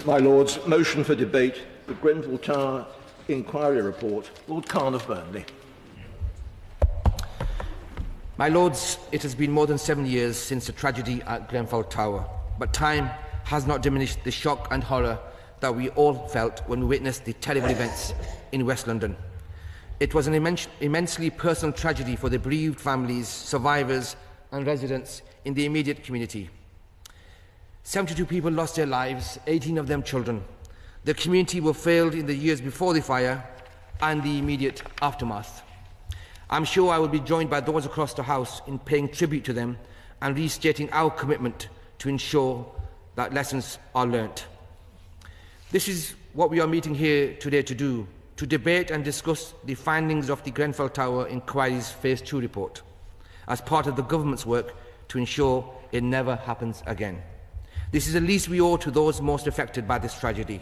My Lords, motion for debate, the Grenfell Tower Inquiry report. Lord Khan of Burnley. My Lords, it has been more than 7 years since the tragedy at Grenfell Tower, but time has not diminished the shock and horror that we all felt when we witnessed the terrible events in West London. It was an immensely personal tragedy for the bereaved families, survivors and residents in the immediate community. 72 people lost their lives, 18 of them children. The community were failed in the years before the fire and the immediate aftermath. I'm sure I will be joined by those across the House in paying tribute to them and restating our commitment to ensure that lessons are learnt. This is what we are meeting here today to do, to debate and discuss the findings of the Grenfell Tower Inquiry's Phase 2 report as part of the government's work to ensure it never happens again. This is the least we owe to those most affected by this tragedy,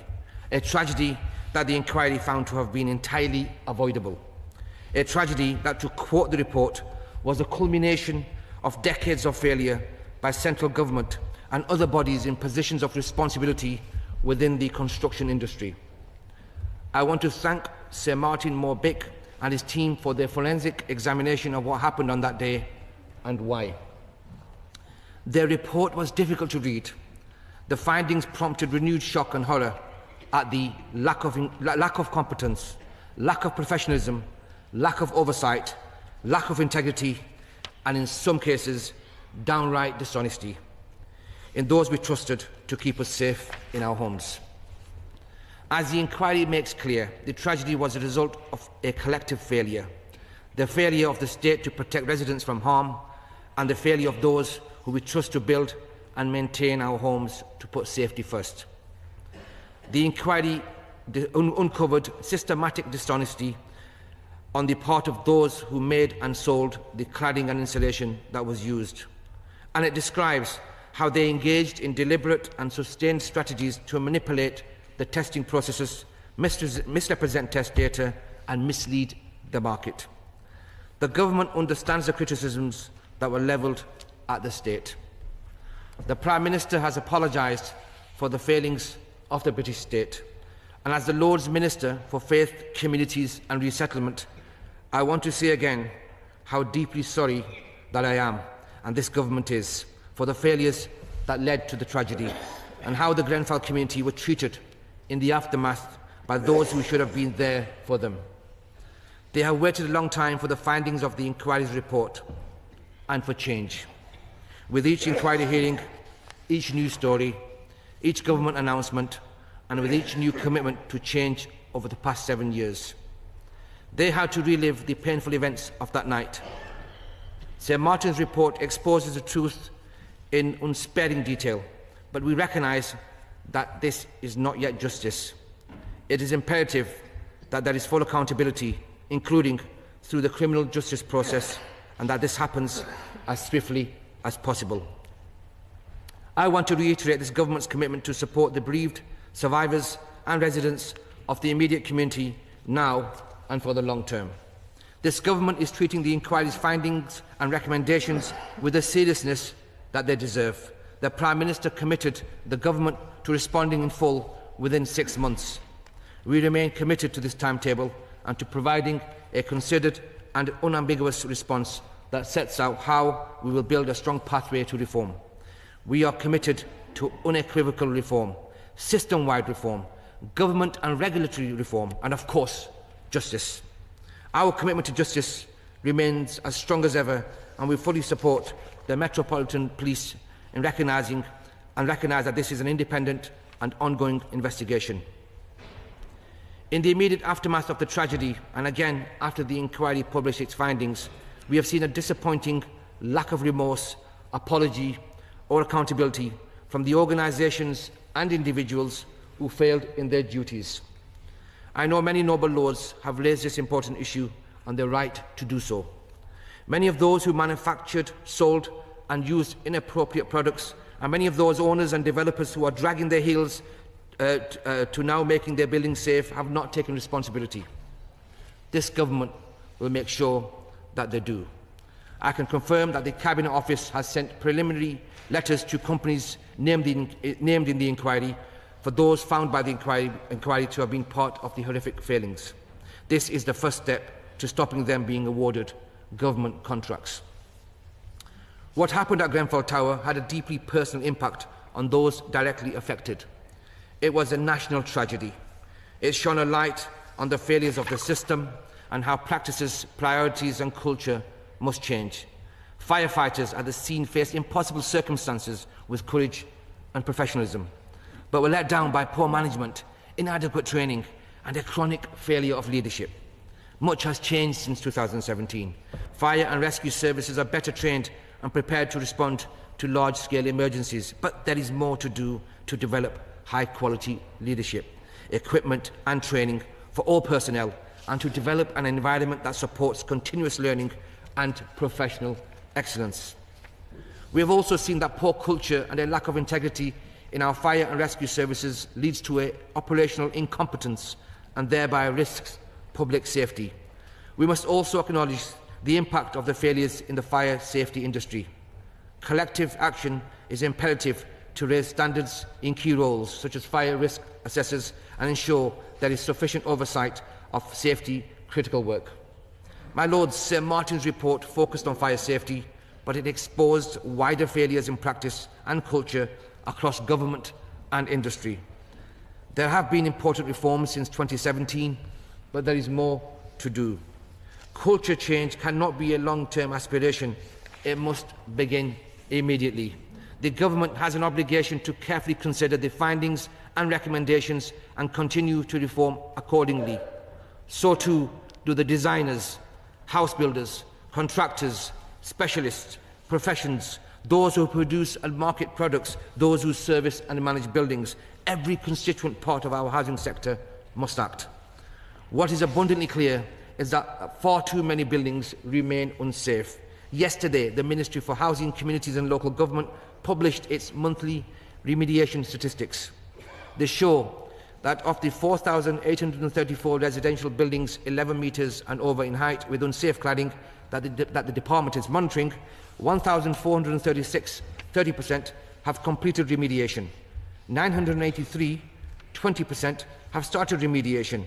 a tragedy that the inquiry found to have been entirely avoidable, a tragedy that, to quote the report, was a culmination of decades of failure by central government and other bodies in positions of responsibility within the construction industry. I want to thank Sir Martin Moore-Bick and his team for their forensic examination of what happened on that day and why. Their report was difficult to read. The findings prompted renewed shock and horror at the lack of competence, lack of professionalism, lack of oversight, lack of integrity, and in some cases, downright dishonesty in those we trusted to keep us safe in our homes. As the inquiry makes clear, the tragedy was a result of a collective failure, the failure of the state to protect residents from harm, and the failure of those who we trust to build and maintain our homes to put safety first. The inquiry uncovered systematic dishonesty on the part of those who made and sold the cladding and insulation that was used, and it describes how they engaged in deliberate and sustained strategies to manipulate the testing processes, misrepresent test data and mislead the market. The government understands the criticisms that were levelled at the state. The Prime Minister has apologised for the failings of the British state, and as the Lord's Minister for Faith, Communities and Resettlement, I want to say again how deeply sorry that I am, and this government is, for the failures that led to the tragedy, and how the Grenfell community were treated in the aftermath by those who should have been there for them. They have waited a long time for the findings of the inquiry's report and for change. With each inquiry hearing, each news story, each government announcement, and with each new commitment to change over the past 7 years, they had to relive the painful events of that night. Sir Martin's report exposes the truth in unsparing detail, but we recognise that this is not yet justice. It is imperative that there is full accountability, including through the criminal justice process, and that this happens as swiftly as possible. I want to reiterate this government's commitment to support the bereaved, survivors and residents of the immediate community now and for the long term. This government is treating the inquiry's findings and recommendations with the seriousness that they deserve. The Prime Minister committed the government to responding in full within 6 months. We remain committed to this timetable and to providing a considered and unambiguous response that sets out how we will build a strong pathway to reform. We are committed to unequivocal reform, system-wide reform, government and regulatory reform, and of course, justice. Our commitment to justice remains as strong as ever, and we fully support the Metropolitan Police in recognise that this is an independent and ongoing investigation. In the immediate aftermath of the tragedy, and again after the inquiry published its findings, we have seen a disappointing lack of remorse, apology or accountability from the organisations and individuals who failed in their duties. I know many noble lords have raised this important issue and their right to do so. Many of those who manufactured, sold and used inappropriate products, and many of those owners and developers who are dragging their heels to now making their buildings safe have not taken responsibility. This government will make sure that they do. I can confirm that the Cabinet Office has sent preliminary letters to companies named in the inquiry for those found by the inquiry to have been part of the horrific failings. This is the first step to stopping them being awarded government contracts. What happened at Grenfell Tower had a deeply personal impact on those directly affected. It was a national tragedy. It shone a light on the failures of the system and how practices, priorities and culture must change. Firefighters at the scene faced impossible circumstances with courage and professionalism, but were let down by poor management, inadequate training and a chronic failure of leadership. Much has changed since 2017. Fire and rescue services are better trained and prepared to respond to large-scale emergencies, but there is more to do to develop high-quality leadership, equipment and training for all personnel, and to develop an environment that supports continuous learning and professional excellence. We have also seen that poor culture and a lack of integrity in our fire and rescue services leads to an operational incompetence and thereby risks public safety. We must also acknowledge the impact of the failures in the fire safety industry. Collective action is imperative to raise standards in key roles such as fire risk assessors and ensure there is sufficient oversight of safety critical work. My Lords, Sir Martin's report focused on fire safety, but it exposed wider failures in practice and culture across government and industry. There have been important reforms since 2017, but there is more to do. Culture change cannot be a long-term aspiration. It must begin immediately. The government has an obligation to carefully consider the findings and recommendations and continue to reform accordingly. So too do the designers, house builders, contractors, specialists, professions, those who produce and market products, those who service and manage buildings. Every constituent part of our housing sector must act. What is abundantly clear is that far too many buildings remain unsafe. Yesterday, the Ministry for Housing, Communities and Local Government published its monthly remediation statistics. They show that of the 4,834 residential buildings 11 metres and over in height with unsafe cladding that the department is monitoring, 1,436, 30%, have completed remediation. 983, 20%, have started remediation,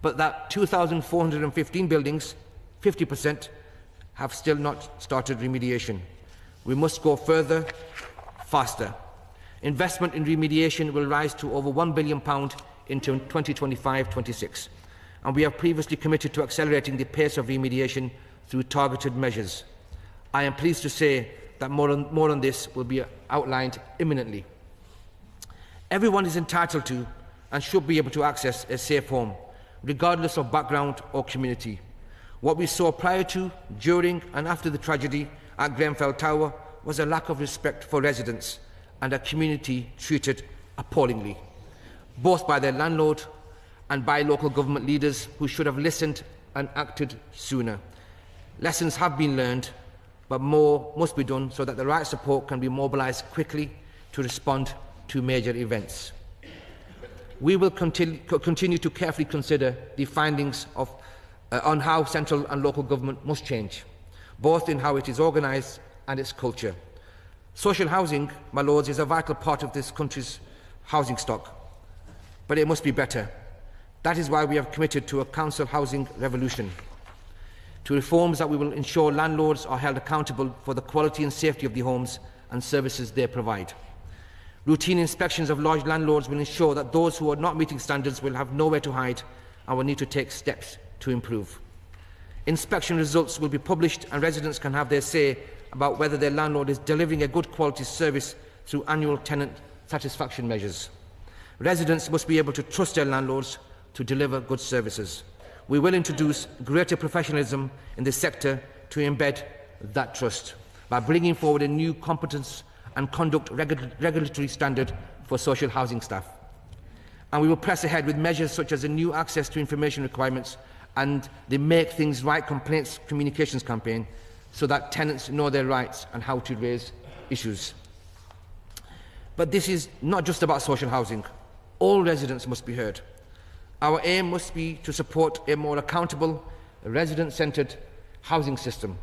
but that 2,415 buildings, 50%, have still not started remediation. We must go further, faster. Investment in remediation will rise to over £1 billion into 2025-26, and we have previously committed to accelerating the pace of remediation through targeted measures. I am pleased to say that more on this will be outlined imminently. Everyone is entitled to and should be able to access a safe home, regardless of background or community. What we saw prior to, during and after the tragedy at Grenfell Tower was a lack of respect for residents and a community treated appallingly, both by their landlord and by local government leaders who should have listened and acted sooner. Lessons have been learned, but more must be done so that the right support can be mobilised quickly to respond to major events. We will continue to carefully consider the findings on how central and local government must change, both in how it is organised and its culture. Social housing, my Lords, is a vital part of this country's housing stock, but it must be better. That is why we have committed to a council housing revolution, to reforms that we will ensure landlords are held accountable for the quality and safety of the homes and services they provide. Routine inspections of large landlords will ensure that those who are not meeting standards will have nowhere to hide and will need to take steps to improve. Inspection results will be published and residents can have their say about whether their landlord is delivering a good quality service through annual tenant satisfaction measures. Residents must be able to trust their landlords to deliver good services. We will introduce greater professionalism in the sector to embed that trust by bringing forward a new competence and conduct regulatory standard for social housing staff. And we will press ahead with measures such as a new access to information requirements and the Make Things Right complaints communications campaign so that tenants know their rights and how to raise issues. But this is not just about social housing. All residents must be heard. Our aim must be to support a more accountable, resident-centred housing system.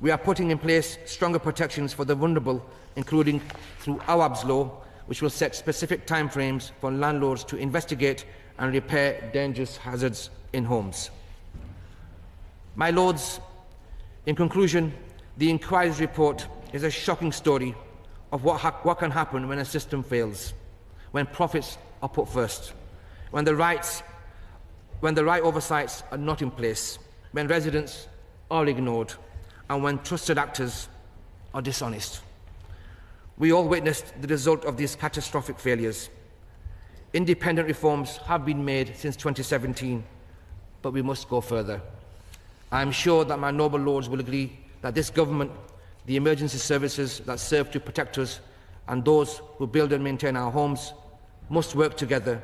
We are putting in place stronger protections for the vulnerable, including through AWAB's law, which will set specific timeframes for landlords to investigate and repair dangerous hazards in homes. My Lords, in conclusion, the inquiry's report is a shocking story of what can happen when a system fails, when profits are put first, when the right oversights are not in place, when residents are ignored, and when trusted actors are dishonest. We all witnessed the result of these catastrophic failures. Independent reforms have been made since 2017, but we must go further. I am sure that my noble lords will agree that this government, the emergency services that serve to protect us, and those who build and maintain our homes must work together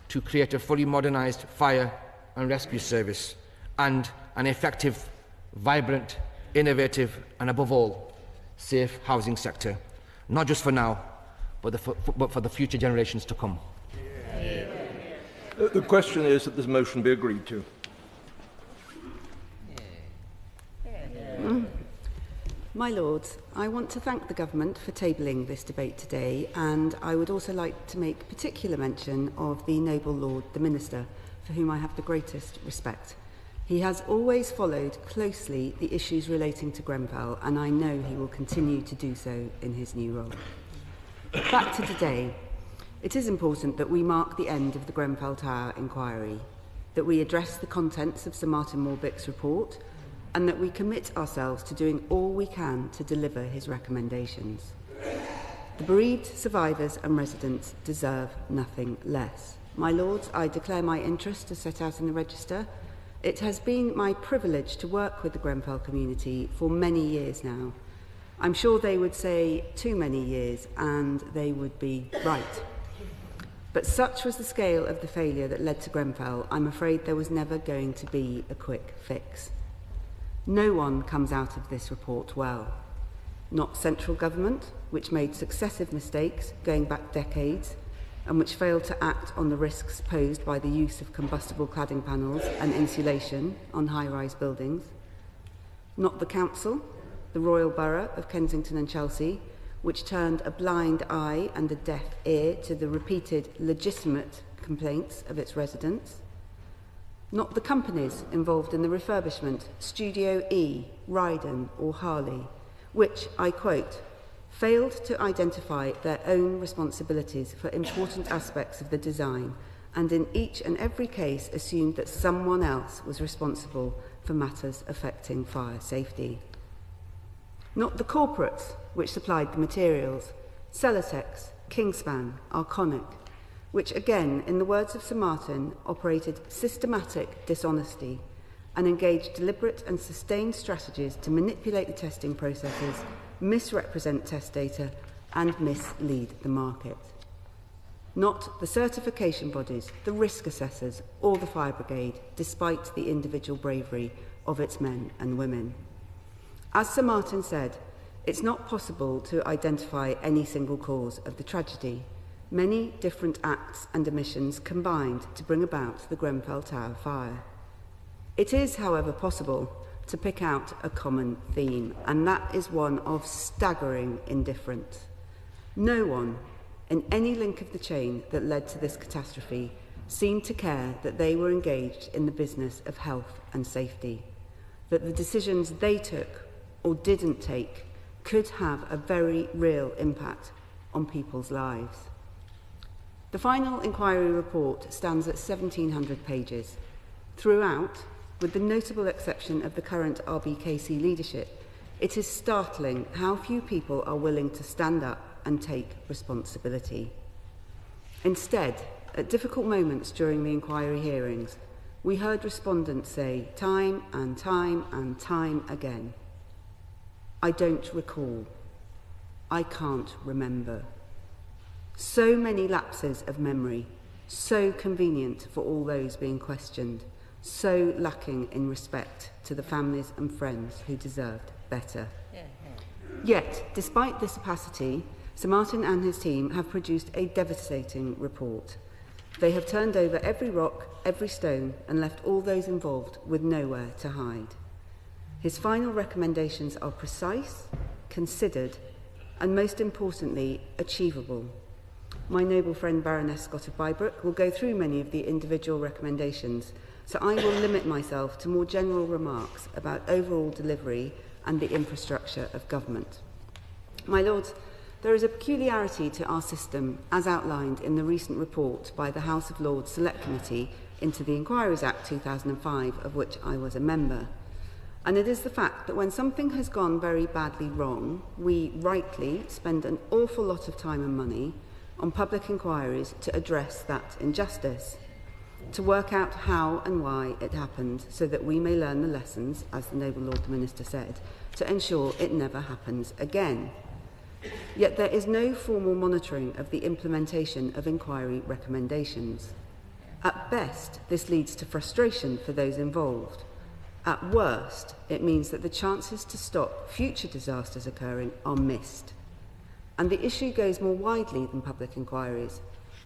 to create a fully modernised fire and rescue service and an effective, vibrant, innovative and, above all, safe housing sector, not just for now, but for the future generations to come. The question is that this motion be agreed to. My Lords, I want to thank the Government for tabling this debate today, and I would also like to make particular mention of the noble Lord, the Minister, for whom I have the greatest respect. He has always followed closely the issues relating to Grenfell, and I know he will continue to do so in his new role. Back to today. It is important that we mark the end of the Grenfell Tower Inquiry, that we address the contents of Sir Martin Warbeck's report, and that we commit ourselves to doing all we can to deliver his recommendations. The bereaved survivors and residents deserve nothing less. My Lords, I declare my interest as set out in the register. It has been my privilege to work with the Grenfell community for many years now. I'm sure they would say too many years, and they would be right. But such was the scale of the failure that led to Grenfell, I'm afraid there was never going to be a quick fix. No one comes out of this report well. Not central government, which made successive mistakes going back decades and which failed to act on the risks posed by the use of combustible cladding panels and insulation on high-rise buildings. Not the council, the Royal Borough of Kensington and Chelsea, which turned a blind eye and a deaf ear to the repeated legitimate complaints of its residents. Not the companies involved in the refurbishment, Studio E, Ryden or Harley, which, I quote, failed to identify their own responsibilities for important aspects of the design and in each and every case assumed that someone else was responsible for matters affecting fire safety. Not the corporates which supplied the materials, Celotex, Kingspan, Arconic, which again, in the words of Sir Martin, operated systematic dishonesty and engaged deliberate and sustained strategies to manipulate the testing processes, misrepresent test data and mislead the market. Not the certification bodies, the risk assessors or the fire brigade, despite the individual bravery of its men and women. As Sir Martin said, it's not possible to identify any single cause of the tragedy. Many different acts and omissions combined to bring about the Grenfell Tower fire. It is, however, possible to pick out a common theme, and that is one of staggering indifference. No one in any link of the chain that led to this catastrophe seemed to care that they were engaged in the business of health and safety, that the decisions they took or didn't take could have a very real impact on people's lives. The final inquiry report stands at 1,700 pages. Throughout, with the notable exception of the current RBKC leadership, it is startling how few people are willing to stand up and take responsibility. Instead, at difficult moments during the inquiry hearings, we heard respondents say time and time and time again, "I don't recall. I can't remember." So many lapses of memory, so convenient for all those being questioned, so lacking in respect to the families and friends who deserved better. Yet, despite this opacity, Sir Martin and his team have produced a devastating report. They have turned over every rock, every stone, and left all those involved with nowhere to hide. His final recommendations are precise, considered, and most importantly, achievable. My noble friend Baroness Scott of Bybrook will go through many of the individual recommendations, so I will limit myself to more general remarks about overall delivery and the infrastructure of government. My Lords, there is a peculiarity to our system as outlined in the recent report by the House of Lords Select Committee into the Inquiries Act 2005, of which I was a member. And it is the fact that when something has gone very badly wrong, we rightly spend an awful lot of time and money on public inquiries to address that injustice, to work out how and why it happened so that we may learn the lessons, as the noble Lord the Minister said, to ensure it never happens again. Yet there is no formal monitoring of the implementation of inquiry recommendations. At best, this leads to frustration for those involved. At worst, it means that the chances to stop future disasters occurring are missed. And the issue goes more widely than public inquiries.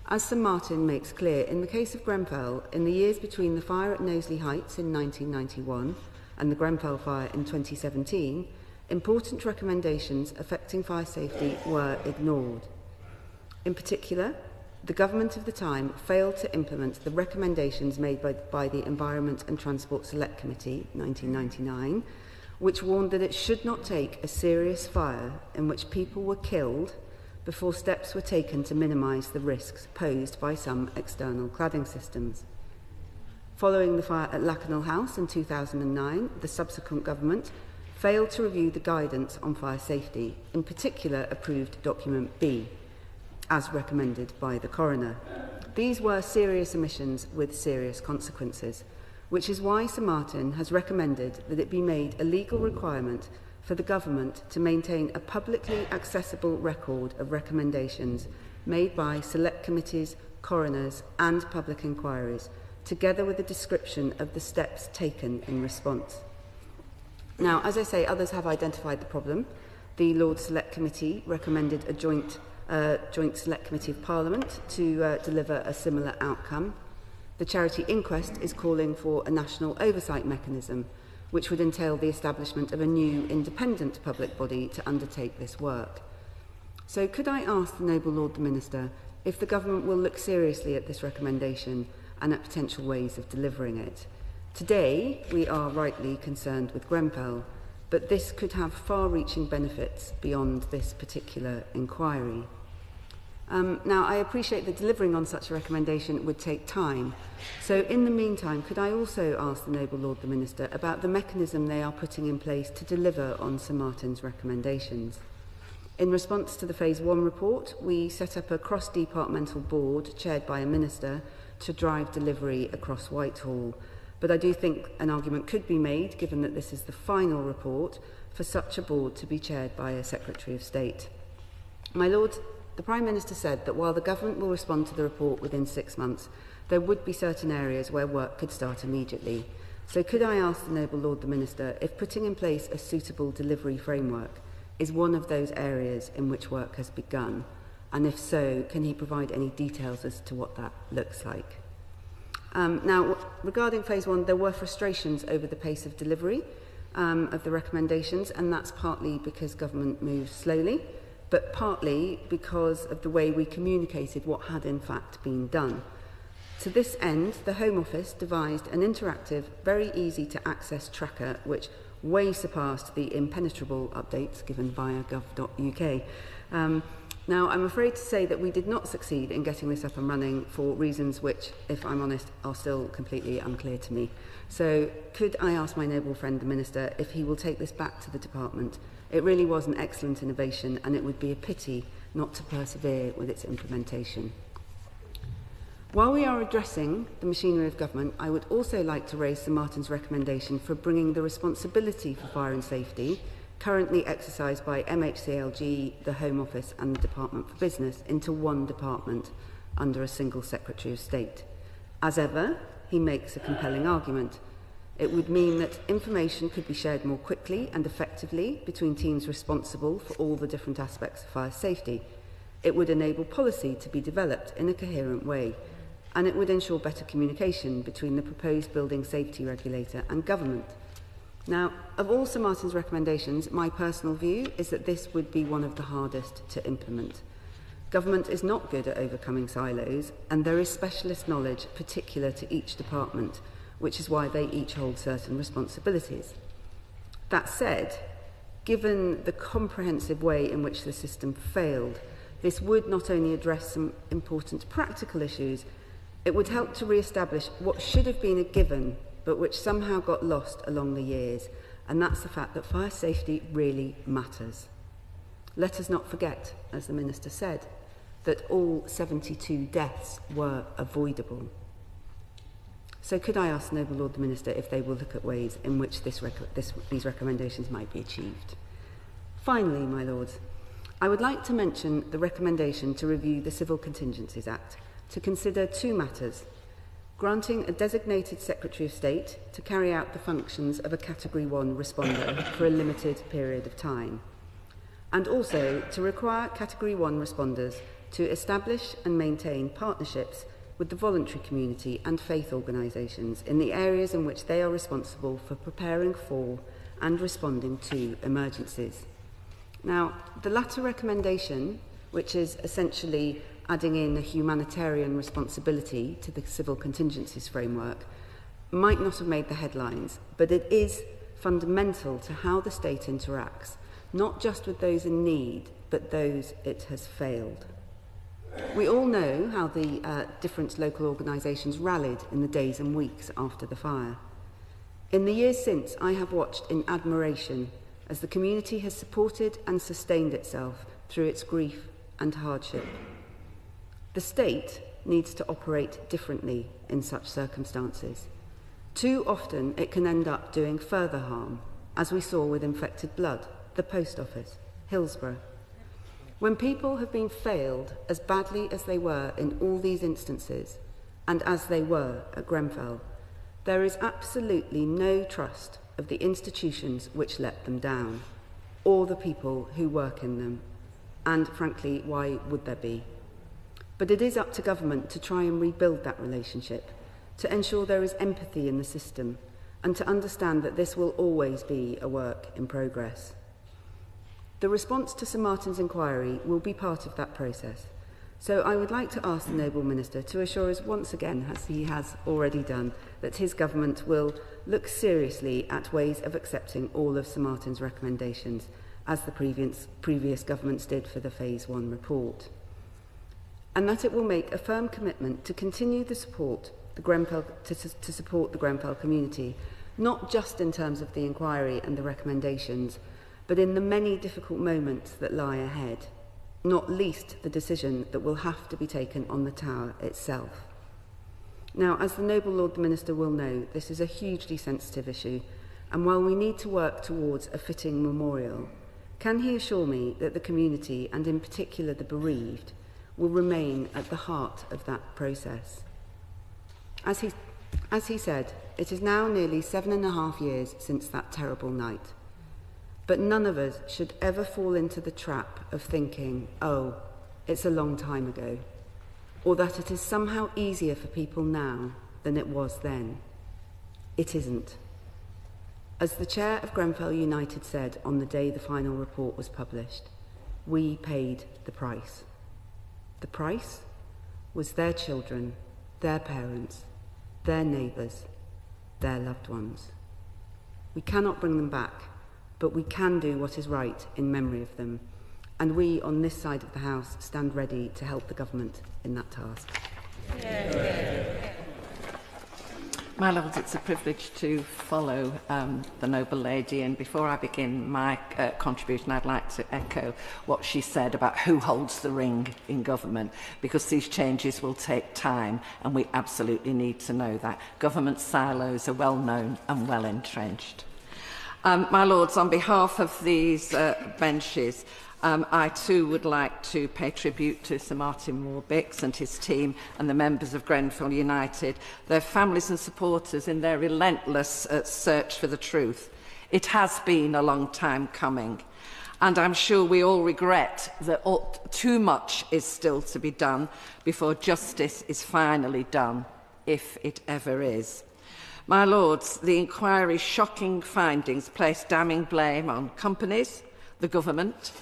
As Sir Martin makes clear, in the case of Grenfell, in the years between the fire at Knowsley Heights in 1991 and the Grenfell fire in 2017, important recommendations affecting fire safety were ignored. In particular, the government of the time failed to implement the recommendations made by the Environment and Transport Select Committee, 1999, which warned that it should not take a serious fire in which people were killed before steps were taken to minimise the risks posed by some external cladding systems. Following the fire at Lakanal House in 2009, the subsequent government failed to review the guidance on fire safety, in particular approved Document B, as recommended by the coroner. These were serious omissions with serious consequences, which is why Sir Martin has recommended that it be made a legal requirement for the government to maintain a publicly accessible record of recommendations made by select committees, coroners and public inquiries, together with a description of the steps taken in response. Now, as I say, others have identified the problem. The Lords Select Committee recommended a joint Select Committee of Parliament to deliver a similar outcome. The Charity Inquest is calling for a national oversight mechanism, which would entail the establishment of a new independent public body to undertake this work. So could I ask the noble Lord the Minister if the government will look seriously at this recommendation and at potential ways of delivering it? Today, we are rightly concerned with Grenfell, but this could have far-reaching benefits beyond this particular inquiry. Now, I appreciate that delivering on such a recommendation would take time. So in the meantime, could I also ask the noble Lord the Minister about the mechanism they are putting in place to deliver on Sir Martin's recommendations? In response to the Phase 1 report, we set up a cross-departmental board chaired by a minister to drive delivery across Whitehall. But I do think an argument could be made, given that this is the final report, for such a board to be chaired by a Secretary of State. My Lord, the Prime Minister said that while the government will respond to the report within 6 months, there would be certain areas where work could start immediately. So could I ask the noble Lord the Minister if putting in place a suitable delivery framework is one of those areas in which work has begun? And if so, can he provide any details as to what that looks like? Now, regarding Phase 1, there were frustrations over the pace of delivery of the recommendations, and that's partly because government moved slowly, but partly because of the way we communicated what had in fact been done. To this end, the Home Office devised an interactive, very easy to access tracker which way surpassed the impenetrable updates given via gov.uk. Now, I'm afraid to say that we did not succeed in getting this up and running for reasons which, if I'm honest, are still completely unclear to me. So could I ask my noble friend the Minister if he will take this back to the department? It really was an excellent innovation, and it would be a pity not to persevere with its implementation. While we are addressing the machinery of government, I would also like to raise Sir Martin's recommendation for bringing the responsibility for fire and safety, currently exercised by MHCLG, the Home Office and the Department for Business, into one department under a single Secretary of State. As ever, he makes a compelling argument. It would mean that information could be shared more quickly and effectively between teams responsible for all the different aspects of fire safety. It would enable policy to be developed in a coherent way, and it would ensure better communication between the proposed building safety regulator and government. Now, of all Sir Martin's recommendations, my personal view is that this would be one of the hardest to implement. Government is not good at overcoming silos, and there is specialist knowledge particular to each department, which is why they each hold certain responsibilities. That said, given the comprehensive way in which the system failed, this would not only address some important practical issues, it would help to re-establish what should have been a given, but which somehow got lost along the years, and that's the fact that fire safety really matters. Let us not forget, as the Minister said, that all 72 deaths were avoidable. So could I ask the Noble Lord the Minister if they will look at ways in which these recommendations might be achieved? Finally, my Lords, I would like to mention the recommendation to review the Civil Contingencies Act to consider two matters: granting a designated Secretary of State to carry out the functions of a Category 1 responder for a limited period of time, and also to require Category 1 responders to establish and maintain partnerships with the voluntary community and faith organisations in the areas in which they are responsible for preparing for and responding to emergencies. Now, the latter recommendation, which is essentially adding in a humanitarian responsibility to the civil contingencies framework, might not have made the headlines, but it is fundamental to how the state interacts, not just with those in need, but those it has failed. We all know how the different local organisations rallied in the days and weeks after the fire. In the years since, I have watched in admiration as the community has supported and sustained itself through its grief and hardship. The state needs to operate differently in such circumstances. Too often it can end up doing further harm, as we saw with infected blood, the post office, Hillsborough. When people have been failed as badly as they were in all these instances, and as they were at Grenfell, there is absolutely no trust of the institutions which let them down, or the people who work in them, and frankly, why would there be? But it is up to government to try and rebuild that relationship, to ensure there is empathy in the system, and to understand that this will always be a work in progress. The response to Sir Martin's inquiry will be part of that process, so I would like to ask the Noble Minister to assure us once again, as he has already done, that his government will look seriously at ways of accepting all of Sir Martin's recommendations, as the previous governments did for the Phase 1 report, and that it will make a firm commitment to continue to support the Grenfell community, not just in terms of the inquiry and the recommendations, but in the many difficult moments that lie ahead, not least the decision that will have to be taken on the tower itself. Now, as the Noble Lord the Minister will know, this is a hugely sensitive issue, and while we need to work towards a fitting memorial, can he assure me that the community, and in particular the bereaved, will remain at the heart of that process? As he said, it is now nearly 7.5 years since that terrible night. But none of us should ever fall into the trap of thinking, oh, it's a long time ago, or that it is somehow easier for people now than it was then. It isn't. As the chair of Grenfell United said on the day the final report was published, we paid the price. The price was their children, their parents, their neighbours, their loved ones. We cannot bring them back, but we can do what is right in memory of them, and we on this side of the House stand ready to help the government in that task. My Lords, it's a privilege to follow the Noble Lady, and before I begin my contribution, I'd like to echo what she said about who holds the ring in government, because these changes will take time, and we absolutely need to know that. Government silos are well known and well entrenched. My Lords, on behalf of these benches, I too would like to pay tribute to Sir Martin Moore-Bix and his team and the members of Grenfell United, their families and supporters in their relentless search for the truth. It has been a long time coming, and I'm sure we all regret that too much is still to be done before justice is finally done, if it ever is. My Lords, the inquiry's shocking findings place damning blame on companies, the government,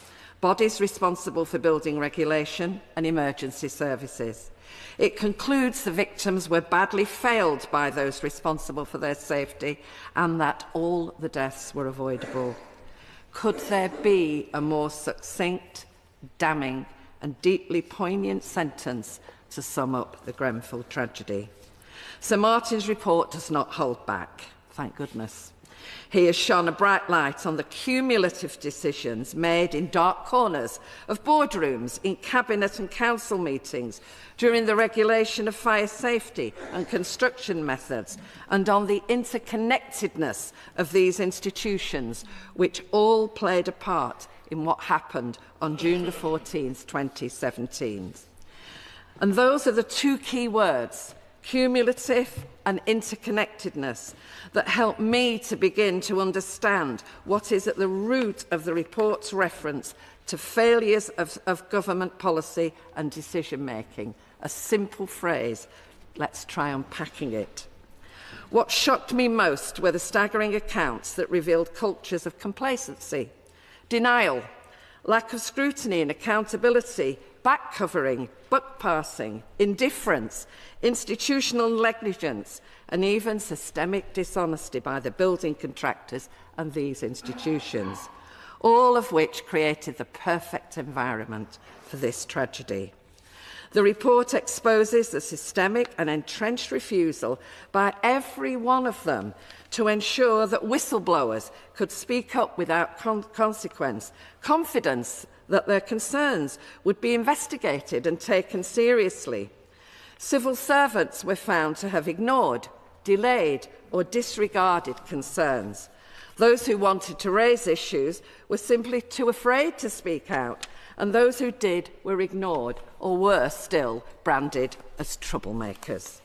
bodies responsible for building regulation and emergency services. It concludes the victims were badly failed by those responsible for their safety and that all the deaths were avoidable. Could there be a more succinct, damning and deeply poignant sentence to sum up the Grenfell tragedy? Sir Martin's report does not hold back, thank goodness. He has shone a bright light on the cumulative decisions made in dark corners of boardrooms, in cabinet and council meetings, during the regulation of fire safety and construction methods, and on the interconnectedness of these institutions, which all played a part in what happened on June the 14th, 2017. And those are the two key words, cumulative and interconnectedness, that help me to begin to understand what is at the root of the report's reference to failures of government policy and decision-making. A simple phrase. Let's try unpacking it. What shocked me most were the staggering accounts that revealed cultures of complacency, denial, lack of scrutiny and accountability, back-covering, buck-passing, indifference, institutional negligence, and even systemic dishonesty by the building contractors and these institutions, all of which created the perfect environment for this tragedy. The report exposes the systemic and entrenched refusal by every one of them to ensure that whistleblowers could speak up without consequence, confidence that their concerns would be investigated and taken seriously. Civil servants were found to have ignored, delayed or disregarded concerns. Those who wanted to raise issues were simply too afraid to speak out, and those who did were ignored or, worse still, branded as troublemakers.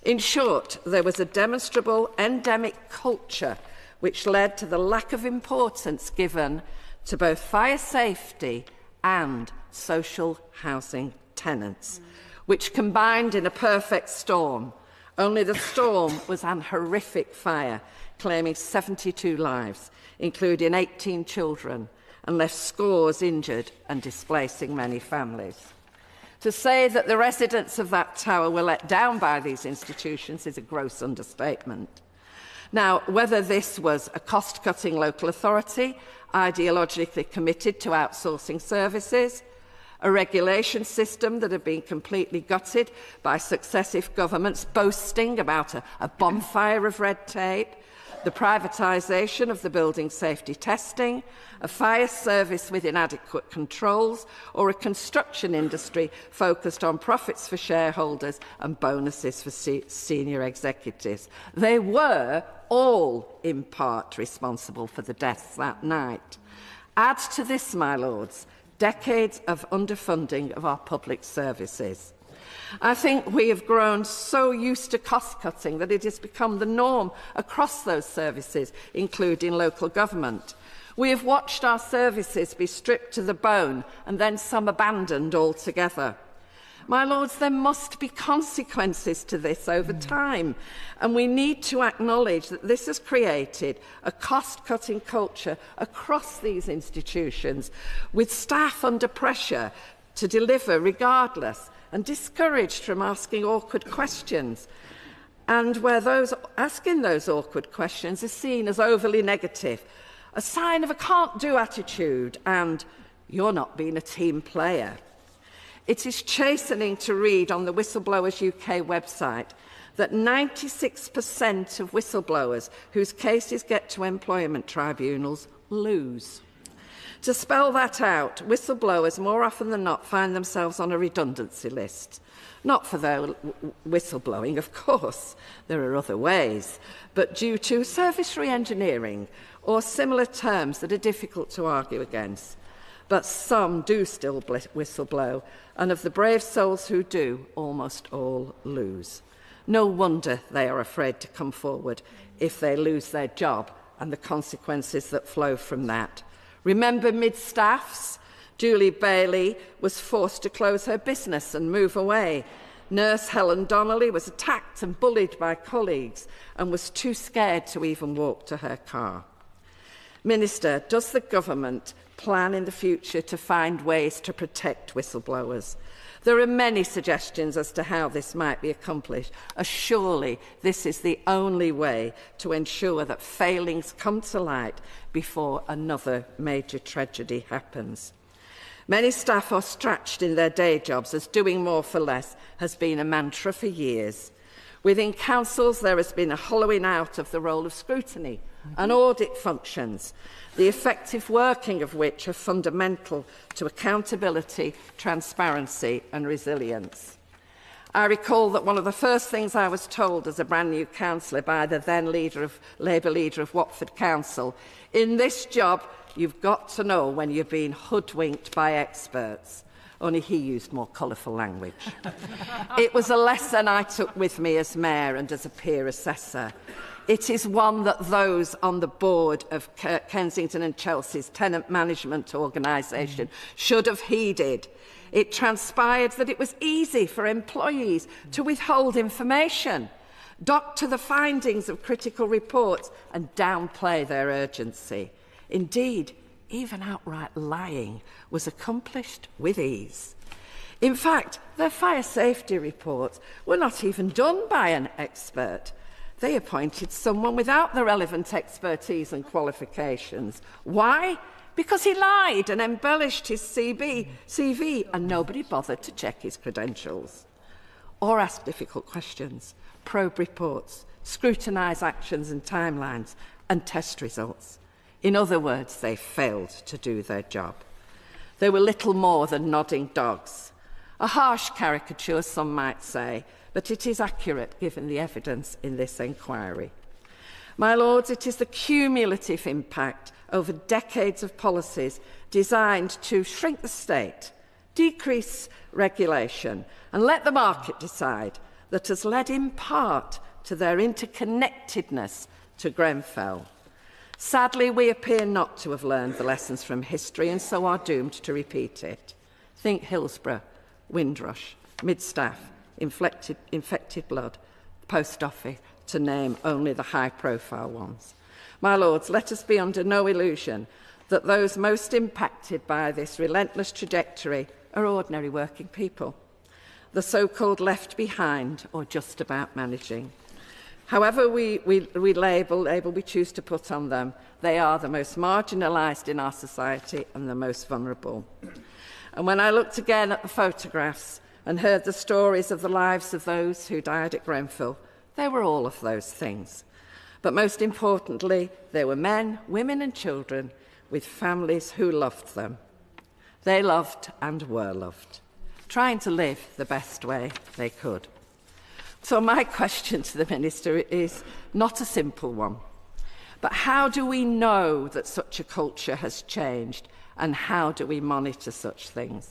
In short, there was a demonstrable endemic culture which led to the lack of importance given to both fire safety and social housing tenants, which combined in a perfect storm. Only the storm was an horrific fire, claiming 72 lives, including 18 children, and left scores injured and displacing many families. To say that the residents of that tower were let down by these institutions is a gross understatement. Now, whether this was a cost-cutting local authority, ideologically committed to outsourcing services, a regulation system that had been completely gutted by successive governments boasting about a bonfire of red tape, the privatisation of the building safety testing, a fire service with inadequate controls, or a construction industry focused on profits for shareholders and bonuses for senior executives. They were all in part responsible for the deaths that night. Add to this, my lords, decades of underfunding of our public services. I think we have grown so used to cost-cutting that it has become the norm across those services, including local government. We have watched our services be stripped to the bone and then some abandoned altogether. My lords, there must be consequences to this over time, and we need to acknowledge that this has created a cost-cutting culture across these institutions, with staff under pressure to deliver regardless and discouraged from asking awkward questions, and where those asking those awkward questions are seen as overly negative, a sign of a can't-do attitude and you're not being a team player. It is chastening to read on the Whistleblowers UK website that 96% of whistleblowers whose cases get to employment tribunals lose. To spell that out, whistleblowers more often than not find themselves on a redundancy list. Not for their whistleblowing, of course, there are other ways, but due to service re-engineering or similar terms that are difficult to argue against. But some do still whistleblow, and of the brave souls who do, almost all lose. No wonder they are afraid to come forward if they lose their job and the consequences that flow from that. Remember mid-staffs? Julie Bailey was forced to close her business and move away. Nurse Helen Donnelly was attacked and bullied by colleagues and was too scared to even walk to her car. Minister, does the government plan in the future to find ways to protect whistleblowers? There are many suggestions as to how this might be accomplished, as surely this is the only way to ensure that failings come to light before another major tragedy happens. Many staff are stretched in their day jobs, as doing more for less has been a mantra for years. Within councils, there has been a hollowing out of the role of scrutiny and audit functions, the effective working of which are fundamental to accountability, transparency and resilience. I recall that one of the first things I was told as a brand new councillor by the then Labour leader of Watford Council, in this job you've got to know when you're being hoodwinked by experts. Only he used more colourful language. It was a lesson I took with me as mayor and as a peer assessor. It is one that those on the board of Kensington and Chelsea's tenant management organisation should have heeded. It transpired that it was easy for employees to withhold information, doctor the findings of critical reports and downplay their urgency. Indeed, even outright lying was accomplished with ease. In fact, their fire safety reports were not even done by an expert. They appointed someone without the relevant expertise and qualifications. Why? Because he lied and embellished his CV and nobody bothered to check his credentials. Or ask difficult questions, probe reports, scrutinise actions and timelines, and test results. In other words, they failed to do their job. They were little more than nodding dogs. A harsh caricature, some might say, but it is accurate given the evidence in this inquiry. My Lords, it is the cumulative impact over decades of policies designed to shrink the state, decrease regulation and let the market decide that has led in part to their interconnectedness to Grenfell. Sadly, we appear not to have learned the lessons from history and so are doomed to repeat it. Think Hillsborough, Windrush, Midstaff, infected blood, post office, to name only the high-profile ones. My Lords, let us be under no illusion that those most impacted by this relentless trajectory are ordinary working people, the so-called left behind or just about managing. However we label we choose to put on them, they are the most marginalised in our society and the most vulnerable. And when I looked again at the photographs and heard the stories of the lives of those who died at Grenfell, they were all of those things. But most importantly, they were men, women and children with families who loved them. They loved and were loved, trying to live the best way they could. So my question to the Minister is not a simple one, but how do we know that such a culture has changed and how do we monitor such things?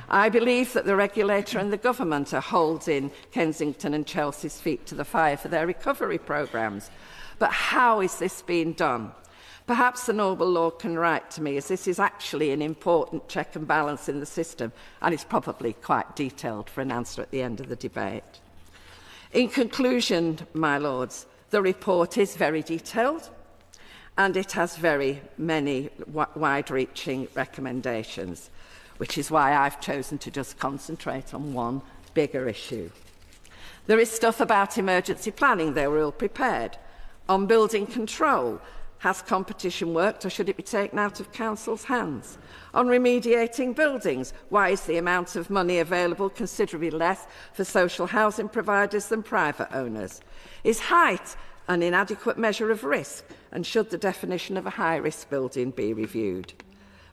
I believe that the regulator and the government are holding Kensington and Chelsea's feet to the fire for their recovery programmes. But how is this being done? Perhaps the Noble Lord can write to me, as this is actually an important check and balance in the system and is probably quite detailed for an answer at the end of the debate. In conclusion, my Lords, the report is very detailed and it has very many wide-reaching recommendations, which is why I've chosen to just concentrate on one bigger issue. There is stuff about emergency planning, they were all prepared. On building control, has competition worked or should it be taken out of council's hands? On remediating buildings, why is the amount of money available considerably less for social housing providers than private owners? Is height an inadequate measure of risk, and should the definition of a high-risk building be reviewed?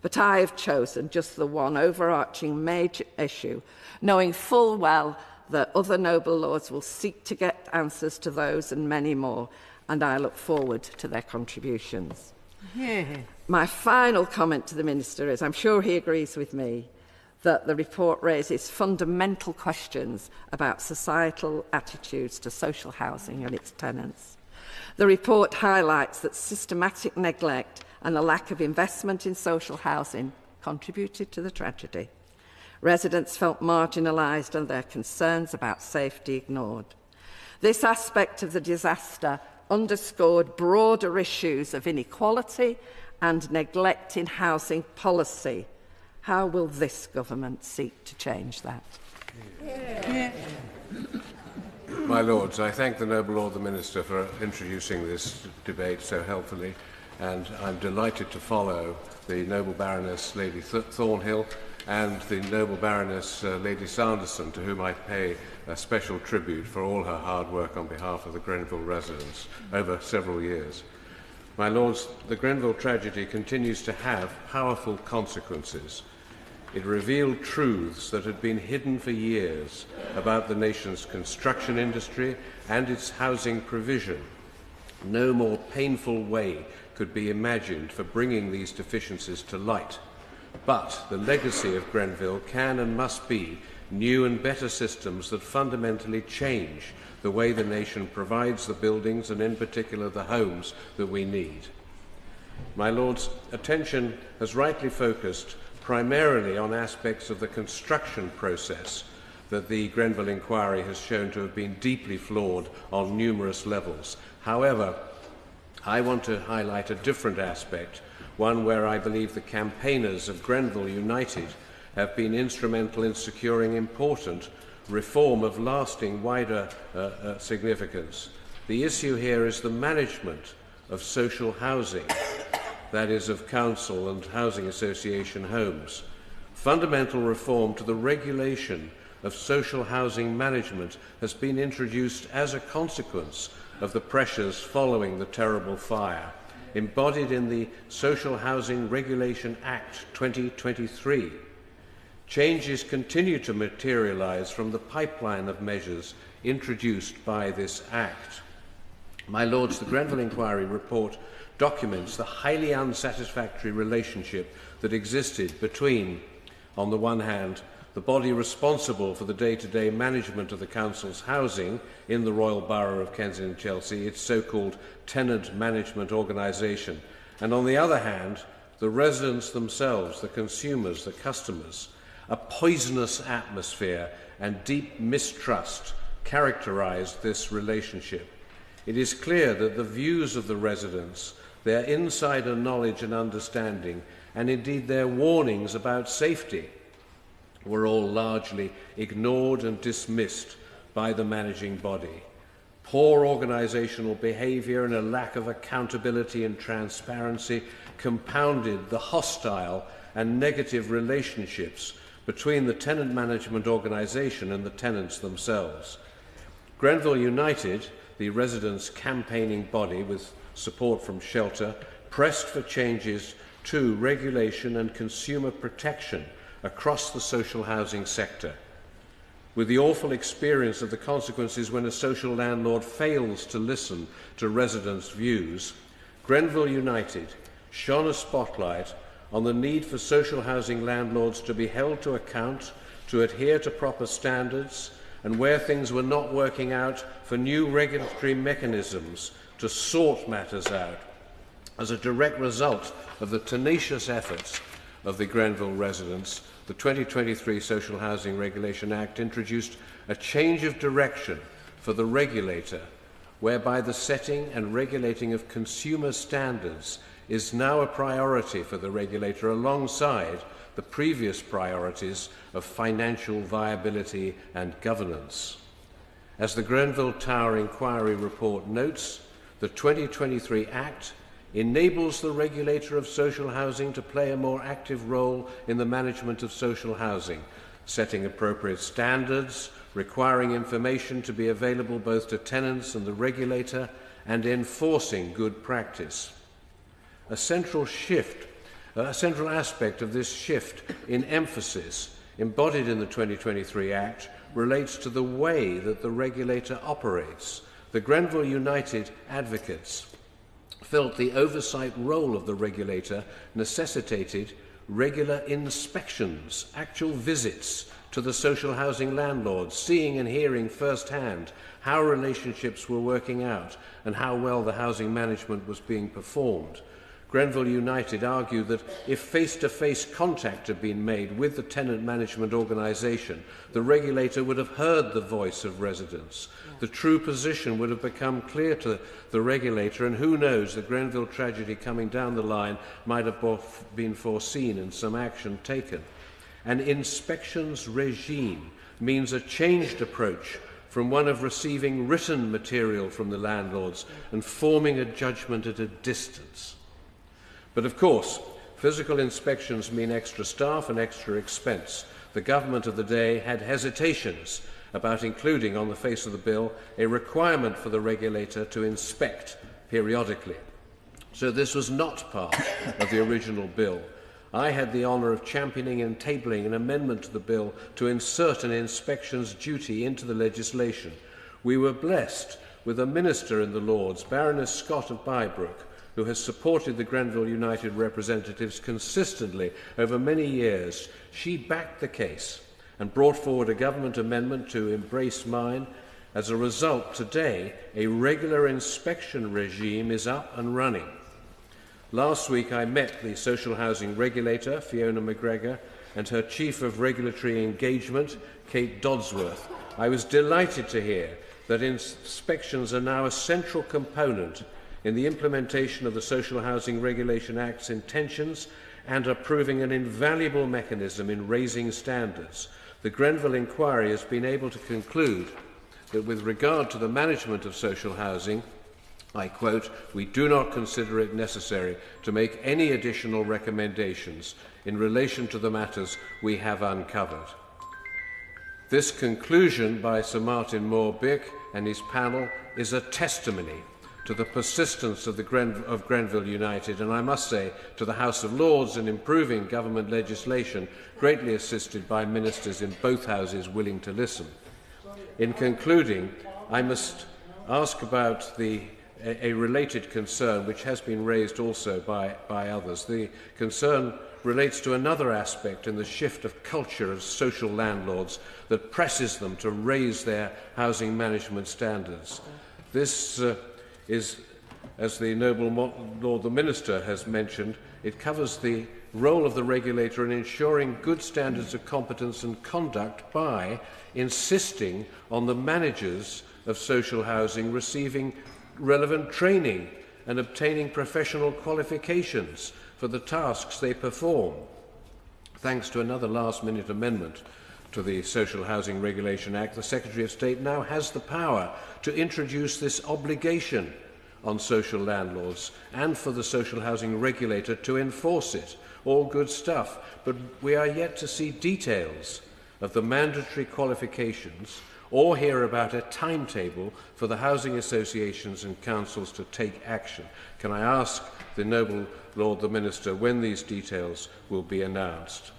But I have chosen just the one overarching major issue, knowing full well that other noble lords will seek to get answers to those and many more, and I look forward to their contributions. Yeah. My final comment to the Minister is, I'm sure he agrees with me, that the report raises fundamental questions about societal attitudes to social housing and its tenants. The report highlights that systematic neglect and a lack of investment in social housing contributed to the tragedy. Residents felt marginalised and their concerns about safety ignored. This aspect of the disaster underscored broader issues of inequality and neglect in housing policy. How will this government seek to change that? My Lords, I thank the Noble Lord the Minister for introducing this debate so helpfully, and I'm delighted to follow the Noble Baroness Lady Thornhill and the Noble Baroness Lady Sanderson, to whom I pay a special tribute for all her hard work on behalf of the Grenfell residents over several years. My Lords, the Grenfell tragedy continues to have powerful consequences. It revealed truths that had been hidden for years about the nation's construction industry and its housing provision. No more painful way could be imagined for bringing these deficiencies to light. But the legacy of Grenfell can and must be new and better systems that fundamentally change the way the nation provides the buildings and in particular the homes that we need. My Lords, attention has rightly focused primarily on aspects of the construction process that the Grenfell Inquiry has shown to have been deeply flawed on numerous levels. However, I want to highlight a different aspect, one where I believe the campaigners of Grenfell United have been instrumental in securing important reform of lasting, wider significance. The issue here is the management of social housing, that is, of council and housing association homes. Fundamental reform to the regulation of social housing management has been introduced as a consequence of the pressures following the terrible fire, embodied in the Social Housing Regulation Act 2023. Changes continue to materialise from the pipeline of measures introduced by this Act. My Lords, the Grenfell Inquiry report documents the highly unsatisfactory relationship that existed between, on the one hand, the body responsible for the day-to-day management of the Council's housing in the Royal Borough of Kensington-Chelsea, its so-called tenant management organisation, and on the other hand, the residents themselves, the consumers, the customers. A poisonous atmosphere and deep mistrust characterised this relationship. It is clear that the views of the residents, their insider knowledge and understanding, and indeed their warnings about safety, were all largely ignored and dismissed by the managing body. Poor organisational behaviour and a lack of accountability and transparency compounded the hostile and negative relationships between the tenant management organisation and the tenants themselves. Grenfell United, the residents' campaigning body with support from Shelter, pressed for changes to regulation and consumer protection across the social housing sector. With the awful experience of the consequences when a social landlord fails to listen to residents' views, Grenfell United shone a spotlight on the need for social housing landlords to be held to account, to adhere to proper standards, and where things were not working out, for new regulatory mechanisms to sort matters out. As a direct result of the tenacious efforts of the Grenfell residents, the 2023 Social Housing Regulation Act introduced a change of direction for the regulator, whereby the setting and regulating of consumer standards is now a priority for the regulator alongside the previous priorities of financial viability and governance. As the Grenfell Tower Inquiry report notes, the 2023 Act enables the regulator of social housing to play a more active role in the management of social housing, setting appropriate standards, requiring information to be available both to tenants and the regulator, and enforcing good practice. A central aspect of this shift in emphasis embodied in the 2023 Act relates to the way that the regulator operates. The Grenfell United advocates felt the oversight role of the regulator necessitated regular inspections, actual visits to the social housing landlords, seeing and hearing firsthand how relationships were working out and how well the housing management was being performed. Grenfell United argued that if face-to-face contact had been made with the tenant management organisation, the regulator would have heard the voice of residents. The true position would have become clear to the regulator, and who knows, the Grenfell tragedy coming down the line might have been foreseen and some action taken. An inspections regime means a changed approach from one of receiving written material from the landlords and forming a judgment at a distance. But of course, physical inspections mean extra staff and extra expense. The government of the day had hesitations about including on the face of the bill a requirement for the regulator to inspect periodically. So this was not part of the original bill. I had the honour of championing and tabling an amendment to the bill to insert an inspections duty into the legislation. We were blessed with a minister in the Lords, Baroness Scott of Bybrook, who has supported the Grenfell United representatives consistently over many years. She backed the case and brought forward a government amendment to embrace mine. As a result, today, a regular inspection regime is up and running. Last week, I met the social housing regulator, Fiona McGregor, and her chief of regulatory engagement, Kate Dodsworth. I was delighted to hear that inspections are now a central component in the implementation of the Social Housing Regulation Act's intentions and are proving an invaluable mechanism in raising standards. The Grenfell Inquiry has been able to conclude that with regard to the management of social housing, I quote, "We do not consider it necessary to make any additional recommendations in relation to the matters we have uncovered." This conclusion by Sir Martin Moore-Bick and his panel is a testimony to the persistence of Grenfell United, and I must say to the House of Lords in improving government legislation, greatly assisted by ministers in both houses willing to listen. In concluding, I must ask about a related concern which has been raised also by others. The concern relates to another aspect in the shift of culture of social landlords that presses them to raise their housing management standards. This is, as the Noble Lord the Minister has mentioned, it covers the role of the regulator in ensuring good standards of competence and conduct by insisting on the managers of social housing receiving relevant training and obtaining professional qualifications for the tasks they perform. Thanks to another last-minute amendment to the Social Housing Regulation Act, the Secretary of State now has the power to introduce this obligation on social landlords and for the social housing regulator to enforce it. All good stuff, but we are yet to see details of the mandatory qualifications or hear about a timetable for the housing associations and councils to take action. Can I ask the Noble Lord the Minister when these details will be announced?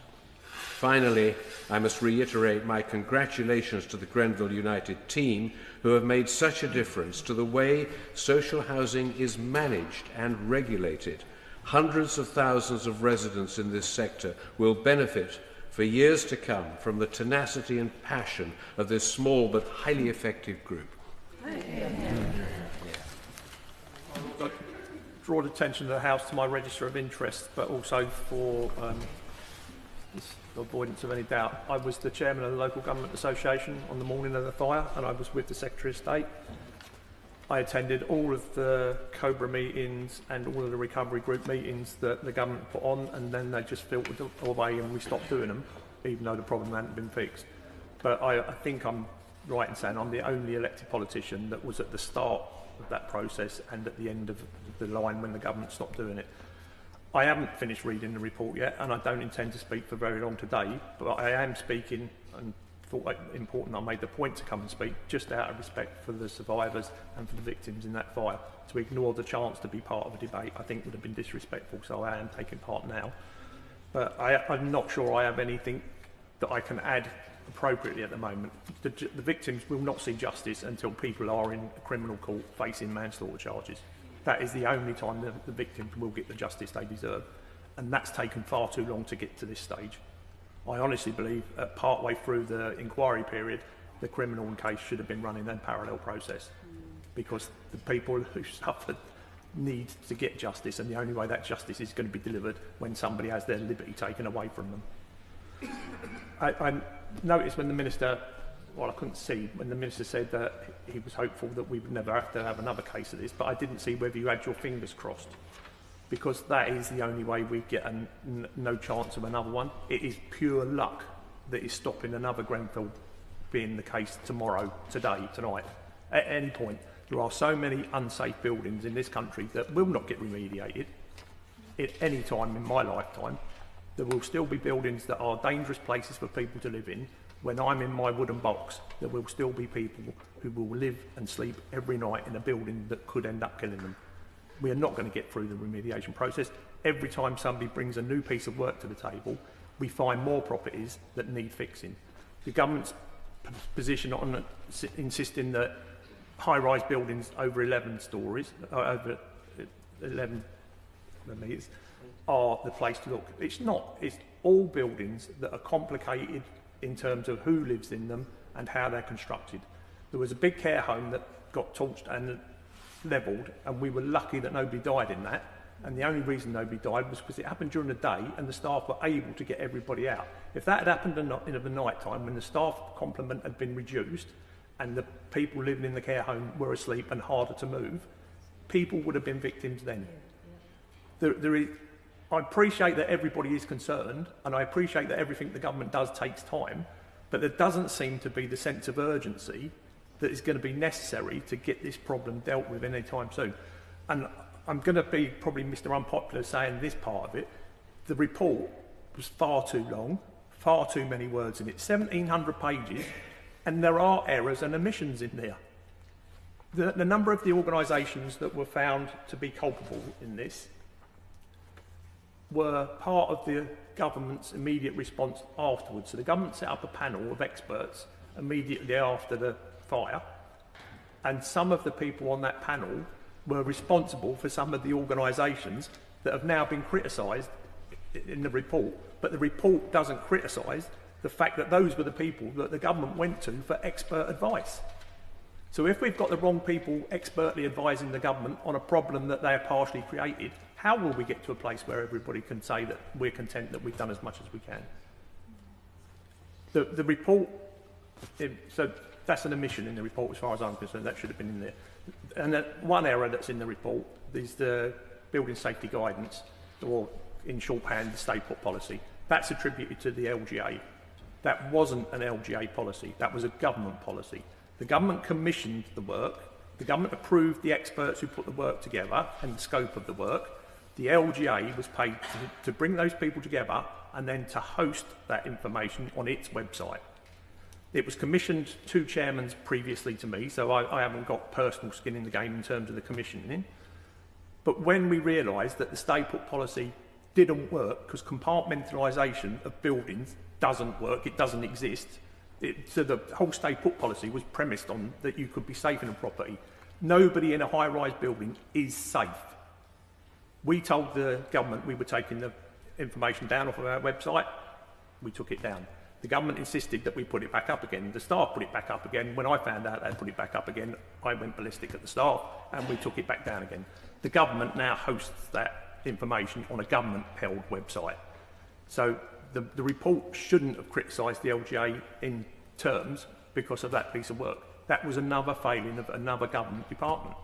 Finally, I must reiterate my congratulations to the Grenfell United team who have made such a difference to the way social housing is managed and regulated. Hundreds of thousands of residents in this sector will benefit for years to come from the tenacity and passion of this small but highly effective group. I'd draw attention to the House to my register of interest, but also for the avoidance of any doubt. I was the chairman of the Local Government Association on the morning of the fire, and I was with the Secretary of State. I attended all of the COBRA meetings and all of the recovery group meetings that the government put on, and then they just filtered away and we stopped doing them, even though the problem hadn't been fixed. But I think I'm right in saying I'm the only elected politician that was at the start of that process and at the end of the line when the government stopped doing it. I haven't finished reading the report yet, and I don't intend to speak for very long today, but I am speaking and thought it important I made the point to come and speak just out of respect for the survivors and for the victims in that fire. To ignore the chance to be part of a debate I think would have been disrespectful, so I am taking part now. But I'm not sure I have anything that I can add appropriately at the moment. The victims will not see justice until people are in a criminal court facing manslaughter charges. That is the only time the victims will get the justice they deserve, and that's taken far too long to get to this stage. I honestly believe part way through the inquiry period, the criminal case should have been running in parallel process, because the people who suffered need to get justice, and the only way that justice is going to be delivered when somebody has their liberty taken away from them. I noticed when the Minister, well, I couldn't see, when the Minister said that he was hopeful that we would never have to have another case of this, but I didn't see whether you had your fingers crossed, because that is the only way we get no chance of another one. It is pure luck that is stopping another Grenfell being the case tomorrow, today, tonight, at any point. There are so many unsafe buildings in this country that will not get remediated at any time in my lifetime. There will still be buildings that are dangerous places for people to live in. When I'm in my wooden box, there will still be people who will live and sleep every night in a building that could end up killing them. We are not going to get through the remediation process. Every time somebody brings a new piece of work to the table, we find more properties that need fixing. The government's position on insisting that high-rise buildings over 11 stories, over 11 metres, are the place to look. It's not. It's all buildings that are complicated in terms of who lives in them and how they're constructed. There was a big care home that got torched and levelled, and we were lucky that nobody died in that. And the only reason nobody died was because it happened during the day and the staff were able to get everybody out. If that had happened in the night time, when the staff complement had been reduced and the people living in the care home were asleep and harder to move, people would have been victims then. I appreciate that everybody is concerned, and I appreciate that everything the government does takes time, but there doesn't seem to be the sense of urgency that is going to be necessary to get this problem dealt with any time soon. And I'm going to be probably Mr. Unpopular saying this part of it. The report was far too long, far too many words in it, 1,700 pages, and there are errors and omissions in there. The number of the organisations that were found to be culpable in this were part of the government's immediate response afterwards. So the government set up a panel of experts immediately after the fire, and some of the people on that panel were responsible for some of the organisations that have now been criticised in the report. But the report doesn't criticise the fact that those were the people that the government went to for expert advice. So if we've got the wrong people expertly advising the government on a problem that they have partially created, how will we get to a place where everybody can say that we're content that we've done as much as we can? The report, so that's an omission in the report as far as I'm concerned. That should have been in there. And one error that's in the report is the building safety guidance, or in shorthand, the stay put policy. That's attributed to the LGA. That wasn't an LGA policy. That was a government policy. The government commissioned the work. The government approved the experts who put the work together and the scope of the work. The LGA was paid to bring those people together and then to host that information on its website. It was commissioned 2 chairmen previously to me, so I haven't got personal skin in the game in terms of the commissioning. But when we realised that the stay put policy didn't work because compartmentalisation of buildings doesn't work, it doesn't exist, so the whole stay put policy was premised on that you could be safe in a property. Nobody in a high-rise building is safe. We told the government we were taking the information down off of our website. We took it down. The government insisted that we put it back up again. The staff put it back up again. When I found out they'd put it back up again, I went ballistic at the staff and we took it back down again. The government now hosts that information on a government-held website. So the report shouldn't have criticised the LGA in terms because of that piece of work. That was another failing of another government department.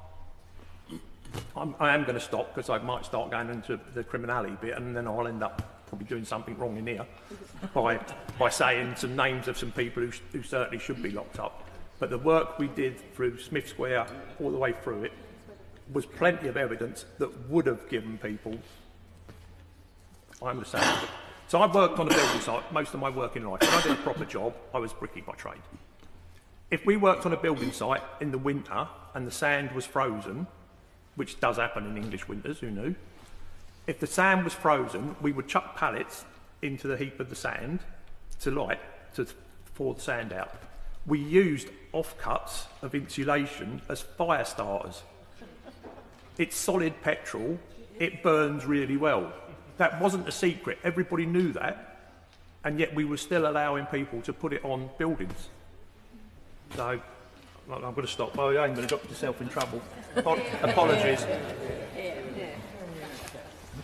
I am going to stop because I might start going into the criminality bit and then I'll end up probably doing something wrong in here by saying some names of some people who certainly should be locked up. But the work we did through Smith Square all the way through it was plenty of evidence that would have given people... I understand. So I've worked on a building site most of my working life. When I did a proper job, I was bricky by trade. If we worked on a building site in the winter and the sand was frozen, which does happen in English winters, who knew? If the sand was frozen, we would chuck pallets into the heap of the sand to pour the sand out. We used offcuts of insulation as fire starters. It's solid petrol, it burns really well. That wasn't a secret, everybody knew that, and yet we were still allowing people to put it on buildings. So, I'm going to stop. I ain't going to get yourself in trouble. Apologies.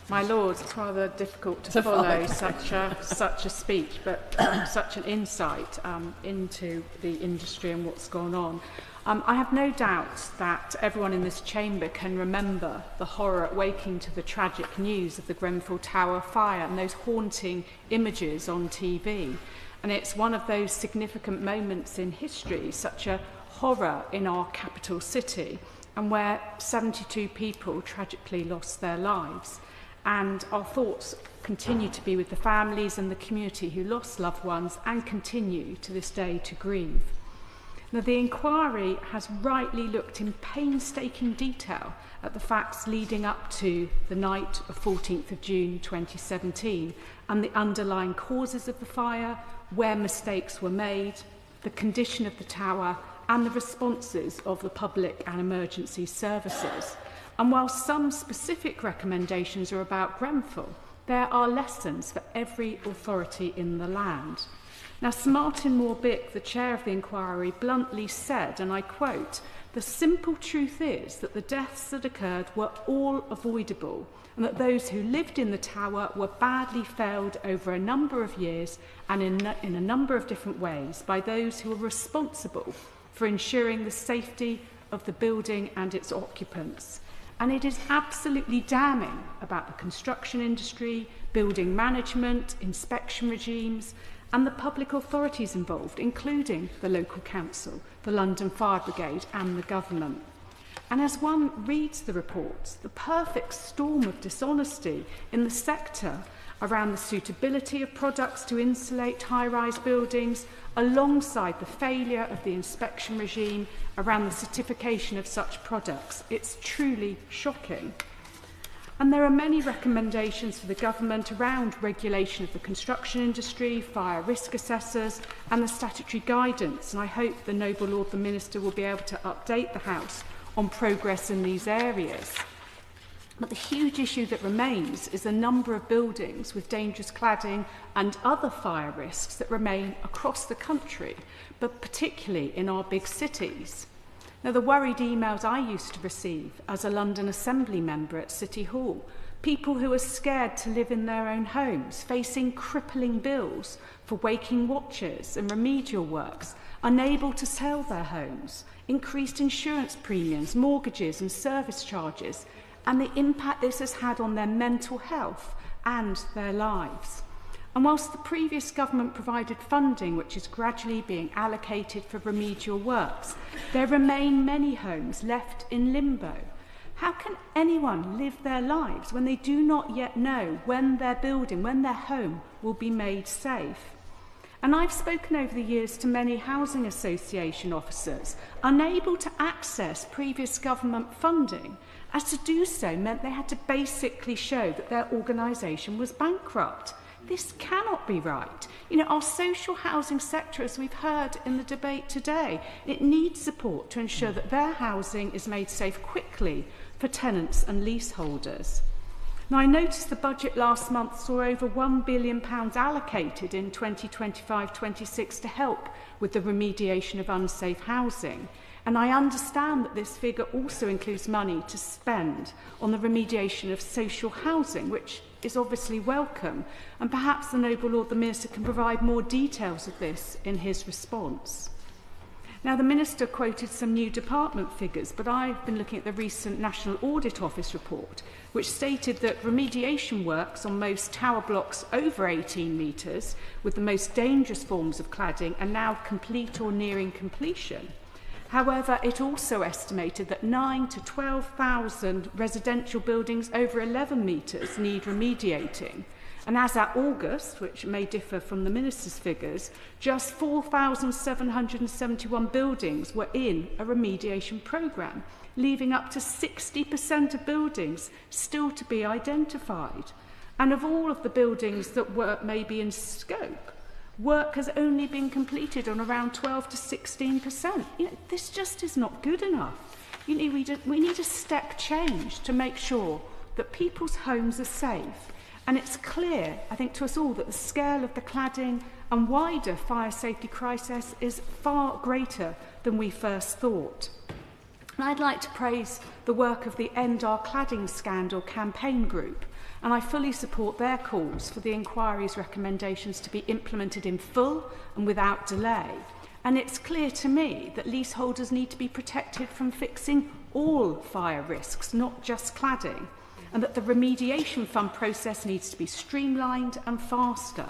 My Lords, it's rather difficult to follow such a speech, but such an insight into the industry and what's gone on. I have no doubt that everyone in this chamber can remember the horror waking to the tragic news of the Grenfell Tower fire and those haunting images on TV. And it's one of those significant moments in history, such a horror in our capital city, and where 72 people tragically lost their lives. And our thoughts continue to be with the families and the community who lost loved ones and continue to this day to grieve. Now, the inquiry has rightly looked in painstaking detail at the facts leading up to the night of 14th of June 2017 and the underlying causes of the fire, where mistakes were made, the condition of the tower and the responses of the public and emergency services. And while some specific recommendations are about Grenfell, there are lessons for every authority in the land. Now, Sir Martin Moore-Bick, the chair of the inquiry, bluntly said, and I quote, "The simple truth is that the deaths that occurred were all avoidable and that those who lived in the tower were badly failed over a number of years and in a number of different ways by those who were responsible for ensuring the safety of the building and its occupants." And it is absolutely damning about the construction industry, building management, inspection regimes, and the public authorities involved, including the local council, the London Fire Brigade and the government. And as one reads the reports, the perfect storm of dishonesty in the sector around the suitability of products to insulate high-rise buildings, alongside the failure of the inspection regime around the certification of such products. It's truly shocking. And there are many recommendations for the government around regulation of the construction industry, fire risk assessors and the statutory guidance. And I hope the Noble Lord the Minister will be able to update the House on progress in these areas. But the huge issue that remains is the number of buildings with dangerous cladding and other fire risks that remain across the country, but particularly in our big cities. Now, the worried emails I used to receive as a London Assembly member at City Hall, people who are scared to live in their own homes, facing crippling bills for waking watchers and remedial works, unable to sell their homes, increased insurance premiums, mortgages and service charges, and the impact this has had on their mental health and their lives. And whilst the previous government provided funding which is gradually being allocated for remedial works, there remain many homes left in limbo. How can anyone live their lives when they do not yet know when their building, when their home will be made safe? And I've spoken over the years to many housing association officers unable to access previous government funding, as to do so meant they had to basically show that their organisation was bankrupt. This cannot be right. You know, our social housing sector, as we've heard in the debate today, it needs support to ensure that their housing is made safe quickly for tenants and leaseholders. Now, I noticed the budget last month saw over £1 billion allocated in 2025-26 to help with the remediation of unsafe housing. And I understand that this figure also includes money to spend on the remediation of social housing, which is obviously welcome. And perhaps the Noble Lord the Minister can provide more details of this in his response. Now, the Minister quoted some new department figures, but I've been looking at the recent National Audit Office report, which stated that remediation works on most tower blocks over 18 metres, with the most dangerous forms of cladding, are now complete or nearing completion. However, it also estimated that 9,000 to 12,000 residential buildings over 11 metres need remediating. And as at August, which may differ from the Minister's figures, just 4,771 buildings were in a remediation programme, leaving up to 60% of buildings still to be identified. And of all of the buildings that were maybe in scope, work has only been completed on around 12 to 16%. You know, this just is not good enough. You know, we need a step change to make sure that people's homes are safe. And it's clear, I think, to us all that the scale of the cladding and wider fire safety crisis is far greater than we first thought. And I'd like to praise the work of the End Our Cladding Scandal campaign group, and I fully support their calls for the inquiry's recommendations to be implemented in full and without delay. And it's clear to me that leaseholders need to be protected from fixing all fire risks, not just cladding, and that the remediation fund process needs to be streamlined and faster.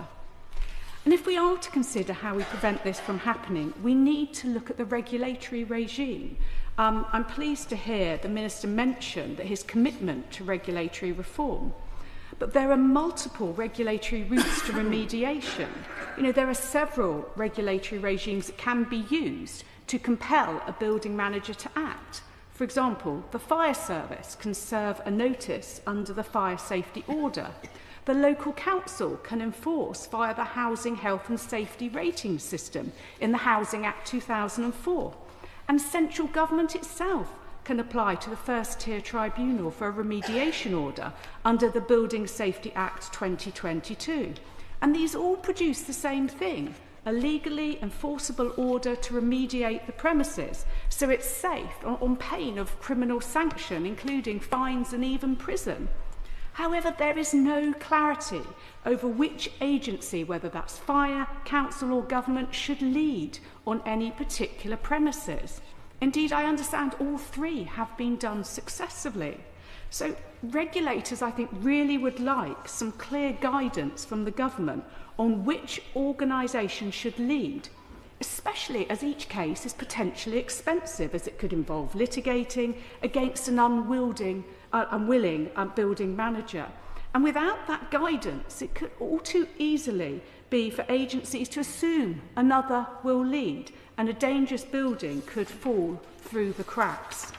And if we are to consider how we prevent this from happening, we need to look at the regulatory regime. I'm pleased to hear the Minister mention that his commitment to regulatory reform. But there are multiple regulatory routes to remediation. There are several regulatory regimes that can be used to compel a building manager to act. For example, the fire service can serve a notice under the fire safety order. The local council can enforce via the Housing Health and Safety Rating System in the Housing Act 2004. And central government itself can apply to the First Tier Tribunal for a remediation order under the Building Safety Act 2022. And these all produce the same thing, a legally enforceable order to remediate the premises so it's safe on pain of criminal sanction, including fines and even prison. However, there is no clarity over which agency, whether that's fire, council or government, should lead on any particular premises. Indeed, I understand all three have been done successively. So regulators, I think, really would like some clear guidance from the government on which organisation should lead, especially as each case is potentially expensive, as it could involve litigating against an unwilling building manager. And without that guidance, it could all too easily be for agencies to assume another will lead, and a dangerous building could fall through the cracks.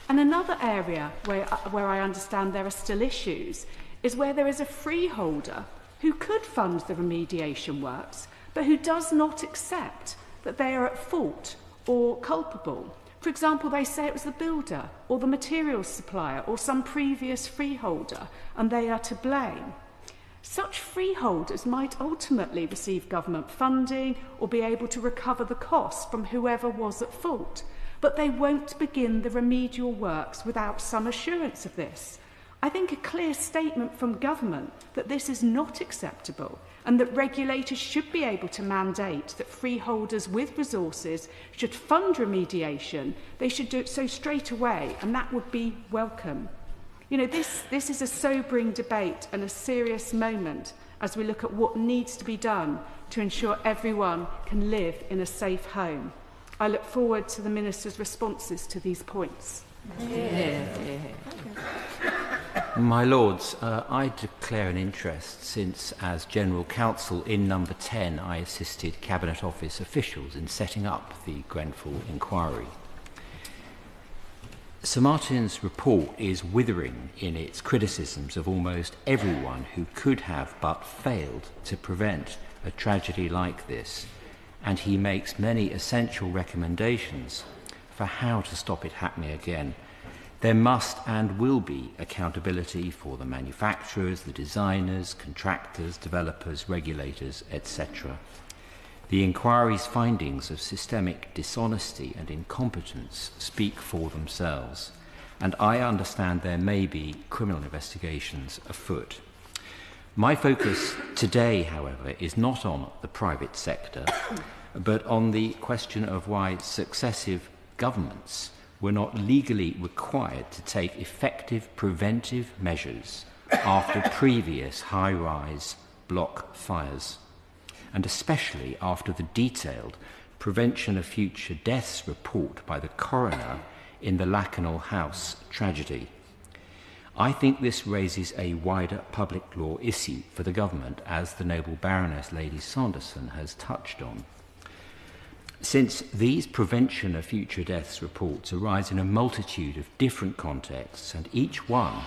And another area where I understand there are still issues is where there is a freeholder who could fund the remediation works, but who does not accept that they are at fault or culpable. For example, they say it was the builder or the materials supplier or some previous freeholder, and they are to blame. Such freeholders might ultimately receive government funding or be able to recover the costs from whoever was at fault, but they won't begin the remedial works without some assurance of this. I think a clear statement from government that this is not acceptable and that regulators should be able to mandate that freeholders with resources should fund remediation. They should do it so straight away, and that would be welcome. This is a sobering debate and a serious moment as we look at what needs to be done to ensure everyone can live in a safe home. I look forward to the Minister's responses to these points. My Lords, I declare an interest since, as General Counsel in Number 10, I assisted Cabinet Office officials in setting up the Grenfell Inquiry. Sir Martin's report is withering in its criticisms of almost everyone who could have but failed to prevent a tragedy like this, and he makes many essential recommendations for how to stop it happening again. There must and will be accountability for the manufacturers, the designers, contractors, developers, regulators, etc. The inquiry's findings of systemic dishonesty and incompetence speak for themselves, and I understand there may be criminal investigations afoot. My focus today, however, is not on the private sector, but on the question of why successive governments were not legally required to take effective preventive measures after previous high-rise block fires, and especially after the detailed Prevention of Future Deaths report by the coroner in the Lakanal House tragedy. I think this raises a wider public law issue for the government, as the noble Baroness Lady Sanderson has touched on. Since these Prevention of Future Deaths reports arise in a multitude of different contexts, and each one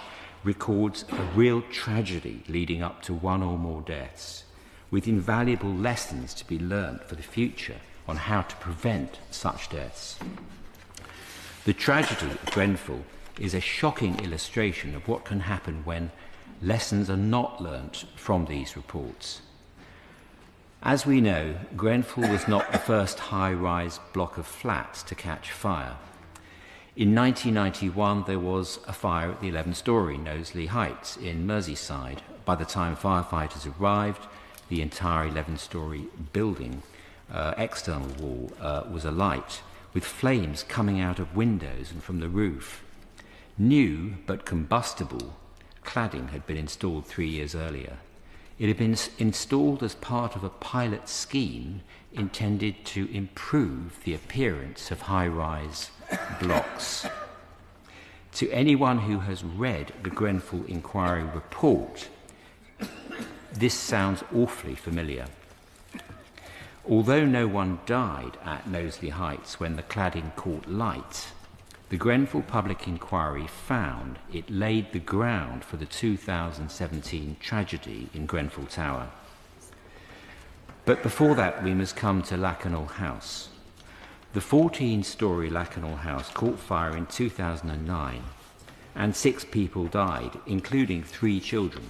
records a real tragedy leading up to one or more deaths, with invaluable lessons to be learned for the future on how to prevent such deaths. The tragedy of Grenfell is a shocking illustration of what can happen when lessons are not learnt from these reports. As we know, Grenfell was not the first high-rise block of flats to catch fire. In 1991, there was a fire at the 11-storey Knowsley Heights in Merseyside. By the time firefighters arrived, the entire 11-storey building external wall was alight, with flames coming out of windows and from the roof. New but combustible cladding had been installed 3 years earlier. It had been installed as part of a pilot scheme intended to improve the appearance of high-rise blocks. To anyone who has read the Grenfell Inquiry report, this sounds awfully familiar. Although no one died at Knowsley Heights when the cladding caught light, the Grenfell Public Inquiry found it laid the ground for the 2017 tragedy in Grenfell Tower. But before that, we must come to Lakanal House. The 14-storey Lakanal House caught fire in 2009, and 6 people died, including 3 children.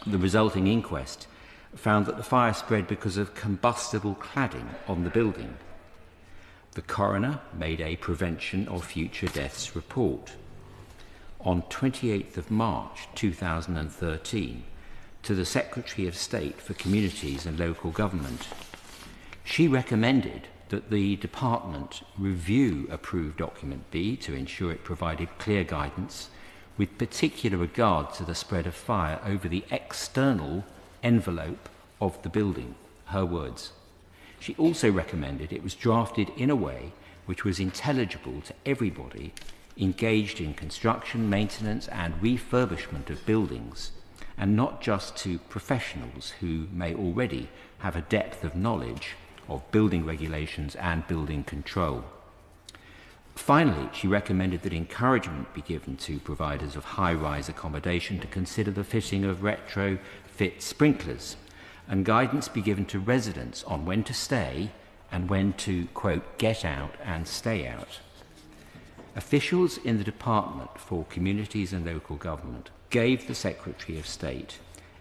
The resulting inquest found that the fire spread because of combustible cladding on the building. The coroner made a prevention of future deaths report on 28th of March 2013 to the Secretary of State for Communities and Local Government. She recommended that the department review approved document B to ensure it provided clear guidance with particular regard to the spread of fire over the external envelope of the building, her words. She also recommended it was drafted in a way which was intelligible to everybody engaged in construction, maintenance and refurbishment of buildings, and not just to professionals who may already have a depth of knowledge of building regulations and building control. Finally, she recommended that encouragement be given to providers of high-rise accommodation to consider the fitting of retrofit sprinklers, and guidance be given to residents on when to stay and when to, quote, get out and stay out. Officials in the Department for Communities and Local Government gave the Secretary of State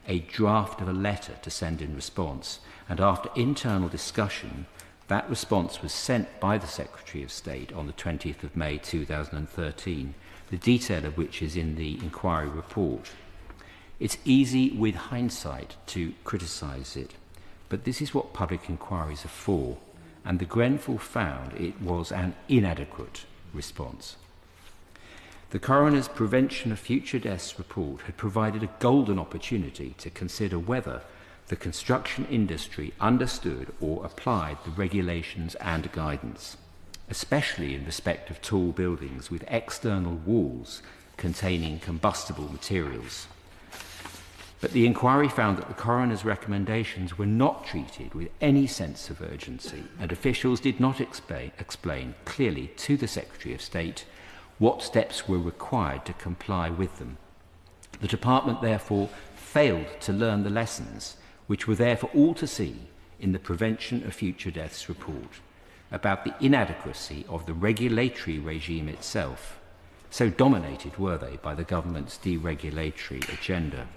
a draft of a letter to send in response, and after internal discussion, that response was sent by the Secretary of State on the 20th of May 2013, the detail of which is in the inquiry report. It's easy with hindsight to criticise it, but this is what public inquiries are for, and the Grenfell found it was an inadequate response. The coroner's Prevention of Future Deaths report had provided a golden opportunity to consider whether the construction industry understood or applied the regulations and guidance, especially in respect of tall buildings with external walls containing combustible materials. But the inquiry found that the coroner's recommendations were not treated with any sense of urgency, and officials did not explain clearly to the Secretary of State what steps were required to comply with them. The department therefore failed to learn the lessons which were there for all to see in the Prevention of Future Deaths report about the inadequacy of the regulatory regime itself. So dominated were they by the government's deregulatory agenda.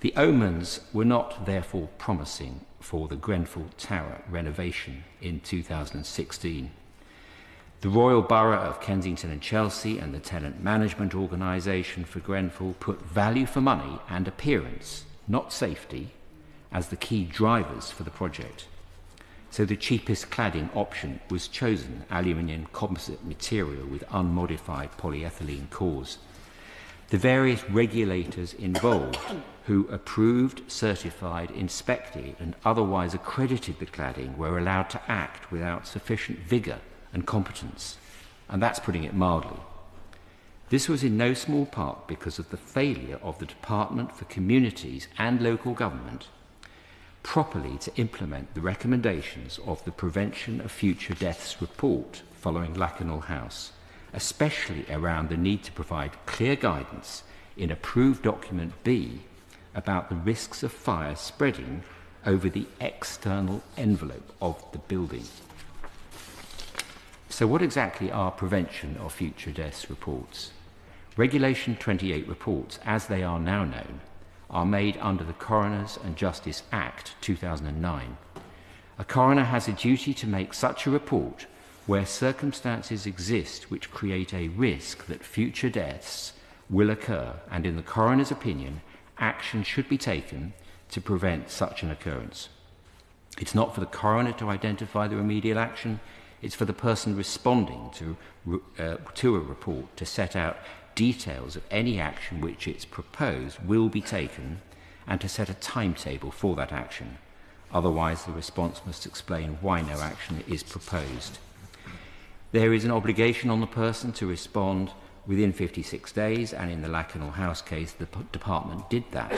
The omens were not therefore promising for the Grenfell Tower renovation in 2016. The Royal Borough of Kensington and Chelsea and the Tenant Management Organisation for Grenfell put value for money and appearance, not safety, as the key drivers for the project. So the cheapest cladding option was chosen, aluminium composite material with unmodified polyethylene cores. The various regulators involved who approved, certified, inspected and otherwise accredited the cladding were allowed to act without sufficient vigour and competence, and that's putting it mildly. This was in no small part because of the failure of the Department for Communities and Local Government properly to implement the recommendations of the Prevention of Future Deaths report following Lakanal House, especially around the need to provide clear guidance in approved document B about the risks of fire spreading over the external envelope of the building. So what exactly are Prevention of Future Deaths reports? Regulation 28 reports, as they are now known, are made under the Coroners and Justice Act 2009. A coroner has a duty to make such a report where circumstances exist which create a risk that future deaths will occur, and in the coroner's opinion, action should be taken to prevent such an occurrence. It's not for the coroner to identify the remedial action, it's for the person responding to a report to set out details of any action which it's proposed will be taken and to set a timetable for that action. Otherwise, the response must explain why no action is proposed. There is an obligation on the person to respond within 56 days, and in the Lakenhall House case, the department did that.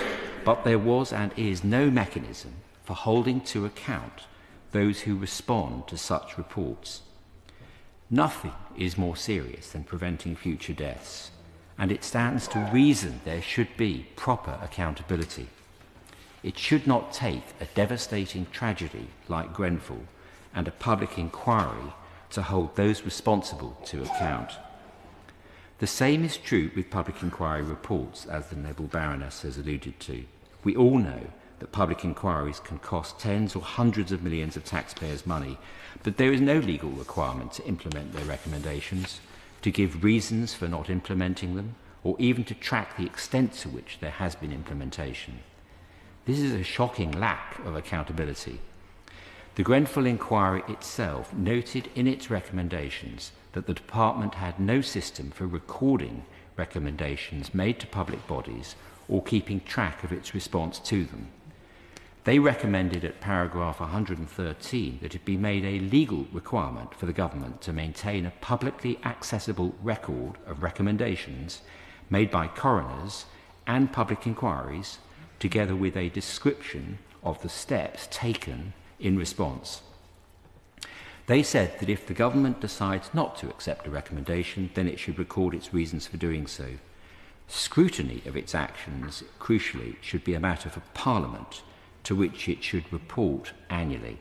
But there was and is no mechanism for holding to account those who respond to such reports. Nothing is more serious than preventing future deaths, and it stands to reason there should be proper accountability. It should not take a devastating tragedy like Grenfell and a public inquiry to hold those responsible to account. The same is true with public inquiry reports, as the noble Baroness has alluded to. We all know that public inquiries can cost tens or hundreds of millions of taxpayers' money, but there is no legal requirement to implement their recommendations, to give reasons for not implementing them, or even to track the extent to which there has been implementation. This is a shocking lack of accountability. The Grenfell inquiry itself noted in its recommendations that the department had no system for recording recommendations made to public bodies or keeping track of its response to them. They recommended at paragraph 113 that it be made a legal requirement for the government to maintain a publicly accessible record of recommendations made by coroners and public inquiries, together with a description of the steps taken in response. They said that if the government decides not to accept a recommendation, then it should record its reasons for doing so. Scrutiny of its actions, crucially, should be a matter for Parliament, to which it should report annually.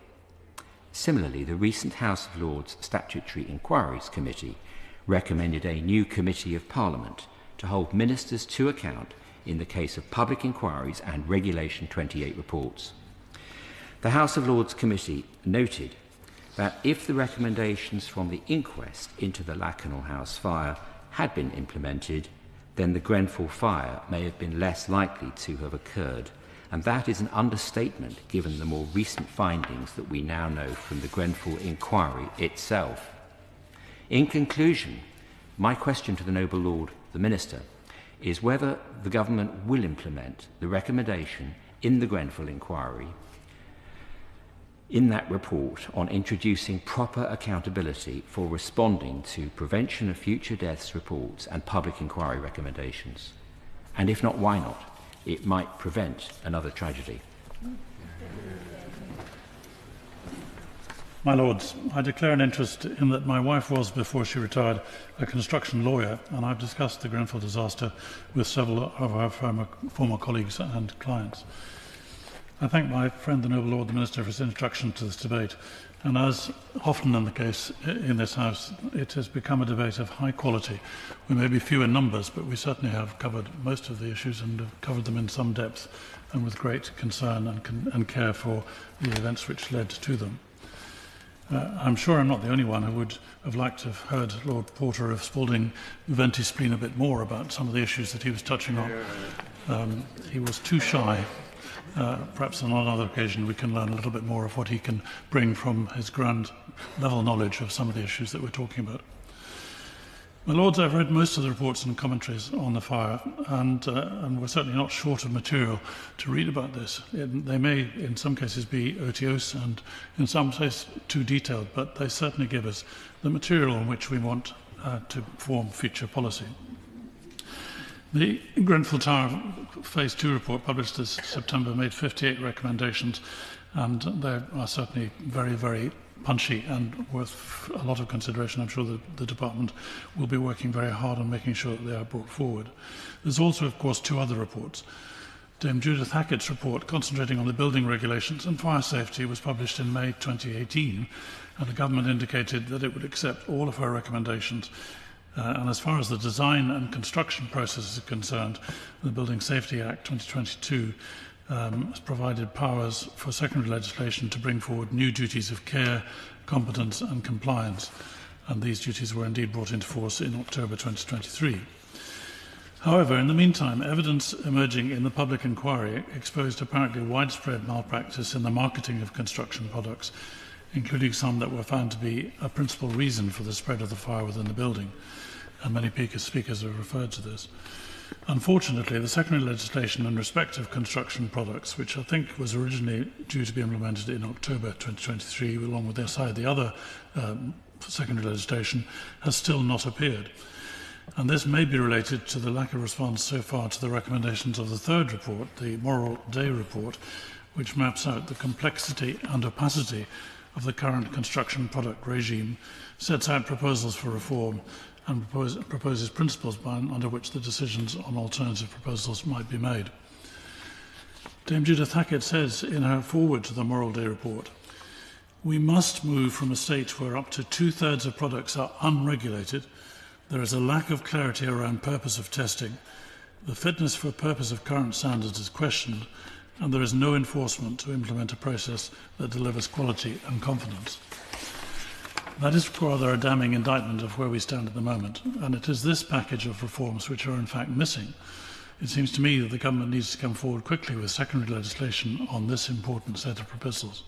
Similarly, the recent House of Lords Statutory Inquiries Committee recommended a new Committee of Parliament to hold ministers to account in the case of public inquiries and Regulation 28 reports. The House of Lords Committee noted that if the recommendations from the inquest into the Lakenhall House fire had been implemented, then the Grenfell fire may have been less likely to have occurred, and that is an understatement given the more recent findings that we now know from the Grenfell inquiry itself. In conclusion, my question to the noble Lord, the Minister, is whether the government will implement the recommendation in the Grenfell inquiry in that report on introducing proper accountability for responding to prevention of future deaths reports and public inquiry recommendations. And if not, why not? It might prevent another tragedy. My Lords, I declare an interest in that my wife was, before she retired, a construction lawyer, and I've discussed the Grenfell disaster with several of our former colleagues and clients. I thank my friend the noble Lord the Minister for his introduction to this debate, and as often in the case in this House, it has become a debate of high quality. We may be few in numbers, but we certainly have covered most of the issues and have covered them in some depth and with great concern and care for the events which led to them. I'm sure I'm not the only one who would have liked to have heard Lord Porter of Spalding vent his spleen a bit more about some of the issues that he was touching on. He was too shy. Perhaps on another occasion we can learn a little bit more of what he can bring from his grand level knowledge of some of the issues that we're talking about. My Lords, I've read most of the reports and commentaries on the fire, and we're certainly not short of material to read about this. They may, in some cases, be otiose and in some cases too detailed, but they certainly give us the material on which we want to form future policy. The Grenfell Tower Phase 2 report, published this September, made 58 recommendations, and they are certainly very, very punchy and worth a lot of consideration. I'm sure that the department will be working very hard on making sure that they are brought forward. There's also, of course, two other reports. Dame Judith Hackett's report, concentrating on the building regulations and fire safety, was published in May 2018, and the government indicated that it would accept all of her recommendations. And as far as the design and construction process is concerned, the Building Safety Act 2022 has provided powers for secondary legislation to bring forward new duties of care, competence and compliance, and these duties were indeed brought into force in October 2023. However, in the meantime, evidence emerging in the public inquiry exposed apparently widespread malpractice in the marketing of construction products, including some that were found to be a principal reason for the spread of the fire within the building, and many speakers have referred to this. Unfortunately, the secondary legislation in respect of construction products, which I think was originally due to be implemented in October 2023, along with the other secondary legislation, has still not appeared. And this may be related to the lack of response so far to the recommendations of the third report, the Moral Day report, which maps out the complexity and opacity of the current construction product regime, sets out proposals for reform, and proposes principles under which the decisions on alternative proposals might be made. Dame Judith Hackett says in her foreword to the Moral Day report, "We must move from a state where up to 2/3 of products are unregulated, there is a lack of clarity around purpose of testing, the fitness for purpose of current standards is questioned, and there is no enforcement to implement a process that delivers quality and confidence." That is rather a damning indictment of where we stand at the moment, and it is this package of reforms which are in fact missing. It seems to me that the government needs to come forward quickly with secondary legislation on this important set of proposals.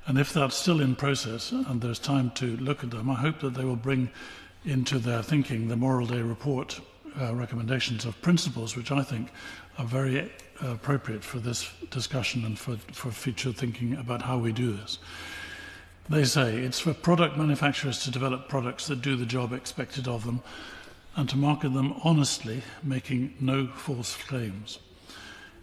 And if that's still in process and there's time to look at them, I hope that they will bring into their thinking the Moral Day report recommendations of principles which I think are very appropriate for this discussion and for future thinking about how we do this. They say it's for product manufacturers to develop products that do the job expected of them and to market them honestly, making no false claims.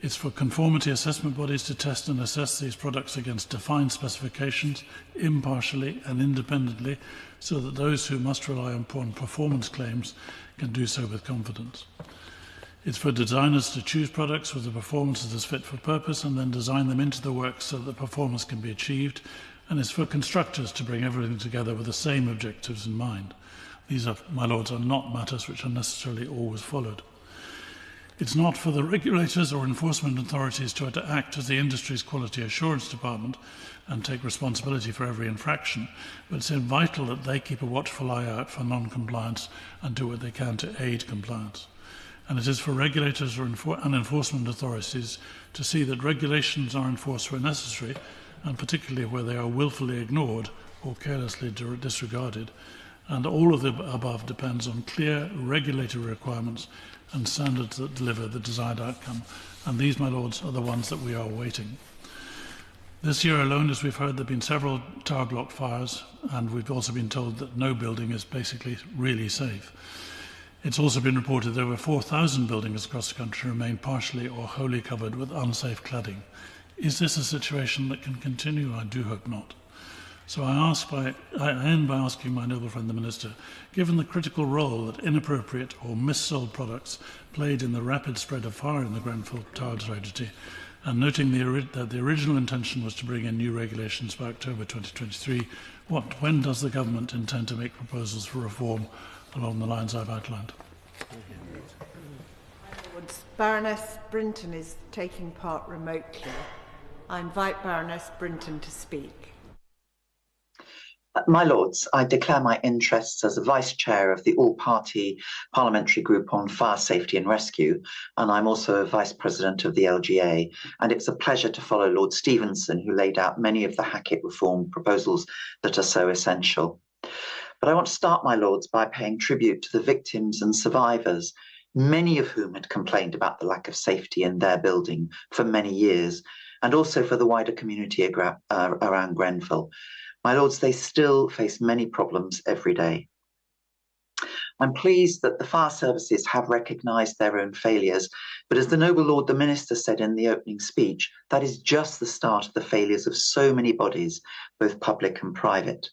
It's for conformity assessment bodies to test and assess these products against defined specifications, impartially and independently, so that those who must rely upon performance claims can do so with confidence. It's for designers to choose products with a performance that is fit for purpose and then design them into the work so that performance can be achieved. And it's for constructors to bring everything together with the same objectives in mind. These, my lords, are not matters which are necessarily always followed. It's not for the regulators or enforcement authorities to act as the industry's quality assurance department and take responsibility for every infraction, but it's vital that they keep a watchful eye out for non-compliance and do what they can to aid compliance. And it is for regulators and enforcement authorities to see that regulations are enforced where necessary, and particularly where they are willfully ignored or carelessly disregarded. And all of the above depends on clear regulatory requirements and standards that deliver the desired outcome. And these, my lords, are the ones that we are awaiting. This year alone, as we've heard, there have been several tower block fires, and we've also been told that no building is basically really safe. It's also been reported that over 4,000 buildings across the country remain partially or wholly covered with unsafe cladding. Is this a situation that can continue? I do hope not. So I end by asking my noble friend the Minister, given the critical role that inappropriate or missold products played in the rapid spread of fire in the Grenfell Tower tragedy, and noting that the original intention was to bring in new regulations by October 2023, when does the government intend to make proposals for reform along the lines I've outlined? Baroness Brinton is taking part remotely. I invite Baroness Brinton to speak. My Lords, I declare my interests as a Vice Chair of the All-Party Parliamentary Group on Fire Safety and Rescue, and I'm also a Vice President of the LGA, and it's a pleasure to follow Lord Stevenson, who laid out many of the Hackett reform proposals that are so essential. But I want to start, my Lords, by paying tribute to the victims and survivors, many of whom had complained about the lack of safety in their building for many years, and also for the wider community around Grenfell. My Lords, they still face many problems every day. I'm pleased that the fire services have recognised their own failures, but as the Noble Lord the Minister said in the opening speech, that is just the start of the failures of so many bodies, both public and private.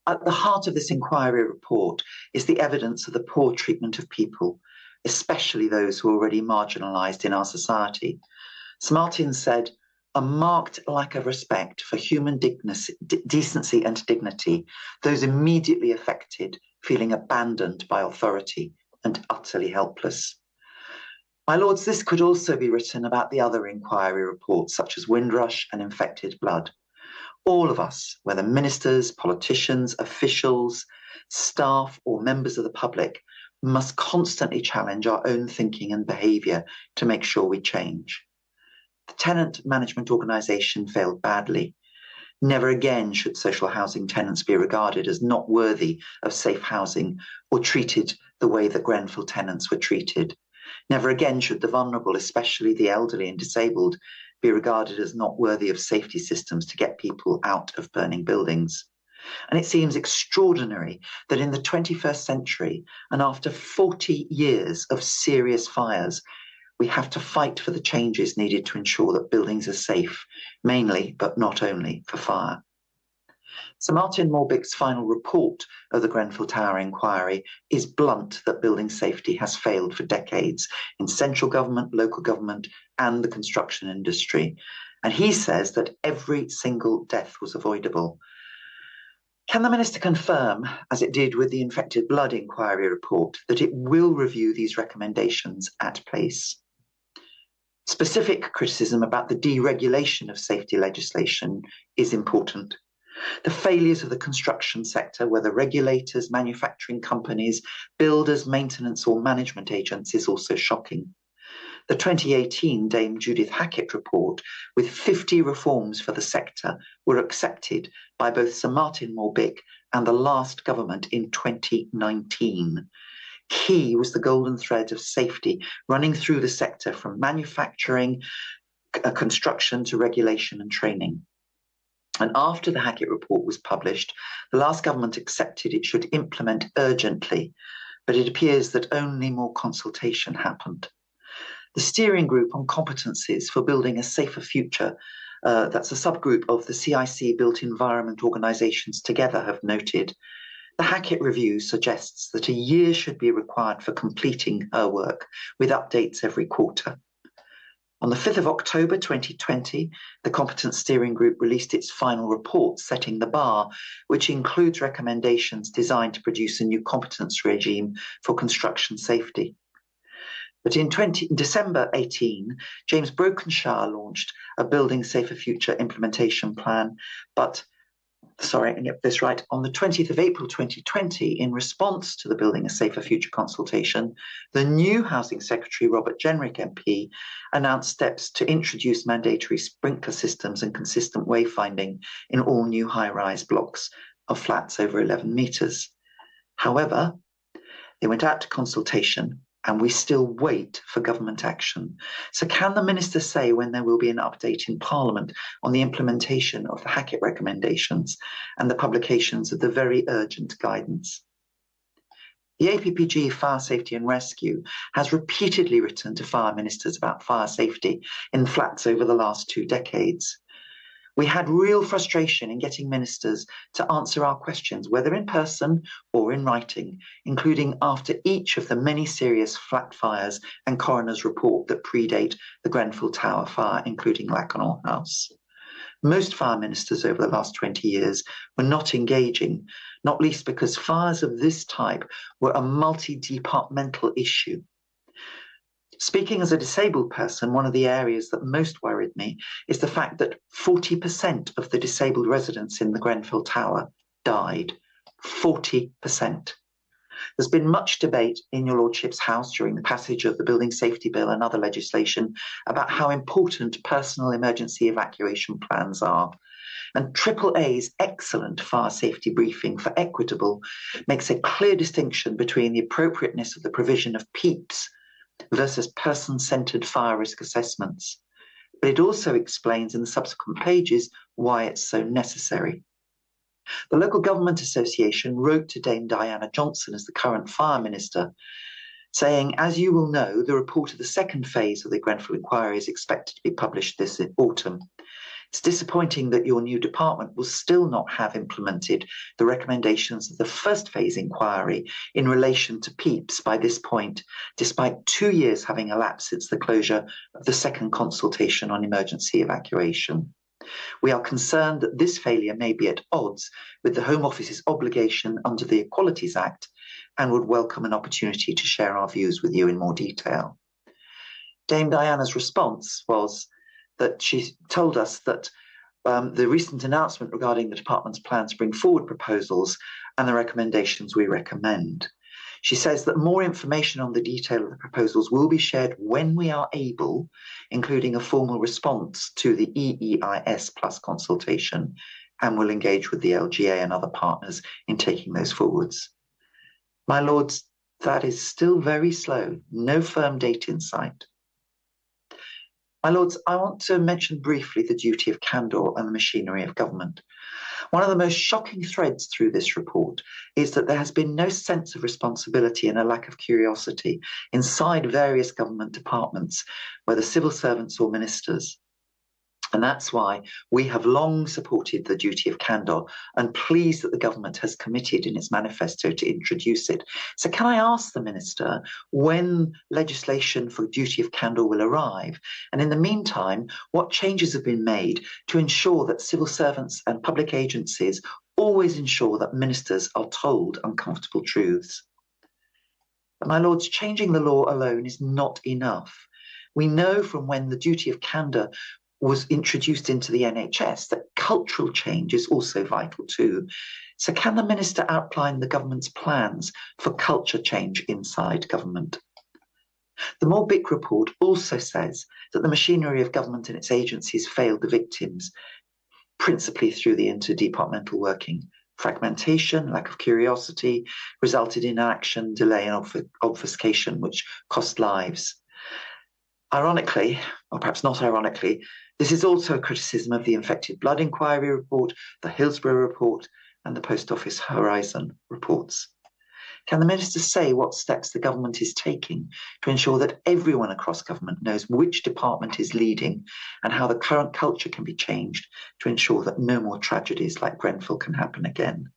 At the heart of this inquiry report is the evidence of the poor treatment of people, especially those who are already marginalised in our society. Sir Martin said, "A marked lack of respect for human decency and dignity, those immediately affected feeling abandoned by authority and utterly helpless." My Lords, this could also be written about the other inquiry reports, such as Windrush and infected blood. All of us, whether ministers, politicians, officials, staff, or members of the public, must constantly challenge our own thinking and behaviour to make sure we change. The tenant management organisation failed badly. Never again should social housing tenants be regarded as not worthy of safe housing or treated the way that Grenfell tenants were treated. Never again should the vulnerable, especially the elderly and disabled, be regarded as not worthy of safety systems to get people out of burning buildings. And it seems extraordinary that in the 21st century, and after 40 years of serious fires, we have to fight for the changes needed to ensure that buildings are safe, mainly, but not only, for fire. Sir Martin Morbick's final report of the Grenfell Tower Inquiry is blunt that building safety has failed for decades in central government, local government, and the construction industry. And he says that every single death was avoidable. Can the Minister confirm, as it did with the infected blood inquiry report, that it will review these recommendations at pace? Specific criticism about the deregulation of safety legislation is important. The failures of the construction sector, whether regulators, manufacturing companies, builders, maintenance or management agents, is also shocking. The 2018 Dame Judith Hackett report, with 50 reforms for the sector, were accepted by both Sir Martin Morbick and the last government in 2019. Key was the golden thread of safety running through the sector from manufacturing, construction to regulation and training. And after the Hackett report was published, the last government accepted it should implement urgently, but it appears that only more consultation happened. The steering group on competencies for building a safer future, that's a subgroup of the CIC Built Environment Organisations together, have noted the Hackett review suggests that a year should be required for completing her work, with updates every quarter. On the 5th of October 2020, the Competence Steering Group released its final report setting the bar, which includes recommendations designed to produce a new competence regime for construction safety. But in December 18, James Brokenshire launched a Building Safer Future implementation plan, I get this right, on the 20th of April 2020, in response to the Building a Safer Future consultation, the new Housing Secretary, Robert Jenrick MP, announced steps to introduce mandatory sprinkler systems and consistent wayfinding in all new high-rise blocks of flats over 11 metres. However, they went out to consultation and we still wait for government action. So can the Minister say when there will be an update in Parliament on the implementation of the Hackett recommendations and the publications of the very urgent guidance? The APPG Fire Safety and Rescue has repeatedly written to fire ministers about fire safety in flats over the last 2 decades. We had real frustration in getting ministers to answer our questions, whether in person or in writing, including after each of the many serious flat fires and coroner's report that predate the Grenfell Tower fire, including Lakanal House. Most fire ministers over the last 20 years were not engaging, not least because fires of this type were a multi-departmental issue. Speaking as a disabled person, one of the areas that most worried me is the fact that 40% of the disabled residents in the Grenfell Tower died. 40%. There's been much debate in your Lordship's House during the passage of the Building Safety Bill and other legislation about how important personal emergency evacuation plans are. And AAA's excellent fire safety briefing for Equitable makes a clear distinction between the appropriateness of the provision of PEEPs versus person-centred fire risk assessments. But it also explains in the subsequent pages why it's so necessary. The Local Government Association wrote to Dame Diana Johnson as the current Fire Minister, saying, as you will know, the report of the second phase of the Grenfell Inquiry is expected to be published this autumn. It's disappointing that your new department will still not have implemented the recommendations of the first phase inquiry in relation to PEEPs by this point, despite 2 years having elapsed since the closure of the second consultation on emergency evacuation. We are concerned that this failure may be at odds with the Home Office's obligation under the Equalities Act and would welcome an opportunity to share our views with you in more detail. Dame Diana's response was that she told us that the recent announcement regarding the department's plan to bring forward proposals and the recommendations we recommend. She says that more information on the detail of the proposals will be shared when we are able, including a formal response to the EEIS plus consultation, and will engage with the LGA and other partners in taking those forwards. My Lords, that is still very slow, no firm date in sight. My Lords, I want to mention briefly the duty of candour and the machinery of government. One of the most shocking threads through this report is that there has been no sense of responsibility and a lack of curiosity inside various government departments, whether civil servants or ministers. And that's why we have long supported the duty of candour and pleased that the government has committed in its manifesto to introduce it. So can I ask the Minister when legislation for duty of candour will arrive? And in the meantime, what changes have been made to ensure that civil servants and public agencies always ensure that ministers are told uncomfortable truths? But my Lords, changing the law alone is not enough. We know from when the duty of candour was introduced into the NHS that cultural change is also vital too. So can the Minister outline the government's plans for culture change inside government? The Morbick report also says that the machinery of government and its agencies failed the victims, principally through the interdepartmental working. Fragmentation, lack of curiosity, resulted in inaction, delay and obfuscation, which cost lives. Ironically, or perhaps not ironically, this is also a criticism of the Infected Blood Inquiry report, the Hillsborough report, and the Post Office Horizon reports. Can the Minister say what steps the government is taking to ensure that everyone across government knows which department is leading and how the current culture can be changed to ensure that no more tragedies like Grenfell can happen again?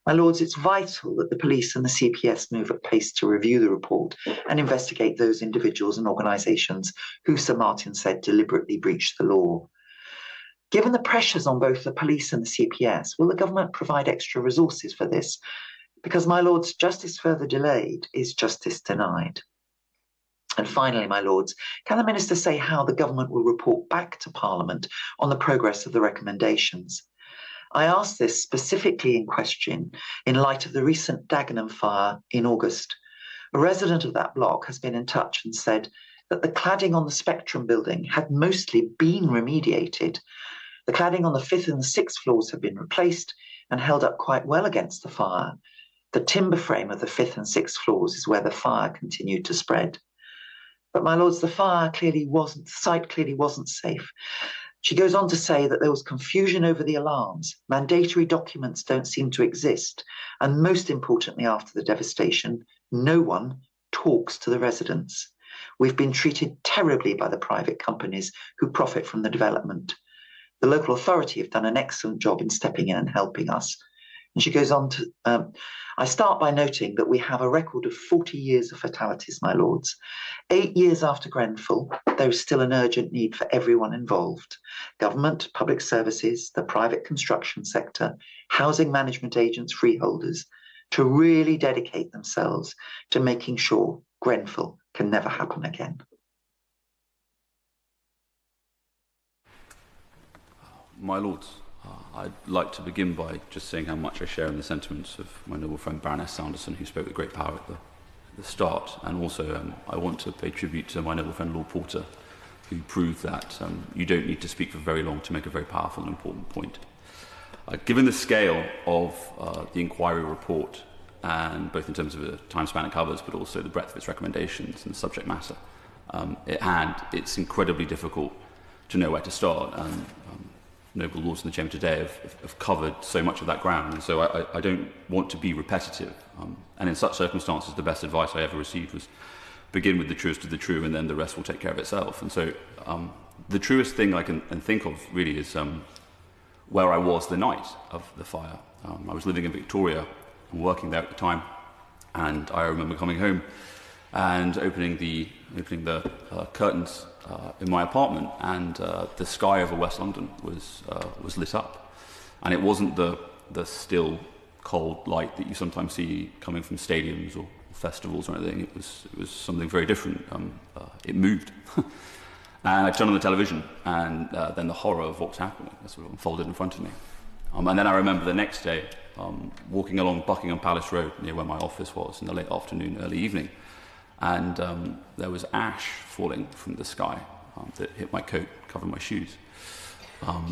My Lords, it's vital that the police and the CPS move at pace to review the report and investigate those individuals and organisations who Sir Martin said deliberately breached the law. Given the pressures on both the police and the CPS, will the government provide extra resources for this? Because, my Lords, justice further delayed is justice denied. And finally, my Lords, can the Minister say how the government will report back to Parliament on the progress of the recommendations? I ask this specifically in question in light of the recent Dagenham fire in August. A resident of that block has been in touch and said that the cladding on the Spectrum building had mostly been remediated. The cladding on the 5th and the 6th floors had been replaced and held up quite well against the fire. The timber frame of the 5th and 6th floors is where the fire continued to spread. But my Lords, the site clearly wasn't safe. She goes on to say that there was confusion over the alarms, mandatory documents don't seem to exist, and most importantly after the devastation, no one talks to the residents. We've been treated terribly by the private companies who profit from the development. The local authority have done an excellent job in stepping in and helping us. And she goes on to, I start by noting that we have a record of 40 years of fatalities, my Lords. 8 years after Grenfell, there is still an urgent need for everyone involved. Government, public services, the private construction sector, housing management agents, freeholders, to really dedicate themselves to making sure Grenfell can never happen again. My Lords, I'd like to begin by just saying how much I share in the sentiments of my noble friend Baroness Sanderson, who spoke with great power at the start. And also, I want to pay tribute to my noble friend Lord Porter, who proved that you don't need to speak for very long to make a very powerful and important point. Given the scale of the inquiry report, and both in terms of the time span it covers, but also the breadth of its recommendations and the subject matter, it's incredibly difficult to know where to start. Noble Lords in the Chamber today have covered so much of that ground, and so I don't want to be repetitive. And in such circumstances, the best advice I ever received was begin with the truest of the true, and then the rest will take care of itself. And so the truest thing I can think of really is where I was the night of the fire. I was living in Victoria and working there at the time, and I remember coming home and opening the curtains in my apartment, and the sky over West London was lit up, and it wasn't the still cold light that you sometimes see coming from stadiums or festivals or anything. It was something very different. It moved. And I turned on the television, and then the horror of what's happening sort of unfolded in front of me. And then I remember the next day walking along Buckingham Palace Road near where my office was in the late afternoon, early evening, and there was ash falling from the sky that hit my coat, covered my shoes.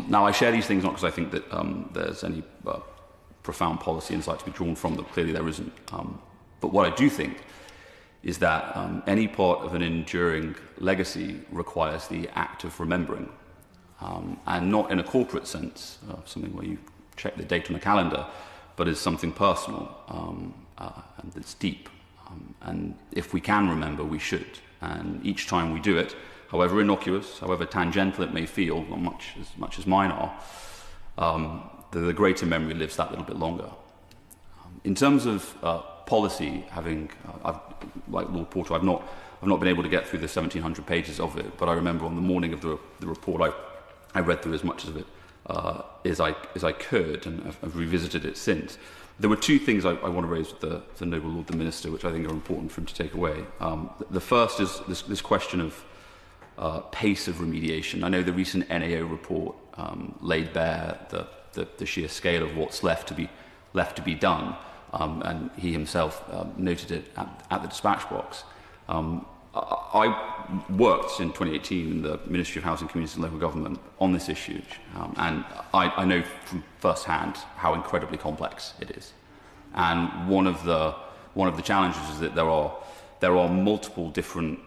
Now, I share these things not because I think that there's any profound policy insight to be drawn from them. Clearly there isn't. But what I do think is that any part of an enduring legacy requires the act of remembering. And not in a corporate sense, something where you check the date on a calendar, but as something personal and that's deep. And if we can remember, we should. And each time we do it, however innocuous, however tangential it may feel, not as much as mine are, the greater memory lives that little bit longer. In terms of policy, like Lord Porter, I've not been able to get through the 1,700 pages of it, but I remember on the morning of the report, I read through as much of it as I could, and I've revisited it since. There were two things I want to raise with the Noble Lord the Minister, which I think are important for him to take away. The first is this question of pace of remediation. I know the recent NAO report laid bare the sheer scale of what's left to be done, and he himself noted it at the dispatch box. I worked in 2018 in the Ministry of Housing, Communities and Local Government on this issue, and I know from first-hand how incredibly complex it is. And one of the challenges is that there are multiple different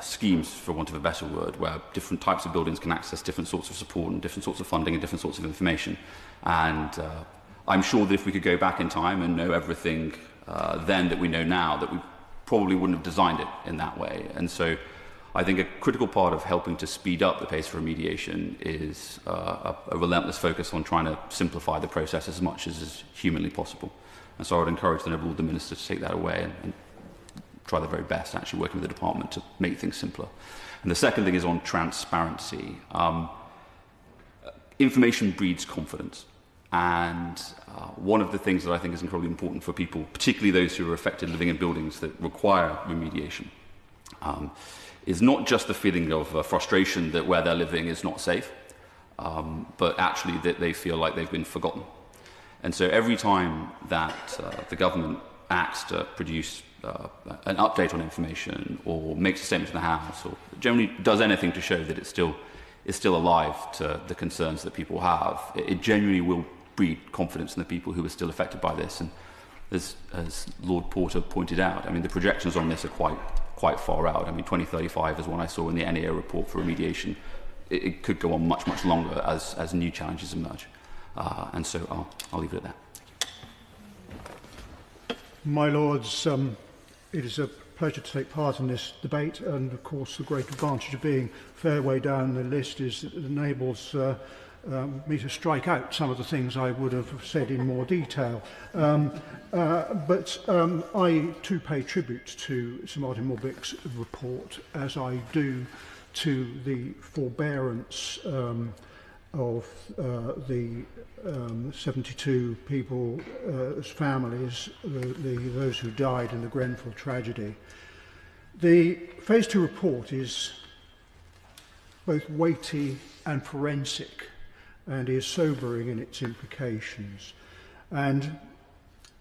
schemes, for want of a better word, where different types of buildings can access different sorts of support and different sorts of funding and different sorts of information. And I'm sure that if we could go back in time and know everything then that we know now, that we probably wouldn't have designed it in that way. And so I think a critical part of helping to speed up the pace of remediation is a relentless focus on trying to simplify the process as much as is humanly possible. And so I would encourage the Noble Lord the Minister to take that away and try their very best, actually working with the department to make things simpler. And the second thing is on transparency. Information breeds confidence. And one of the things that I think is incredibly important for people, particularly those who are affected living in buildings that require remediation, is not just the feeling of frustration that where they're living is not safe, but actually that they feel like they've been forgotten. And so every time that the government acts to produce an update on information or makes a statement to the House or generally does anything to show that it's still alive to the concerns that people have, it genuinely will breed confidence in the people who are still affected by this. And as Lord Porter pointed out, I mean, the projections on this are quite far out. I mean, 2035 is one I saw in the NAO report for remediation. It could go on much, much longer as new challenges emerge. And so I'll leave it at that. My Lords, it is a pleasure to take part in this debate, and of course the great advantage of being a fair way down the list is that it enables me to strike out some of the things I would have said in more detail. But I too pay tribute to Sir Martin Morbick's report, as I do to the forbearance of the 72 people, families, those who died in the Grenfell tragedy. The Phase 2 report is both weighty and forensic, and is sobering in its implications. And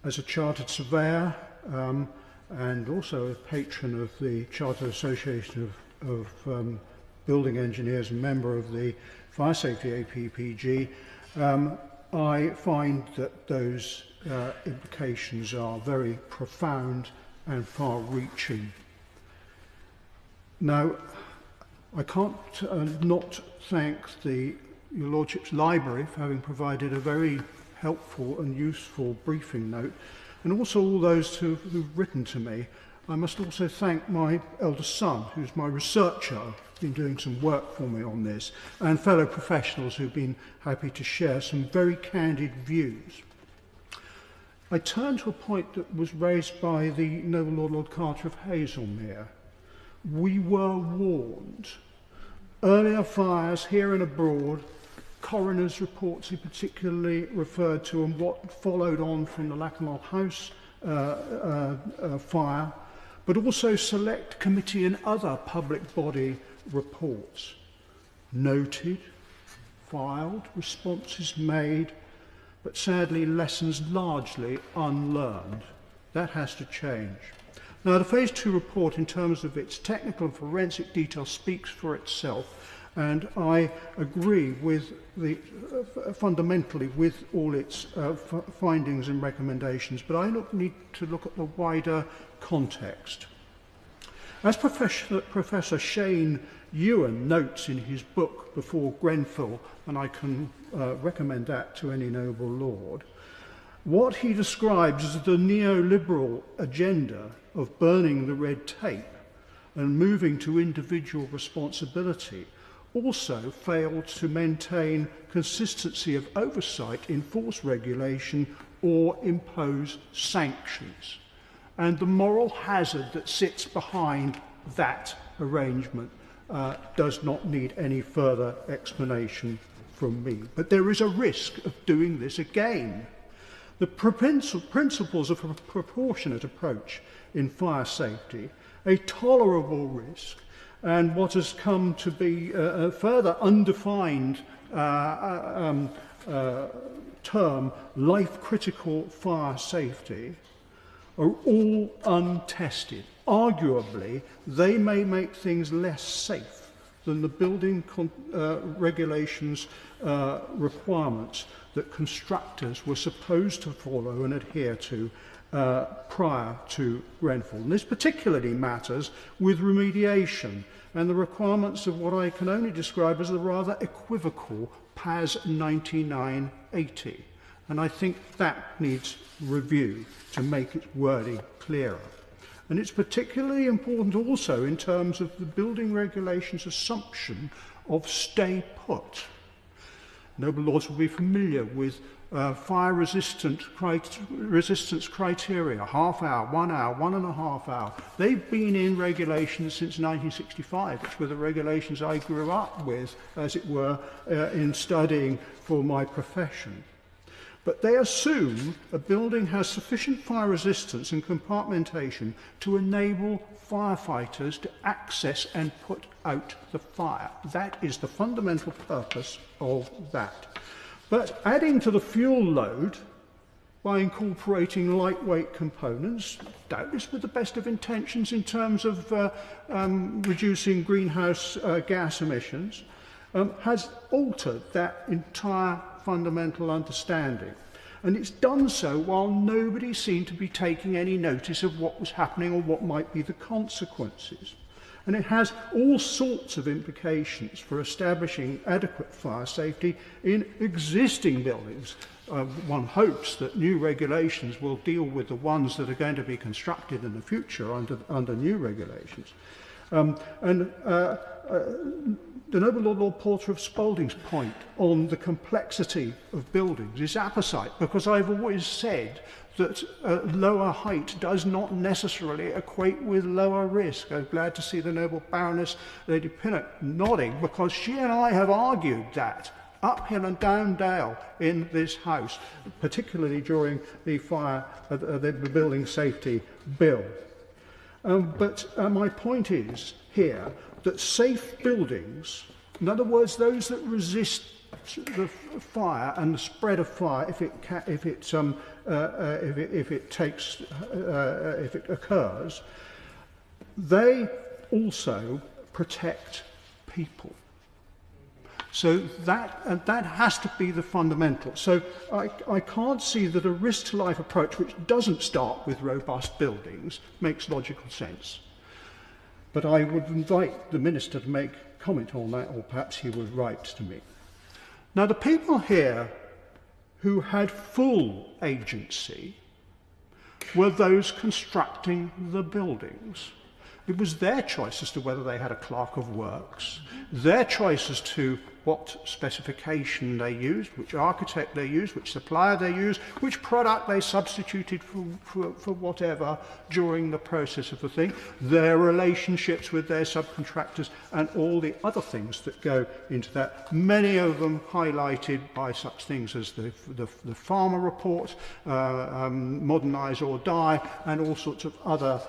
as a chartered surveyor and also a patron of the Chartered Association of Building Engineers and member of the Fire Safety APPG, I find that those implications are very profound and far-reaching. Now, I can't not thank Your Lordship's Library for having provided a very helpful and useful briefing note, and also all those who've written to me. I must also thank my eldest son, who's my researcher, been doing some work for me on this, and fellow professionals who've been happy to share some very candid views. I turn to a point that was raised by the Noble Lord Carter of Hazelmere. We were warned. Earlier fires here and abroad, coroner's reports he particularly referred to, and what followed on from the Lacanau House fire, but also select committee and other public body reports. Noted, filed, responses made, but sadly lessons largely unlearned. That has to change. Now, the Phase 2 report, in terms of its technical and forensic detail, speaks for itself, and I agree with fundamentally with all its findings and recommendations, but I need to look at the wider context. As Professor Shane Ewan notes in his book Before Grenfell, and I can recommend that to any noble lord, what he describes as the neoliberal agenda of burning the red tape and moving to individual responsibility also failed to maintain consistency of oversight, enforce regulation, or impose sanctions. And the moral hazard that sits behind that arrangement does not need any further explanation from me. But there is a risk of doing this again. The principles of a proportionate approach in fire safety, a tolerable risk, and what has come to be a further undefined term, life-critical fire safety, are all untested. Arguably, they may make things less safe than the building regulations requirements that constructors were supposed to follow and adhere to prior to Grenfell. And this particularly matters with remediation and the requirements of what I can only describe as the rather equivocal PAS 9980. And I think that needs review to make its wording clearer. And it's particularly important also in terms of the building regulations assumption of stay put. Noble lords will be familiar with fire resistance criteria, half hour, 1 hour, 1.5 hour. They've been in regulations since 1965, which were the regulations I grew up with, as it were, in studying for my profession. But they assume a building has sufficient fire resistance and compartmentation to enable firefighters to access and put out the fire. That is the fundamental purpose of that. But adding to the fuel load by incorporating lightweight components, doubtless with the best of intentions in terms of reducing greenhouse gas emissions, has altered that entire fundamental understanding. And it's done so while nobody seemed to be taking any notice of what was happening or what might be the consequences. And it has all sorts of implications for establishing adequate fire safety in existing buildings. One hopes that new regulations will deal with the ones that are going to be constructed in the future under new regulations. The Noble Lord Porter of Spalding's point on the complexity of buildings is apposite, because I've always said that lower height does not necessarily equate with lower risk. I'm glad to see the Noble Baroness Lady Pinnock nodding, because she and I have argued that uphill and down dale in this house, particularly during the the building safety bill. But my point is here that safe buildings, in other words, those that resist the fire and the spread of fire if it occurs, they also protect people. So that has to be the fundamental. So I can't see that a risk to life approach which doesn't start with robust buildings makes logical sense. But I would invite the Minister to make comment on that, or perhaps he would write to me. Now, the people here who had full agency were those constructing the buildings. It was their choice as to whether they had a clerk of works, their choice as to what specification they used, which architect they used, which supplier they used, which product they substituted for whatever during the process of the thing, their relationships with their subcontractors, and all the other things that go into that. Many of them highlighted by such things as the farmer report, Modernise or Die, and all sorts of other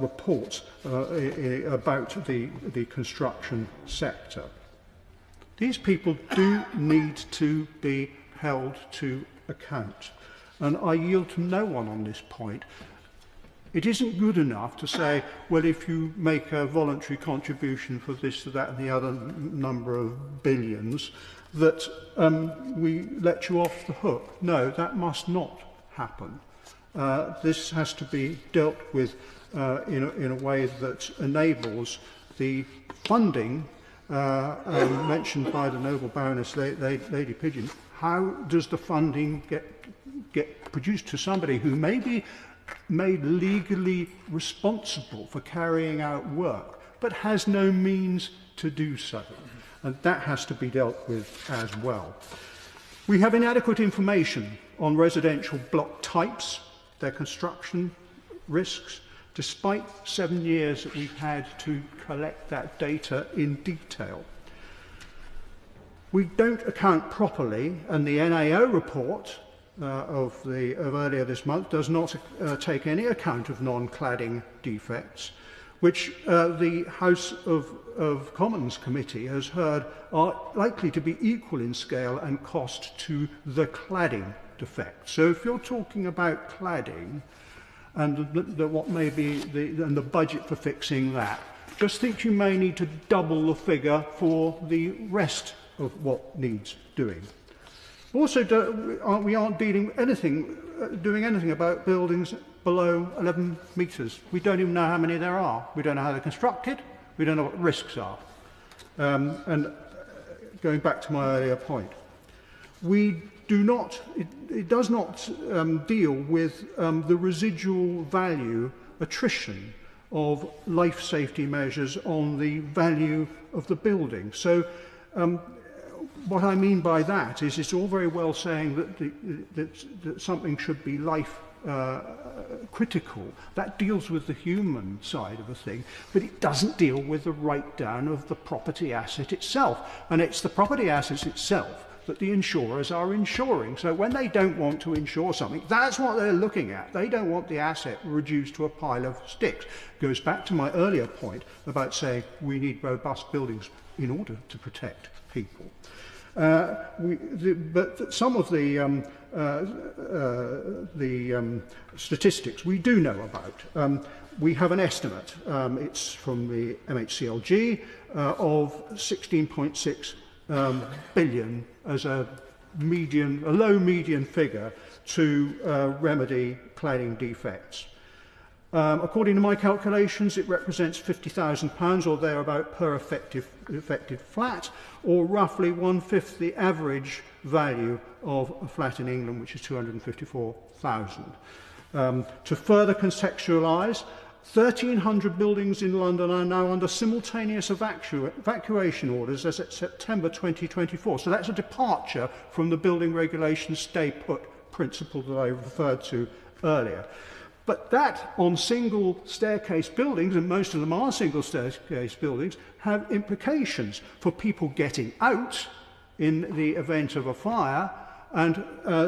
reports about the construction sector. These people do need to be held to account, and I yield to no one on this point. It isn't good enough to say, well, if you make a voluntary contribution for this, that and the other number of billions, that we let you off the hook. No, that must not happen. This has to be dealt with in a way that enables the funding mentioned by the noble Baroness Lady Pigeon. How does the funding get produced to somebody who may be made legally responsible for carrying out work, but has no means to do so? And that has to be dealt with as well. We have inadequate information on residential block types, their construction risks, despite 7 years that we've had to collect that data in detail. We don't account properly, and the NAO report of earlier this month does not take any account of non-cladding defects, which the House of Commons Committee has heard are likely to be equal in scale and cost to the cladding defect. So if you're talking about cladding, and what may be the budget for fixing that, just think you may need to double the figure for the rest of what needs doing. Also, we aren't doing anything about buildings below 11 metres. We don't even know how many there are. We don't know how they're constructed. We don't know what risks are. And going back to my earlier point, it does not deal with the residual value attrition of life safety measures on the value of the building. So what I mean by that is it's all very well saying that something should be life critical. That deals with the human side of a thing, but it doesn't deal with the write-down of the property asset itself. And it's the property assets itself that the insurers are insuring. So when they don't want to insure something, that's what they're looking at. They don't want the asset reduced to a pile of sticks. Goes back to my earlier point about saying we need robust buildings in order to protect people. But some of the statistics we do know about. We have an estimate. It's from the MHCLG of 16.6 billion as a low median figure to remedy cladding defects. According to my calculations, it represents £50,000 or thereabout per affected flat, or roughly 1/5 the average value of a flat in England, which is 254,000. To further contextualise, 1,300 buildings in London are now under simultaneous evacuation orders as of September 2024. So that's a departure from the building regulations stay put principle that I referred to earlier. But that on single staircase buildings, and most of them are single staircase buildings, have implications for people getting out in the event of a fire, and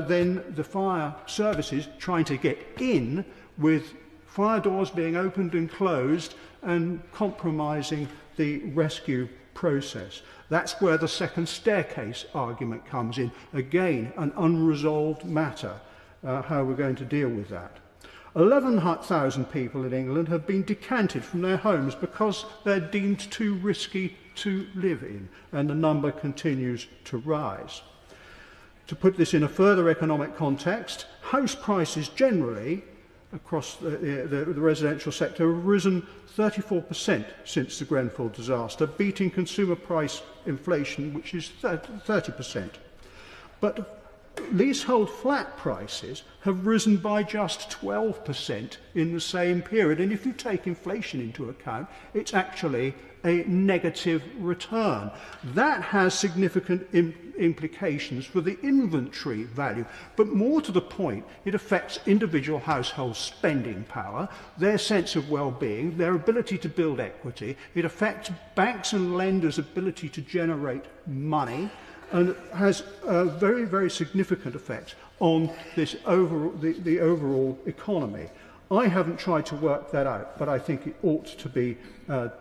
then the fire services trying to get in with fire doors being opened and closed and compromising the rescue process. That's where the second staircase argument comes in. Again, an unresolved matter, how we're going to deal with that. 11,000 people in England have been decanted from their homes because they're deemed too risky to live in, and the number continues to rise. To put this in a further economic context, house prices generally across the residential sector have risen 34% since the Grenfell disaster, beating consumer price inflation, which is 30%. But leasehold flat prices have risen by just 12% in the same period. And if you take inflation into account, it's actually a negative return. That has significant implications for the inventory value. But more to the point, it affects individual household spending power, their sense of well-being, their ability to build equity. It affects banks and lenders' ability to generate money, and has a very, very significant effect on this the overall economy. I haven't tried to work that out, but I think it ought to be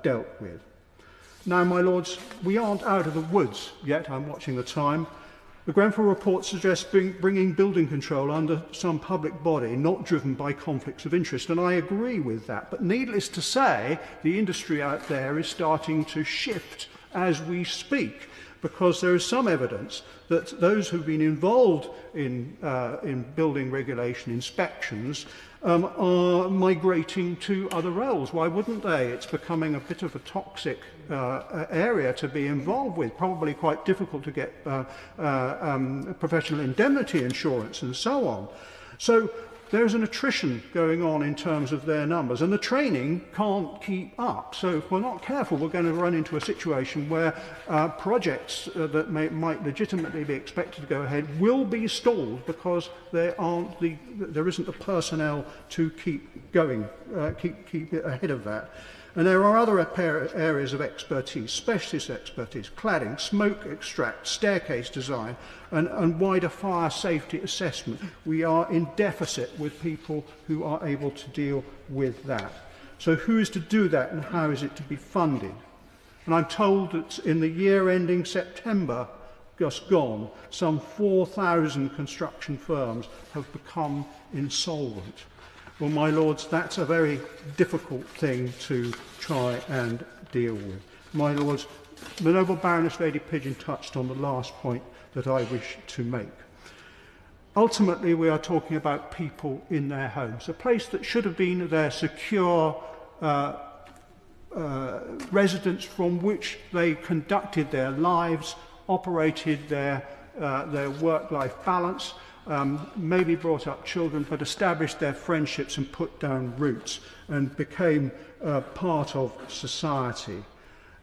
dealt with. Now, my lords, we aren't out of the woods yet. I'm watching the time. The Grenfell report suggests bringing building control under some public body not driven by conflicts of interest, and I agree with that. But needless to say, the industry out there is starting to shift as we speak, because there is some evidence that those who've been involved in building regulation inspections are migrating to other roles. Why wouldn't they? It's becoming a bit of a toxic area to be involved with, probably quite difficult to get professional indemnity insurance and so on. So there's an attrition going on in terms of their numbers, and the training can't keep up. So if we're not careful, we're going to run into a situation where projects that might legitimately be expected to go ahead will be stalled because there isn't the personnel to keep going, keep ahead of that. And there are other areas of expertise, specialist expertise, cladding, smoke extract, staircase design, and wider fire safety assessment. We are in deficit with people who are able to deal with that. So who is to do that, and how is it to be funded? And I'm told that in the year ending September, just gone, some 4,000 construction firms have become insolvent. Well, my lords, that's a very difficult thing to try and deal with. My lords, the noble Baroness Lady Pigeon touched on the last point that I wish to make. Ultimately, we are talking about people in their homes, a place that should have been their secure residence from which they conducted their lives, operated their work-life balance, maybe brought up children, but established their friendships and put down roots and became part of society.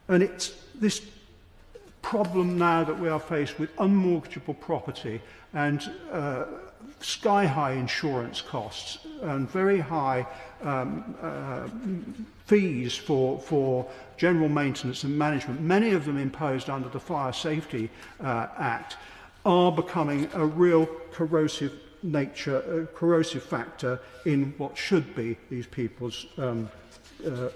And it's this problem now that we are faced with unmortgageable property and sky-high insurance costs and very high fees for general maintenance and management, many of them imposed under the Fire Safety Act, are becoming a real corrosive factor in what should be these people's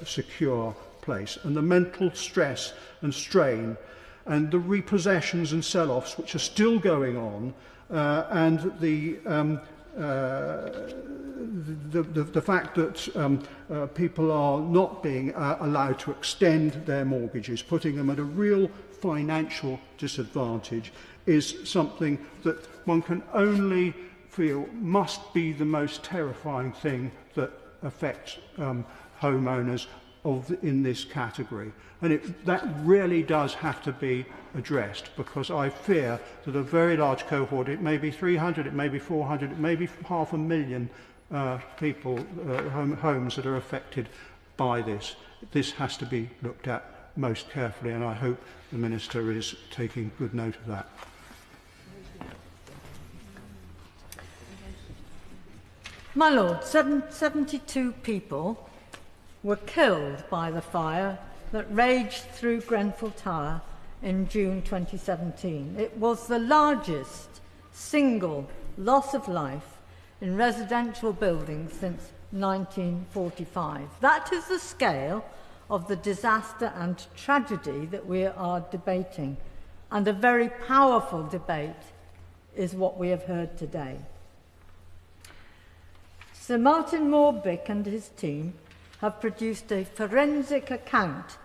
secure place. And the mental stress and strain and the repossessions and sell-offs which are still going on, and the fact that people are not being allowed to extend their mortgages, putting them at a real financial disadvantage, is something that one can only feel must be the most terrifying thing that affects homeowners in this category. And that really does have to be addressed, because I fear that a very large cohort, it may be 300, it may be 400, it may be 500,000 people, homes that are affected by this. This has to be looked at most carefully, and I hope the Minister is taking good note of that. My Lord, 72 people were killed by the fire that raged through Grenfell Tower in June 2017. It was the largest single loss of life in residential buildings since 1945. That is the scale of the disaster and tragedy that we are debating, and a very powerful debate is what we have heard today. Sir Martin Morbick and his team have produced a forensic account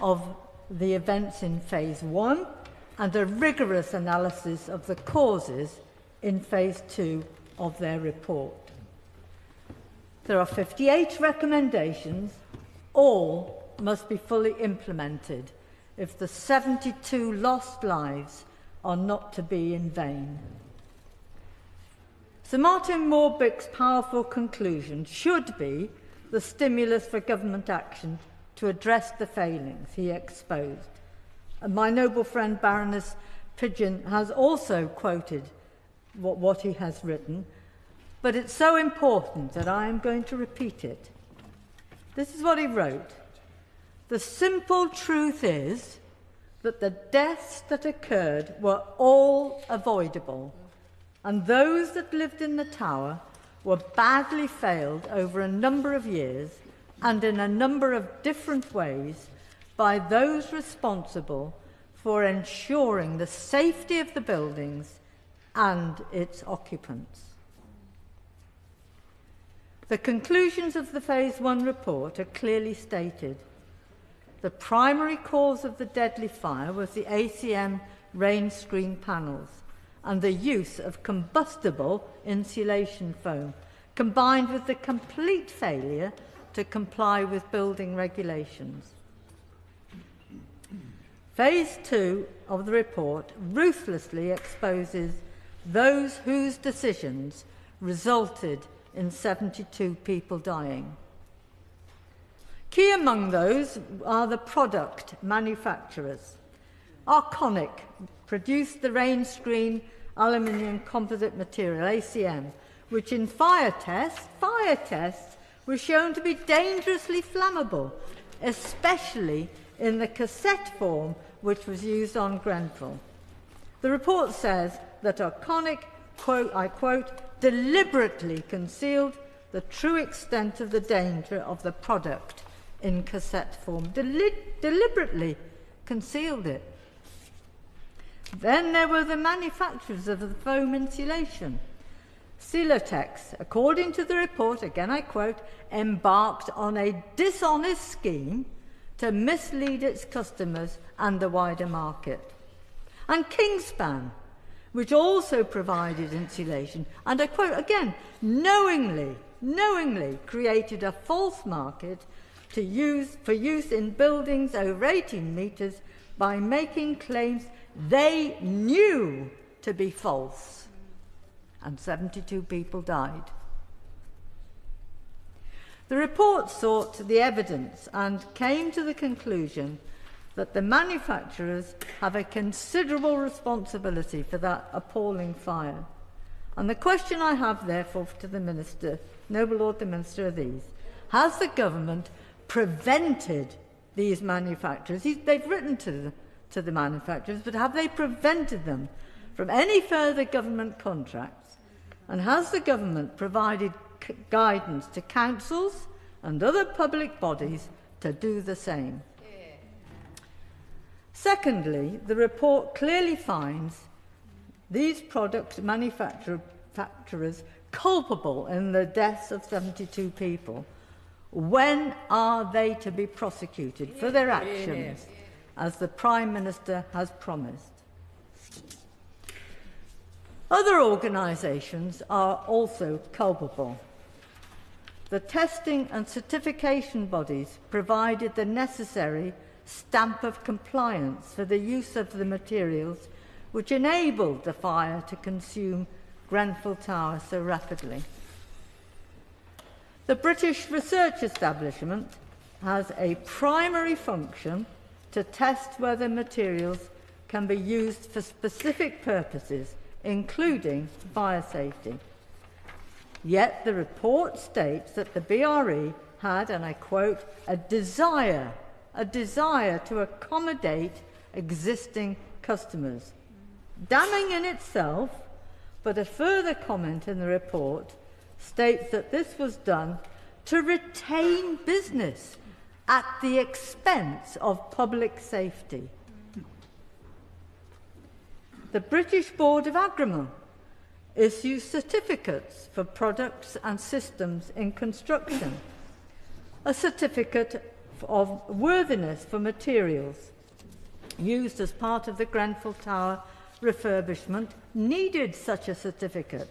of the events in Phase 1 and a rigorous analysis of the causes in Phase 2 of their report. There are 58 recommendations. All must be fully implemented if the 72 lost lives are not to be in vain. Sir Martin Warbeck's powerful conclusion should be the stimulus for government action to address the failings he exposed. And my noble friend Baroness Pigeon has also quoted what he has written, but it's so important that I am going to repeat it. This is what he wrote. The simple truth is that the deaths that occurred were all avoidable, and those that lived in the tower were badly failed over a number of years and in a number of different ways by those responsible for ensuring the safety of the buildings and its occupants. The conclusions of the Phase 1 report are clearly stated. The primary cause of the deadly fire was the ACM rain screen panels and the use of combustible insulation foam, combined with the complete failure to comply with building regulations. Phase 2 of the report ruthlessly exposes those whose decisions resulted in 72 people dying. Key among those are the product manufacturers. Arconic produced the rain screen aluminium composite material, ACM, which in fire tests was shown to be dangerously flammable, especially in the cassette form which was used on Grenfell. The report says that Arconic, quote, I quote, deliberately concealed the true extent of the danger of the product in cassette form. Deliberately concealed it. Then there were the manufacturers of the foam insulation. Celotex, according to the report, again I quote, embarked on a dishonest scheme to mislead its customers and the wider market. And Kingspan, which also provided insulation, and I quote again, knowingly created a false market for use in buildings over 18 metres by making claims they knew to be false. And 72 people died. The report sought the evidence and came to the conclusion that the manufacturers have a considerable responsibility for that appalling fire. And the question I have, therefore, to the Minister, Noble Lord the Minister, are these. Has the government prevented these manufacturers? They've written to the manufacturers, but have they prevented them from any further government contracts? And has the government provided guidance to councils and other public bodies to do the same? Secondly, the report clearly finds these product manufacturers culpable in the deaths of 72 people. When are they to be prosecuted for their actions, as the Prime Minister has promised? Other organisations are also culpable. The testing and certification bodies provided the necessary stamp of compliance for the use of the materials which enabled the fire to consume Grenfell Tower so rapidly. The British Research Establishment has a primary function to test whether materials can be used for specific purposes, including fire safety. Yet the report states that the BRE had, and I quote, a desire to accommodate existing customers. Damning in itself, but a further comment in the report states that this was done to retain business at the expense of public safety. The British Board of Agreement issues certificates for products and systems in construction, a certificate of worthiness for materials used as part of the Grenfell Tower refurbishment needed such a certificate.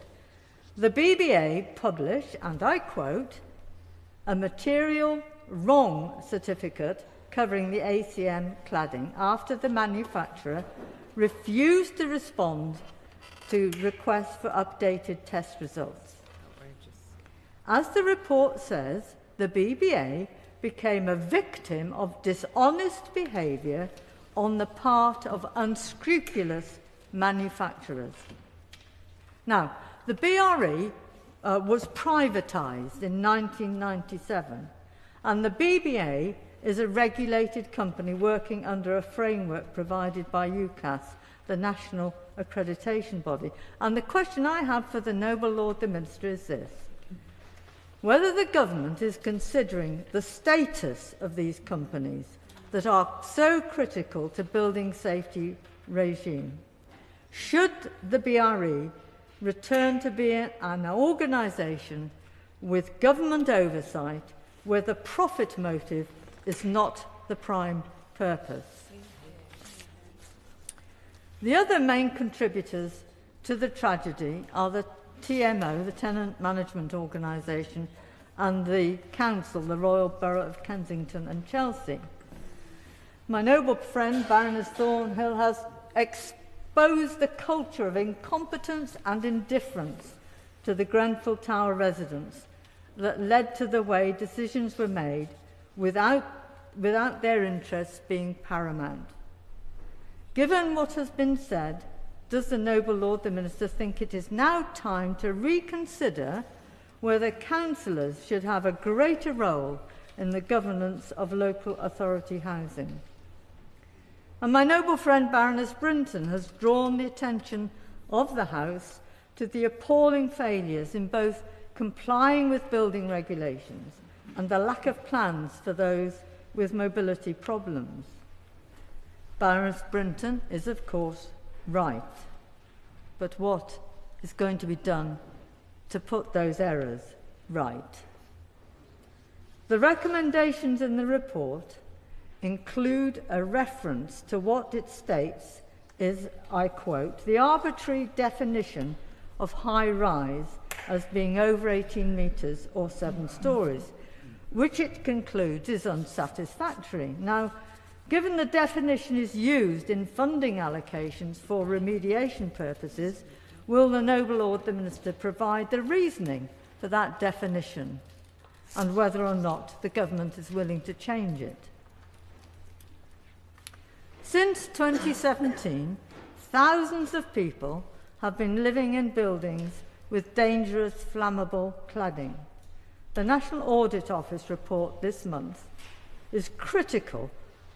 The BBA published, and I quote, a material wrong certificate covering the ACM cladding after the manufacturer refused to respond to request for updated test results. As the report says, the BBA became a victim of dishonest behaviour on the part of unscrupulous manufacturers. Now, the BRE was privatised in 1997, and the BBA is a regulated company working under a framework provided by UCAS, the national accreditation body. And the question I have for the noble Lord the Minister is this: whether the government is considering the status of these companies that are so critical to building safety regime. Should the BRE return to be an organisation with government oversight where the profit motive is not the prime purpose? The other main contributors to the tragedy are the TMO, the Tenant Management Organisation, and the Council, the Royal Borough of Kensington and Chelsea. My noble friend Baroness Thornhill has exposed the culture of incompetence and indifference to the Grenfell Tower residents that led to the way decisions were made without their interests being paramount. Given what has been said, does the noble Lord the Minister think it is now time to reconsider whether councillors should have a greater role in the governance of local authority housing? And my noble friend Baroness Brinton has drawn the attention of the House to the appalling failures in both complying with building regulations and the lack of plans for those with mobility problems. Baroness Brinton is, of course, right. But what is going to be done to put those errors right? The recommendations in the report include a reference to what it states is, I quote, the arbitrary definition of high-rise as being over 18 metres or 7 stories, which it concludes is unsatisfactory. Now, given the definition is used in funding allocations for remediation purposes, will the noble Lord the Minister provide the reasoning for that definition and whether or not the government is willing to change it? Since 2017, thousands of people have been living in buildings with dangerous flammable cladding. The National Audit Office report this month is critical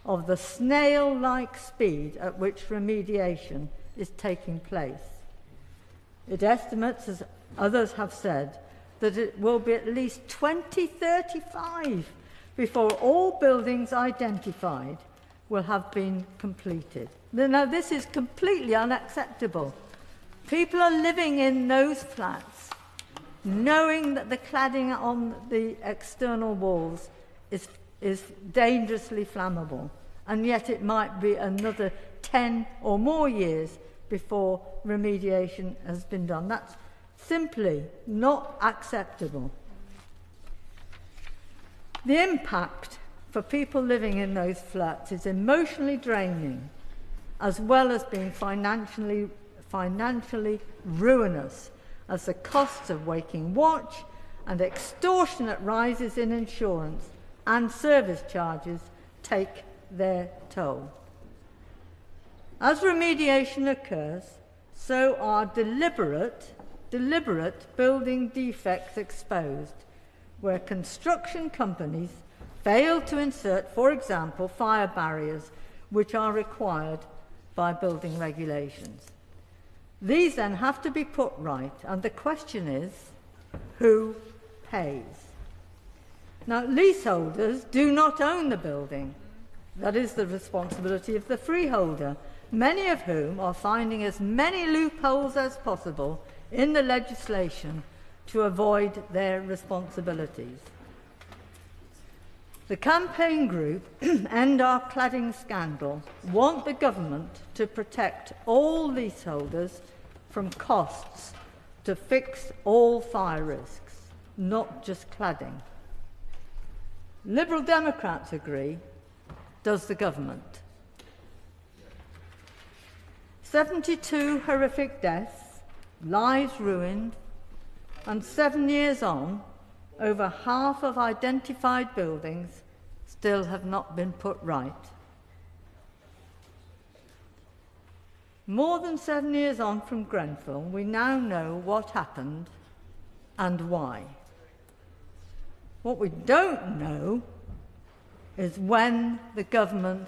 of the snail-like speed at which remediation is taking place. It estimates, as others have said, that it will be at least 2035 before all buildings identified will have been completed. Now, this is completely unacceptable. People are living in those flats knowing that the cladding on the external walls is dangerously flammable, and yet it might be another 10 or more years before remediation has been done. That's simply not acceptable. The impact for people living in those flats is emotionally draining, as well as being financially ruinous, as the costs of waking watch and extortionate rises in insurance and service charges take their toll. As remediation occurs, so are deliberate building defects exposed, where construction companies fail to insert, for example, fire barriers, which are required by building regulations. These then have to be put right, and the question is, who pays? Now, leaseholders do not own the building. That is the responsibility of the freeholder, many of whom are finding as many loopholes as possible in the legislation to avoid their responsibilities. The campaign group End Our Cladding Scandal want the government to protect all leaseholders from costs to fix all fire risks, not just cladding. Liberal Democrats agree. Does the government? 72 horrific deaths lives ruined, and 7 years on, over half of identified buildings still have not been put right. More than 7 years on from Grenfell, we now know what happened and why. What we don't know is when the government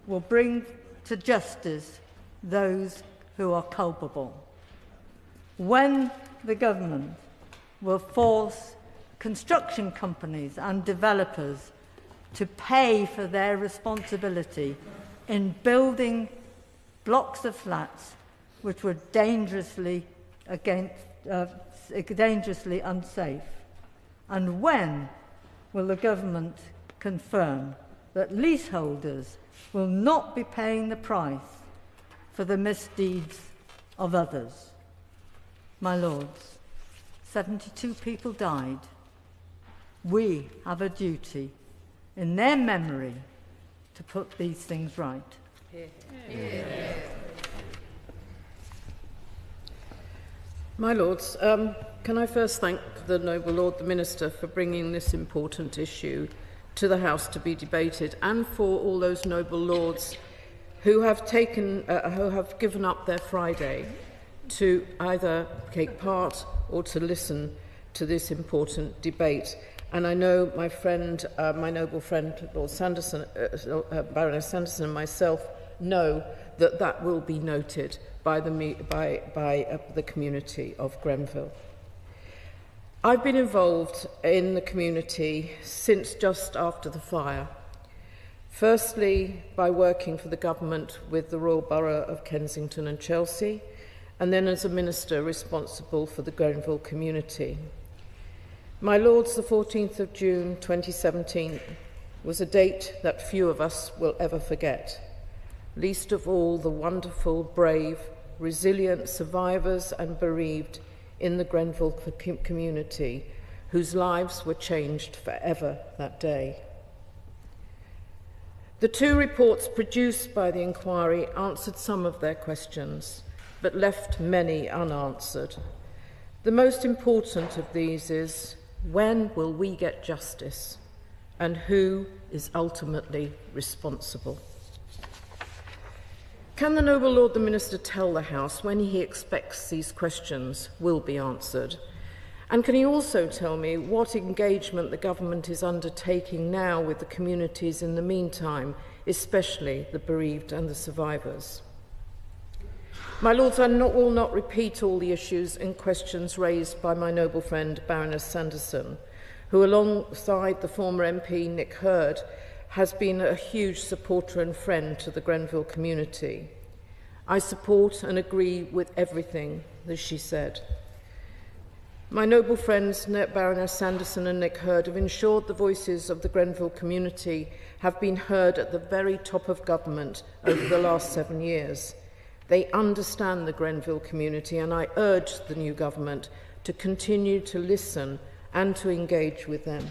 will bring to justice those who are culpable. When the government will force construction companies and developers to pay for their responsibility in building blocks of flats which were dangerously unsafe. And when will the government confirm that leaseholders will not be paying the price for the misdeeds of others? My lords, 72 people died. We have a duty in their memory to put these things right. Yeah. My lords, can I first thank the Noble Lord the Minister for bringing this important issue to the House to be debated, and for all those noble lords who have given up their Friday to either take part or to listen to this important debate. And I know my friend, my noble friend, Lord Sanderson, Baroness Sanderson, and myself know that that will be noted by the community of Grenfell. I've been involved in the community since just after the fire. Firstly, by working for the government with the Royal Borough of Kensington and Chelsea, and then as a minister responsible for the Grenfell community. My lords, the 14th of June 2017 was a date that few of us will ever forget, least of all the wonderful, brave, resilient survivors and bereaved in the Grenfell community, whose lives were changed forever that day. The two reports produced by the inquiry answered some of their questions, but left many unanswered. The most important of these is, when will we get justice, and who is ultimately responsible? Can the Noble Lord the Minister tell the House when he expects these questions will be answered? And can he also tell me what engagement the government is undertaking now with the communities in the meantime, especially the bereaved and the survivors? My lords, I will not repeat all the issues and questions raised by my noble friend Baroness Sanderson, who alongside the former MP Nick Hurd has been a huge supporter and friend to the Grenfell community. I support and agree with everything that she said. My noble friends Baroness Sanderson and Nick Hurd have ensured the voices of the Grenfell community have been heard at the very top of government over the last 7 years. They understand the Grenfell community, and I urge the new government to continue to listen and to engage with them.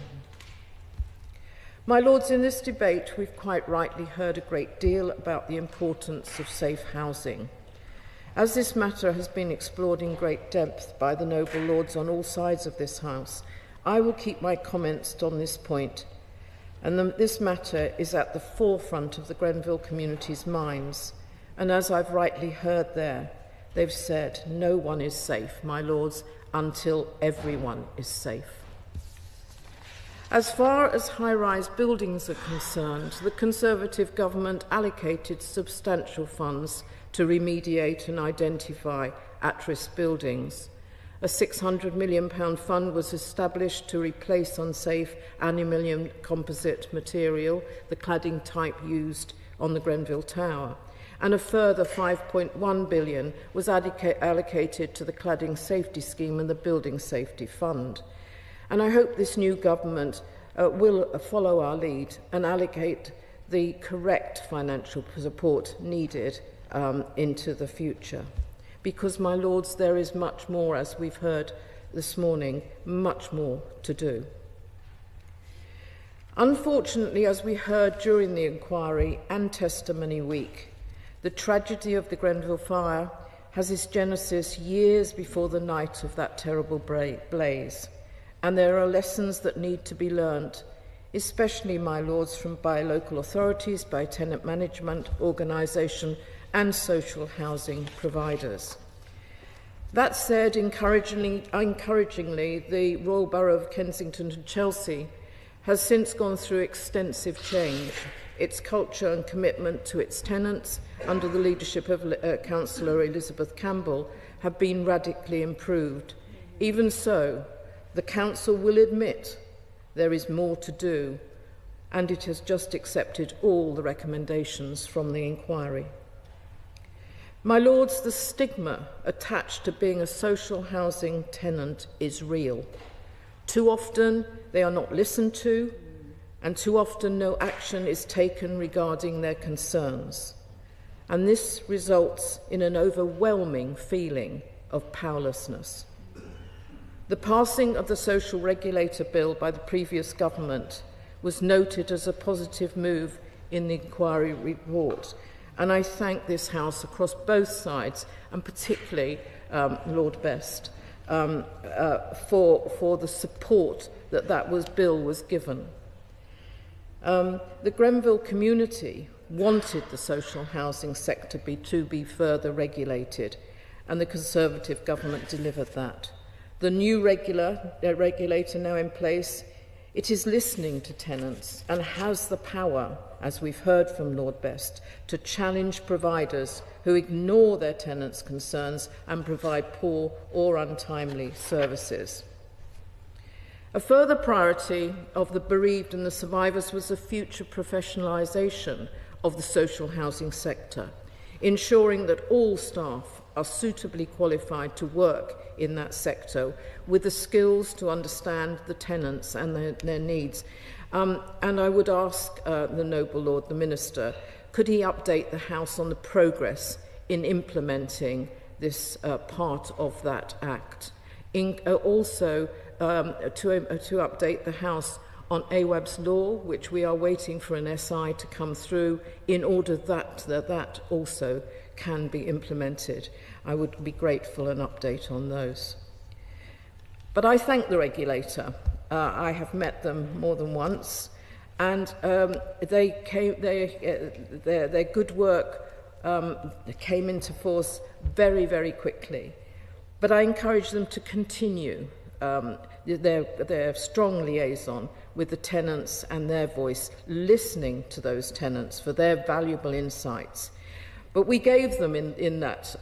My lords, in this debate, we've quite rightly heard a great deal about the importance of safe housing. As this matter has been explored in great depth by the noble lords on all sides of this House, I will keep my comments on this point. And this matter is at the forefront of the Grenfell community's minds. And as I've rightly heard there, they've said, no one is safe, my lords, until everyone is safe. As far as high-rise buildings are concerned, the Conservative government allocated substantial funds to remediate and identify at-risk buildings. A £600 million fund was established to replace unsafe aluminium composite material, the cladding type used on the Grenfell Tower, and a further £5.1 billion was allocated to the cladding safety scheme and the building safety fund. And I hope this new government will follow our lead and allocate the correct financial support needed into the future. Because, my lords, there is much more, as we've heard this morning, much more to do. Unfortunately, as we heard during the inquiry and testimony week, the tragedy of the Grenfell fire has its genesis years before the night of that terrible blaze, and there are lessons that need to be learnt, especially, my lords, by local authorities, by tenant management, organisation and social housing providers. That said, encouragingly, the Royal Borough of Kensington and Chelsea has since gone through extensive change. Its culture and commitment to its tenants, under the leadership of Councillor Elizabeth Campbell, have been radically improved. Even so, the Council will admit there is more to do, and it has just accepted all the recommendations from the inquiry. My lords, the stigma attached to being a social housing tenant is real. Too often they are not listened to, and too often no action is taken regarding their concerns. And this results in an overwhelming feeling of powerlessness. The passing of the Social Regulator Bill by the previous government was noted as a positive move in the inquiry report, and I thank this House across both sides, and particularly Lord Best, for the support that bill was given. The Grenfell community wanted the social housing sector to be further regulated, and the Conservative government delivered that. The new regulator now in place, it is listening to tenants and has the power, as we've heard from Lord Best, to challenge providers who ignore their tenants' concerns and provide poor or untimely services. A further priority of the bereaved and the survivors was the future professionalisation of the social housing sector, ensuring that all staff are suitably qualified to work in that sector with the skills to understand the tenants and their needs. And I would ask the Noble Lord, the Minister, could he update the House on the progress in implementing this part of that Act? Also, to update the House on AWAB's law, which we are waiting for an SI to come through in order that also can be implemented. I would be grateful an update on those. But I thank the regulator. I have met them more than once, and their good work came into force very, very quickly. But I encourage them to continue their strong liaison with the tenants and their voice, listening to those tenants for their valuable insights. But we gave them in that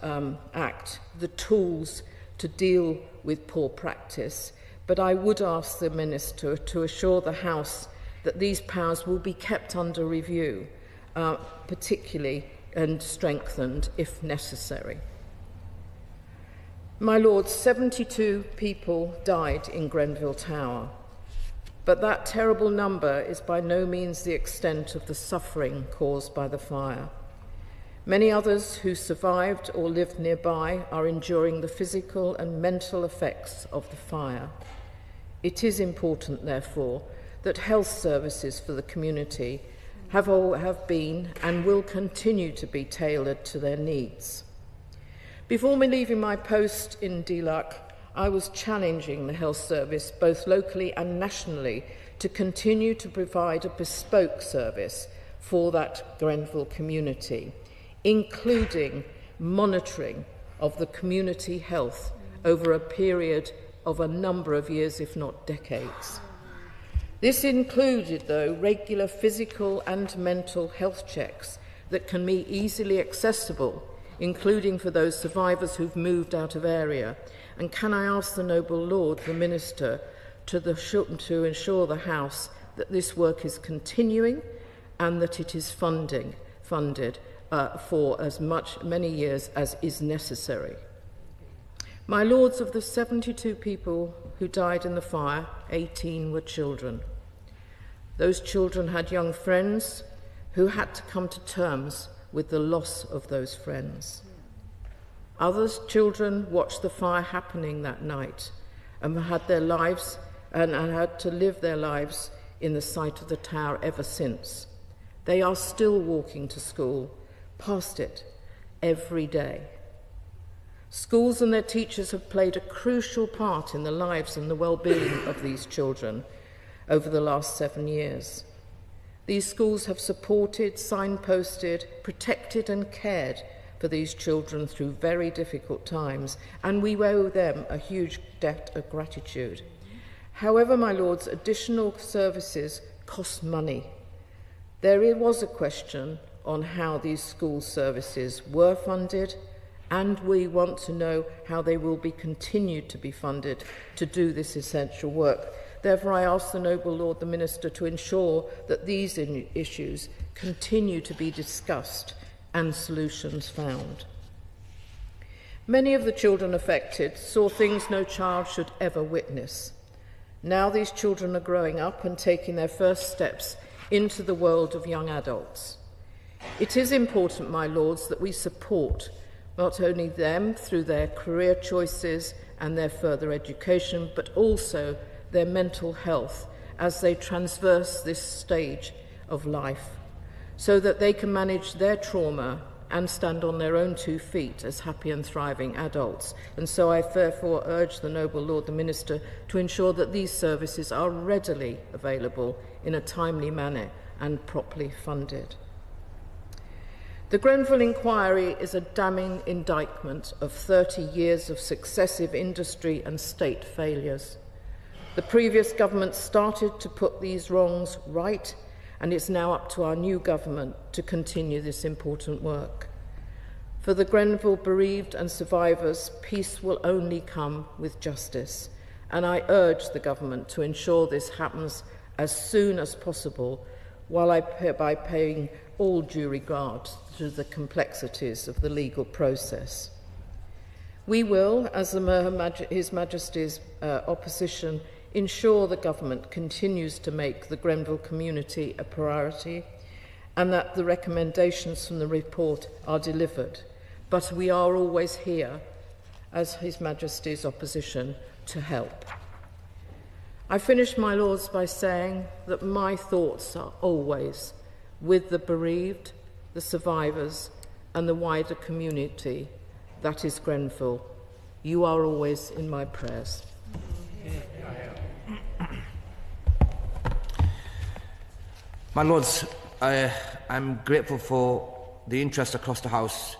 Act the tools to deal with poor practice. But I would ask the Minister to assure the House that these powers will be kept under review, particularly and strengthened if necessary. My Lords, 72 people died in Grenfell Tower, but that terrible number is by no means the extent of the suffering caused by the fire. Many others who survived or lived nearby are enduring the physical and mental effects of the fire. It is important, therefore, that health services for the community have been and will continue to be tailored to their needs. Before me leaving my post in DLUC, I was challenging the health service, both locally and nationally, to continue to provide a bespoke service for that Grenfell community, including monitoring of the community health over a period of a number of years, if not decades. This included, though, regular physical and mental health checks that can be easily accessible, including for those survivors who've moved out of area. And can I ask the Noble Lord, the Minister, to ensure the House that this work is continuing and that it is funded for as many years as is necessary. My Lords, of the 72 people who died in the fire, 18 were children. Those children had young friends who had to come to terms with the loss of those friends. Others children watched the fire happening that night and had their lives and had to live their lives in the sight of the tower ever since. They are still walking to school, past it, every day. Schools and their teachers have played a crucial part in the lives and the well-being of these children over the last 7 years. These schools have supported, signposted, protected and cared for these children through very difficult times, and we owe them a huge debt of gratitude. However, my lords, additional services cost money. There was a question on how these school services were funded, and we want to know how they will be continued to be funded to do this essential work. Therefore, I ask the Noble Lord the Minister to ensure that these issues continue to be discussed and solutions found. Many of the children affected saw things no child should ever witness. Now these children are growing up and taking their first steps into the world of young adults. It is important, my lords, that we support not only them through their career choices and their further education, but also their mental health as they traverse this stage of life, so that they can manage their trauma and stand on their own 2 feet as happy and thriving adults. And so I therefore urge the Noble Lord the Minister to ensure that these services are readily available in a timely manner and properly funded. The Grenfell Inquiry is a damning indictment of 30 years of successive industry and state failures. The previous government started to put these wrongs right, and it's now up to our new government to continue this important work. For the Grenfell bereaved and survivors, peace will only come with justice, and I urge the government to ensure this happens as soon as possible, by paying all due regard to the complexities of the legal process. We will, as His Majesty's opposition, ensure the government continues to make the Grenfell community a priority and that the recommendations from the report are delivered. But we are always here, as His Majesty's opposition, to help. I finish, my lords, by saying that my thoughts are always with the bereaved, the survivors, and the wider community that is Grenfell. You are always in my prayers. My lords, I'm grateful for the interest across the House,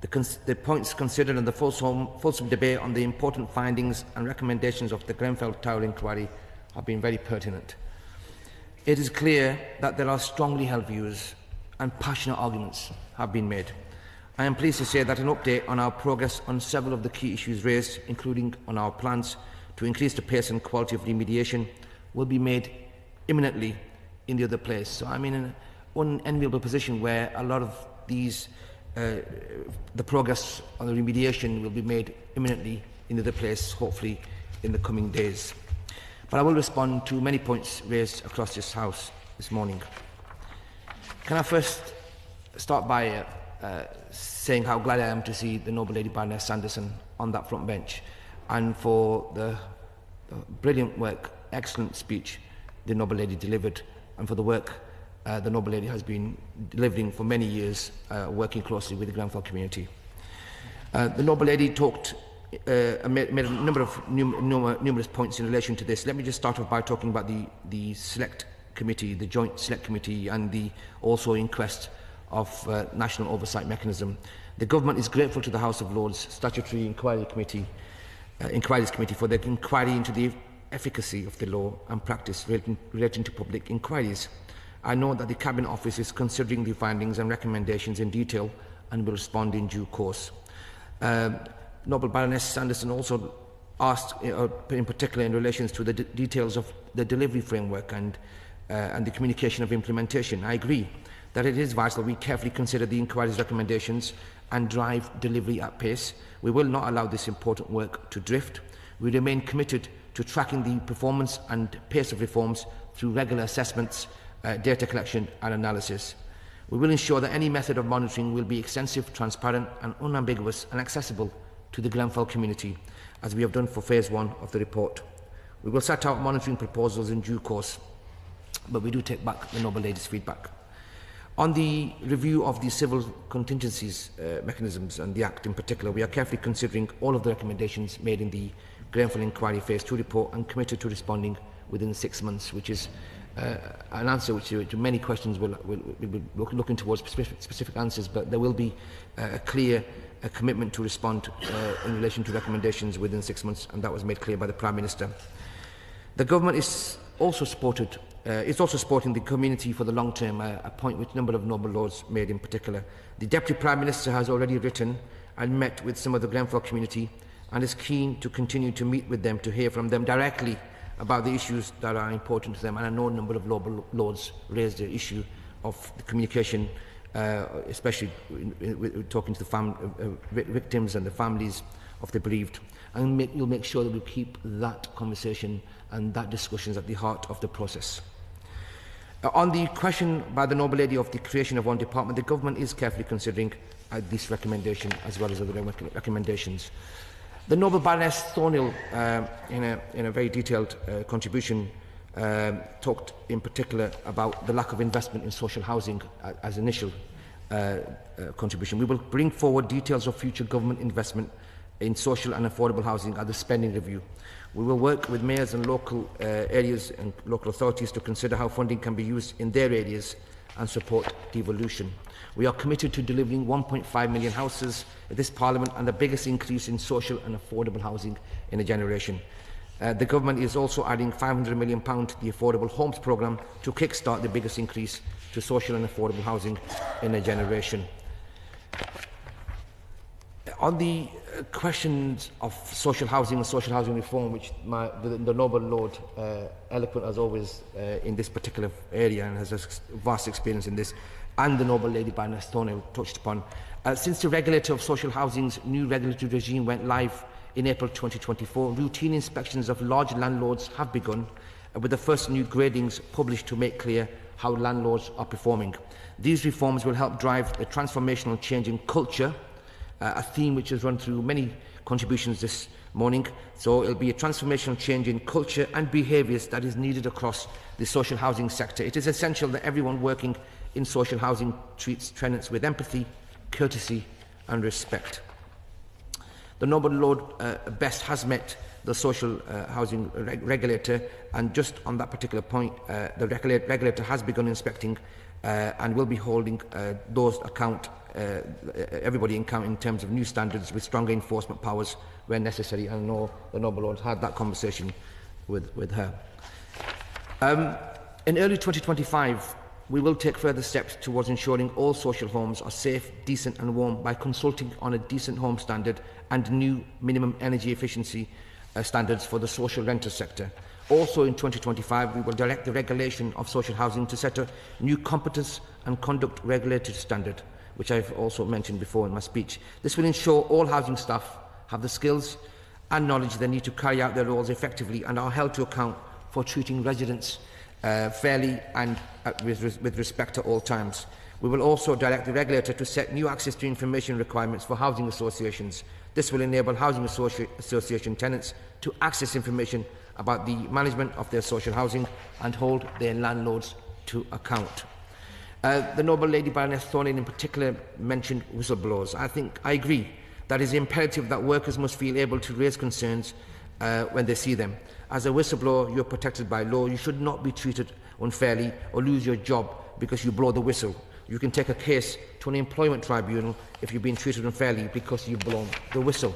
the points considered in the fulsome debate on the important findings and recommendations of the Grenfell Tower Inquiry have been very pertinent. It is clear that there are strongly held views and passionate arguments have been made. I am pleased to say that an update on our progress on several of the key issues raised, including on our plans to increase the pace and quality of remediation, will be made imminently in the other place. So I'm in an unenviable position where a lot of these, the progress on the remediation will be made imminently in the other place, hopefully in the coming days. But I will respond to many points raised across this House this morning. Can I first start by saying how glad I am to see the Noble Lady Baroness Sanderson on that front bench, and for the brilliant work, excellent speech the Noble Lady delivered, and for the work the Noble Lady has been delivering for many years, working closely with the Grenfell community. The Noble Lady talked, made a number of numerous points in relation to this. Let me just start off by talking about the Select Committee, the Joint Select Committee, and the also inquest of National Oversight Mechanism. The Government is grateful to the House of Lords Statutory Inquiries Committee for their inquiry into the efficacy of the law and practice relating to public inquiries. I know that the Cabinet Office is considering the findings and recommendations in detail and will respond in due course. Noble Baroness Sanderson also asked, in particular in relation to the details of the delivery framework and the communication of implementation. I agree that it is vital we carefully consider the inquiry's recommendations and drive delivery at pace. We will not allow this important work to drift. We remain committed to tracking the performance and pace of reforms through regular assessments, data collection and analysis. We will ensure that any method of monitoring will be extensive, transparent and unambiguous and accessible to the Grenfell community, as we have done for phase 1 of the report. We will set out monitoring proposals in due course, but we do take back the Noble Lady's feedback. On the review of the civil contingencies mechanisms and the Act in particular, we are carefully considering all of the recommendations made in the Grenfell Inquiry Phase 2 report and committed to responding within 6 months, which is an answer which to many questions we'll be looking towards specific answers, but there will be a clear commitment to respond in relation to recommendations within 6 months, and that was made clear by the Prime Minister. The government is also supporting the community for the long term, a point which a number of noble lords made in particular. The Deputy Prime Minister has already written and met with some of the Grenfell community and is keen to continue to meet with them to hear from them directly about the issues that are important to them. And I know a number of noble lords raised the issue of the communication, especially with talking to the victims and the families of the bereaved. And you'll make sure that we keep that conversation and that discussion at the heart of the process. On the question by the noble lady of the creation of one department, the government is carefully considering this recommendation as well as other recommendations. The noble Baroness Thornhill, in a very detailed contribution, talked in particular about the lack of investment in social housing as initial contribution. We will bring forward details of future government investment in social and affordable housing at the spending review. We will work with mayors and local areas and local authorities to consider how funding can be used in their areas and support devolution. We are committed to delivering 1.5 million houses at this Parliament and the biggest increase in social and affordable housing in a generation. The government is also adding £500 million to the Affordable Homes Programme to kickstart the biggest increase to social and affordable housing in a generation. On the questions of social housing and social housing reform, which the noble Lord, eloquent as always in this particular area and has a vast experience in this, and the noble lady Baroness Thornhill touched upon. Since the regulator of social housing's new regulatory regime went live in April 2024, routine inspections of large landlords have begun, with the first new gradings published to make clear how landlords are performing. These reforms will help drive the transformational change in culture, a theme which has run through many contributions this morning. So it will be a transformational change in culture and behaviours that is needed across the social housing sector. It is essential that everyone working in social housing treats tenants with empathy, courtesy and respect. The noble Lord Best has met the social housing regulator, and just on that particular point, the regulator has begun inspecting and will be holding those everybody account in terms of new standards with stronger enforcement powers where necessary. I know the noble Lord had that conversation with her. In early 2025, we will take further steps towards ensuring all social homes are safe, decent and warm by consulting on a decent home standard and new minimum energy efficiency standards for the social rental sector. Also in 2025, we will direct the regulation of social housing to set a new competence and conduct regulated standard, which I've also mentioned before in my speech. This will ensure all housing staff have the skills and knowledge they need to carry out their roles effectively and are held to account for treating residents fairly and with respect at all times. We will also direct the regulator to set new access to information requirements for housing associations. This will enable housing association tenants to access information about the management of their social housing and hold their landlords to account. The noble lady Baroness Thornhill in particular mentioned whistleblowers. I agree that it is imperative that workers must feel able to raise concerns when they see them. As a whistleblower, you are protected by law. You should not be treated unfairly or lose your job because you blow the whistle. You can take a case to an employment tribunal if you've been treated unfairly because you've blown the whistle.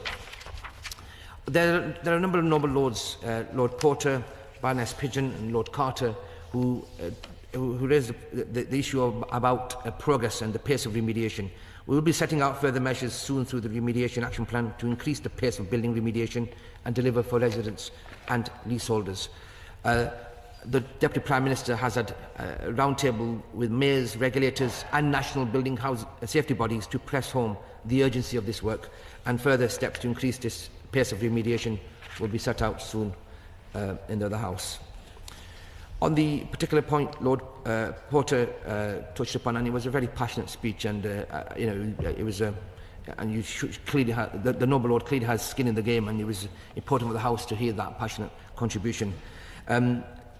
There are a number of noble lords, Lord Porter, Baroness Pigeon and Lord Carter, who raised the issue about progress and the pace of remediation. We will be setting out further measures soon through the Remediation Action Plan to increase the pace of building remediation and deliver for residents and leaseholders. The Deputy Prime Minister has had a roundtable with mayors, regulators and national building safety bodies to press home the urgency of this work, and further steps to increase this pace of remediation will be set out soon in the other House. On the particular point Lord Porter touched upon, and it was a very passionate speech, and it was and you should clearly have, the noble Lord clearly has skin in the game, and it was important for the House to hear that passionate contribution.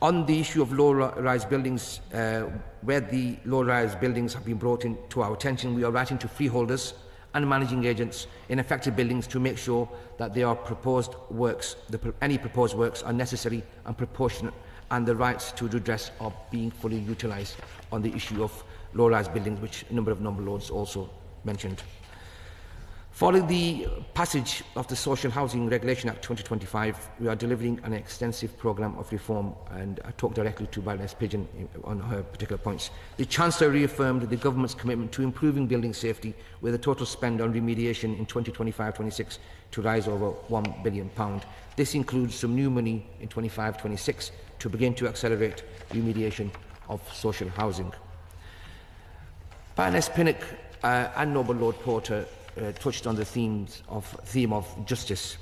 On the issue of low-rise buildings, where the low-rise buildings have been brought into our attention, we are writing to freeholders and managing agents in affected buildings to make sure that any proposed works are necessary and proportionate, and the rights to redress are being fully utilised on the issue of low-rise buildings, which a number of noble lords also mentioned. Following the passage of the Social Housing Regulation Act 2025, we are delivering an extensive programme of reform, and I talked directly to Baroness Pigeon on her particular points. The Chancellor reaffirmed the Government's commitment to improving building safety, with a total spend on remediation in 2025-26 to rise over £1 billion. This includes some new money in 25-26 to begin to accelerate remediation of social housing. Baroness Pinnock and Noble Lord Porter touched on the theme of justice.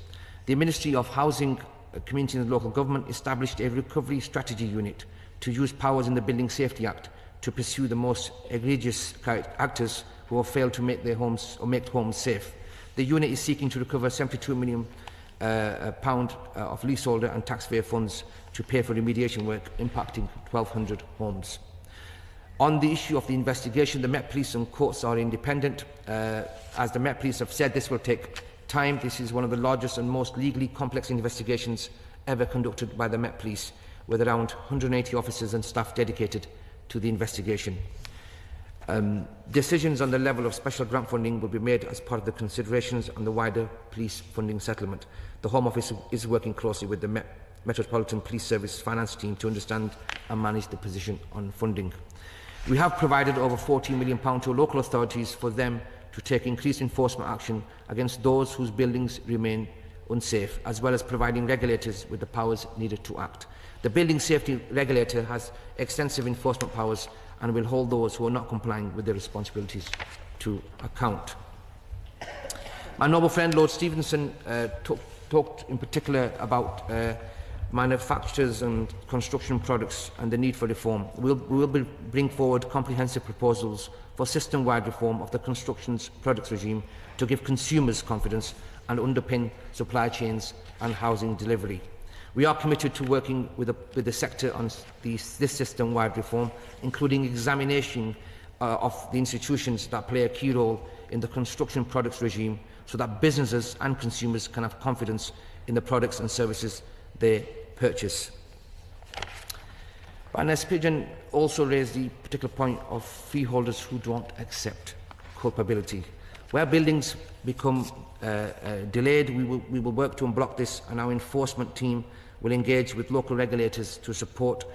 The Ministry of Housing, Community and Local Government established a recovery strategy unit to use powers in the Building Safety Act to pursue the most egregious actors who have failed to make their homes or make homes safe. The unit is seeking to recover £72 million of leaseholder and taxpayer funds to pay for remediation work impacting 1,200 homes. On the issue of the investigation, the Met Police and courts are independent. As the Met Police have said, this will take time. This is one of the largest and most legally complex investigations ever conducted by the Met Police, with around 180 officers and staff dedicated to the investigation. Decisions on the level of special grant funding will be made as part of the considerations on the wider police funding settlement. The Home Office is working closely with the Metropolitan Police Service finance team to understand and manage the position on funding. We have provided over £14 million to local authorities for them to take increased enforcement action against those whose buildings remain unsafe, as well as providing regulators with the powers needed to act. The Building Safety Regulator has extensive enforcement powers and will hold those who are not complying with their responsibilities to account. My noble friend Lord Stevenson talked in particular about manufacturers and construction products and the need for reform. We will bring forward comprehensive proposals for system-wide reform of the construction products regime to give consumers confidence and underpin supply chains and housing delivery. We are committed to working with the sector on this system-wide reform, including examination of the institutions that play a key role in the construction products regime, so that businesses and consumers can have confidence in the products and services they purchase. Baroness Pigeon also raised the particular point of freeholders who don't accept culpability. Where buildings become delayed, we will work to unblock this, and our enforcement team will engage with local regulators to support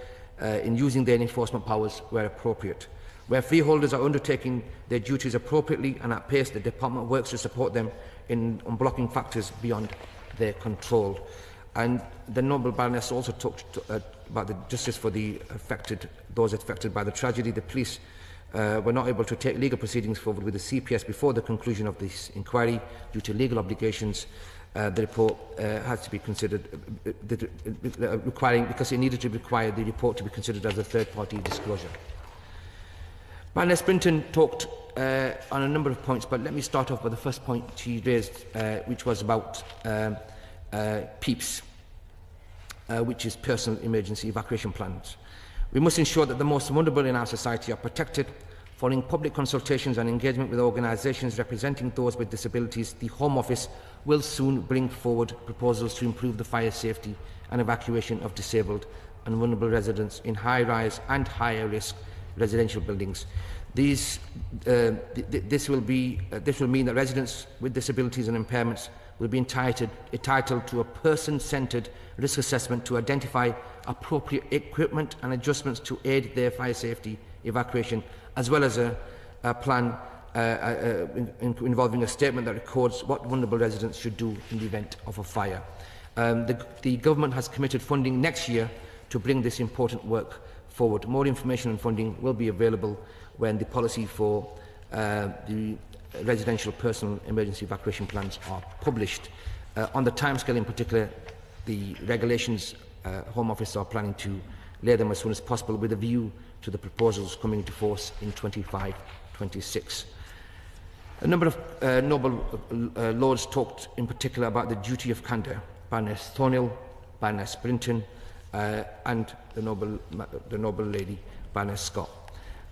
in using their enforcement powers where appropriate. Where freeholders are undertaking their duties appropriately and at pace, the Department works to support them in unblocking factors beyond their control. And the Noble Baroness also talked about the justice for those affected by the tragedy. The police were not able to take legal proceedings forward with the CPS before the conclusion of this inquiry due to legal obligations. The report has to be considered, because it needed to require the report to be considered as a third-party disclosure. Baroness Brinton talked on a number of points, but let me start off with the first point she raised, which was about PEEPs, which is Personal Emergency Evacuation Plans. We must ensure that the most vulnerable in our society are protected. Following public consultations and engagement with organisations representing those with disabilities, the Home Office will soon bring forward proposals to improve the fire safety and evacuation of disabled and vulnerable residents in high-rise and higher-risk residential buildings. This will mean that residents with disabilities and impairments will be entitled to a person-centred risk assessment to identify appropriate equipment and adjustments to aid their fire safety evacuation, as well as a plan involving a statement that records what vulnerable residents should do in the event of a fire. The Government has committed funding next year to bring this important work forward. More information on funding will be available when the policy for the residential personal emergency evacuation plans are published. On the timescale in particular, the regulations Home Office are planning to lay them as soon as possible, with a view to the proposals coming into force in 25-26. A number of noble lords talked in particular about the duty of candour. Baroness Thornhill, Baroness Brinton, and the noble lady Baroness Scott.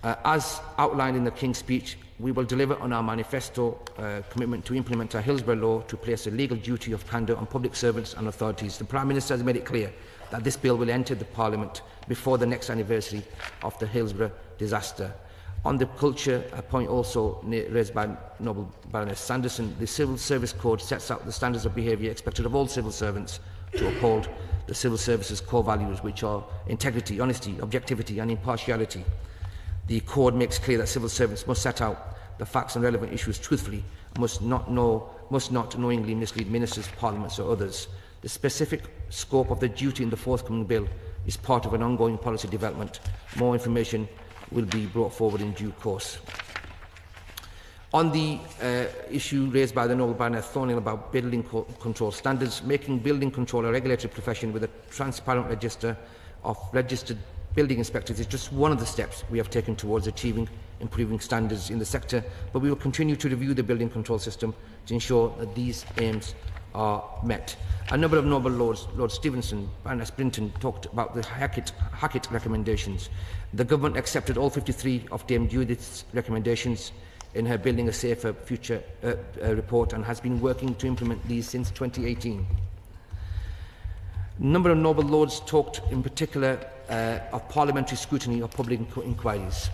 As outlined in the King's speech, we will deliver on our manifesto commitment to implement our Hillsborough law to place a legal duty of candour on public servants and authorities. The Prime Minister has made it clear that this bill will enter the Parliament before the next anniversary of the Hillsborough disaster. On the culture, a point also raised by Noble Baroness Sanderson, the Civil Service Code sets out the standards of behaviour expected of all civil servants to uphold the civil service's core values, which are integrity, honesty, objectivity and impartiality. The Code makes clear that civil servants must set out the facts and relevant issues truthfully, and must not knowingly mislead ministers, parliaments or others. The specific scope of the duty in the forthcoming bill is part of an ongoing policy development. More information will be brought forward in due course. On the issue raised by the Noble Baroness Thornhill about building control standards, making building control a regulated profession with a transparent register of registered building inspectors is just one of the steps we have taken towards achieving improving standards in the sector, but we will continue to review the building control system to ensure that these aims are met. A number of noble lords, Lord Stevenson, Baroness Brinton, talked about the Hackett recommendations. The government accepted all 53 of Dame Judith's recommendations in her Building a Safer Future report and has been working to implement these since 2018. A number of noble lords talked in particular of parliamentary scrutiny of public inquiries.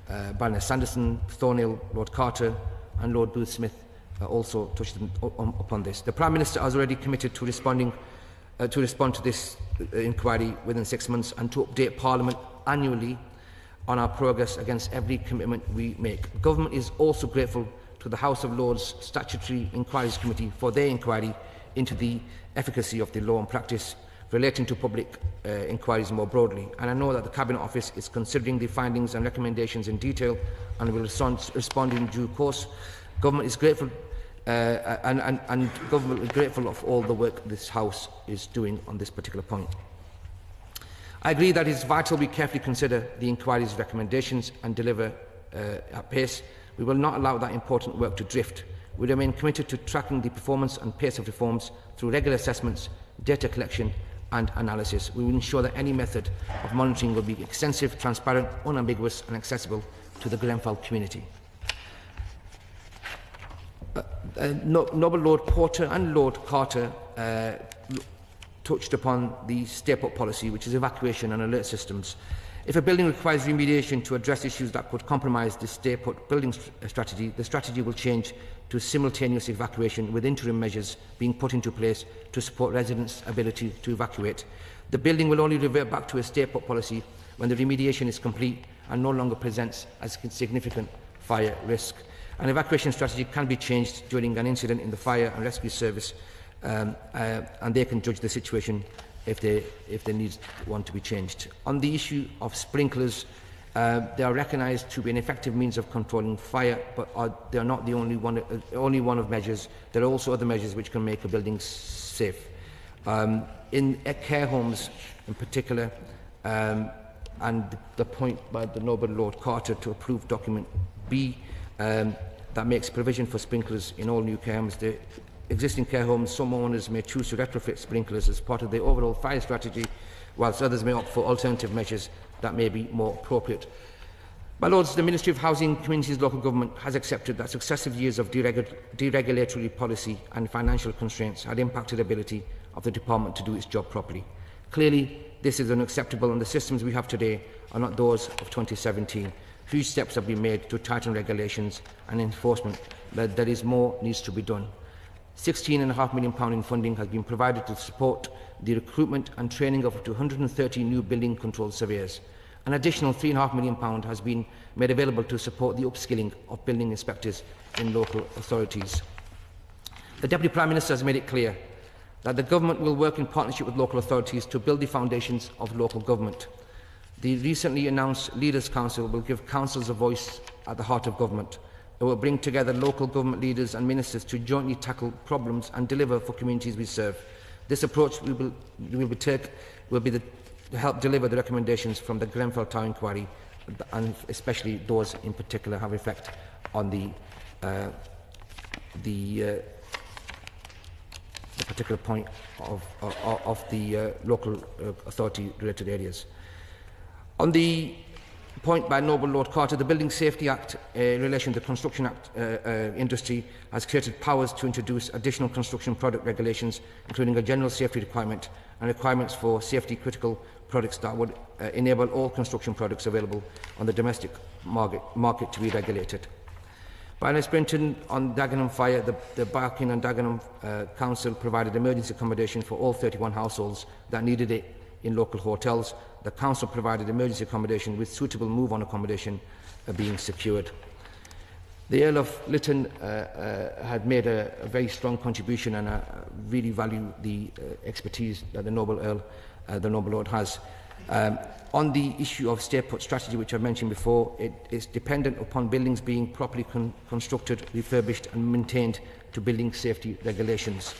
Baroness Sanderson, Thornhill, Lord Carter and Lord Booth Smith also touched upon this. The Prime Minister has already committed to respond to this inquiry within 6 months and to update Parliament annually on our progress against every commitment we make. Government is also grateful to the House of Lords Statutory Inquiries Committee for their inquiry into the efficacy of the law and practice relating to public inquiries more broadly. And I know that the Cabinet Office is considering the findings and recommendations in detail and will respond in due course. Government is grateful and Government is grateful of all the work this House is doing on this particular point. I agree that it is vital we carefully consider the inquiry's recommendations and deliver at pace. We will not allow that important work to drift. We remain committed to tracking the performance and pace of reforms through regular assessments, data collection and analysis. We will ensure that any method of monitoring will be extensive, transparent, unambiguous and accessible to the Grenfell community. Noble Lord Porter and Lord Carter touched upon the stay-put policy, which is evacuation and alert systems. If a building requires remediation to address issues that could compromise the stay-put building strategy, the strategy will change to simultaneous evacuation with interim measures being put into place to support residents' ability to evacuate. The building will only revert back to a stay-put policy when the remediation is complete and no longer presents a significant fire risk. An evacuation strategy can be changed during an incident in the fire and rescue service, and they can judge the situation if they need one to be changed. On the issue of sprinklers, they are recognised to be an effective means of controlling fire, but they are not the only one of measures. There are also other measures which can make a building safe. In care homes in particular, and the point by the Noble Lord Carter to approve document B, that makes provision for sprinklers in all new care homes. The existing care homes, some owners may choose to retrofit sprinklers as part of their overall fire strategy, whilst others may opt for alternative measures that may be more appropriate. My Lords, the Ministry of Housing, Communities, Local Government has accepted that successive years of deregulatory policy and financial constraints had impacted the ability of the Department to do its job properly. Clearly, this is unacceptable, and the systems we have today are not those of 2017. Huge steps have been made to tighten regulations and enforcement, but there is more needs to be done. £16.5 million in funding has been provided to support the recruitment and training of up to 130 new building control surveyors. An additional £3.5 million has been made available to support the upskilling of building inspectors in local authorities. The Deputy Prime Minister has made it clear that the Government will work in partnership with local authorities to build the foundations of local government. The recently announced Leaders' Council will give councils a voice at the heart of government. It will bring together local government leaders and ministers to jointly tackle problems and deliver for communities we serve. This approach will be to help deliver the recommendations from the Grenfell Tower Inquiry, and especially those in particular have effect on the the particular point of the local authority related areas. On the point by Noble Lord Carter, the Building Safety Act in relation to the construction industry has created powers to introduce additional construction product regulations, including a general safety requirement and requirements for safety critical products that would enable all construction products available on the domestic market to be regulated. Baroness Brinton, on Dagenham fire, the Barking and Dagenham Council provided emergency accommodation for all 31 households that needed it in local hotels. The Council provided emergency accommodation with suitable move-on accommodation being secured. The Earl of Lytton had made a very strong contribution, and I really value the expertise that the Noble Earl, the Noble Lord has. On the issue of stay-put strategy, which I mentioned before, it is dependent upon buildings being properly constructed, refurbished and maintained to building safety regulations.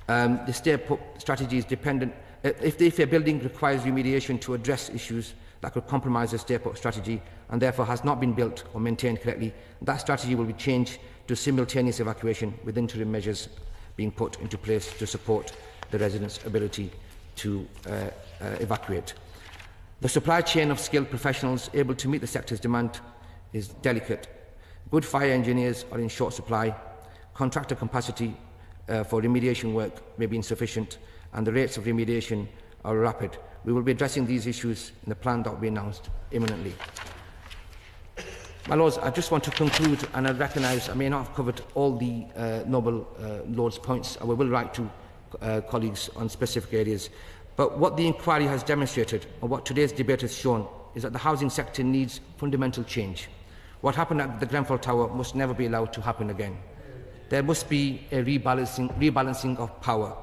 The stay-put strategy is dependent. If a building requires remediation to address issues that could compromise the stay-put strategy and therefore has not been built or maintained correctly, that strategy will be changed to simultaneous evacuation with interim measures being put into place to support the residents' ability to evacuate. The supply chain of skilled professionals able to meet the sector's demand is delicate. Good fire engineers are in short supply. Contractor capacity for remediation work may be insufficient, and the rates of remediation are rapid. We will be addressing these issues in the plan that will be announced imminently. My Lords, I just want to conclude, and I recognise I may not have covered all the Noble Lord's points. I will write to colleagues on specific areas. But what the inquiry has demonstrated, and what today's debate has shown, is that the housing sector needs fundamental change. What happened at the Grenfell Tower must never be allowed to happen again. There must be a rebalancing of power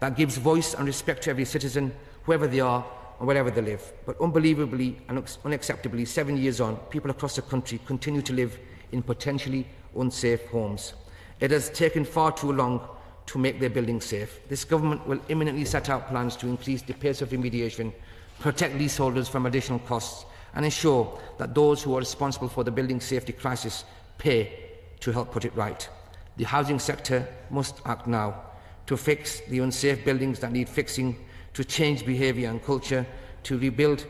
that gives voice and respect to every citizen, whoever they are and wherever they live. But unbelievably and unacceptably, 7 years on, people across the country continue to live in potentially unsafe homes. It has taken far too long to make their buildings safe. This government will imminently set out plans to increase the pace of remediation, protect leaseholders from additional costs, and ensure that those who are responsible for the building safety crisis pay to help put it right. The housing sector must act now to fix the unsafe buildings that need fixing, to change behaviour and culture, to rebuild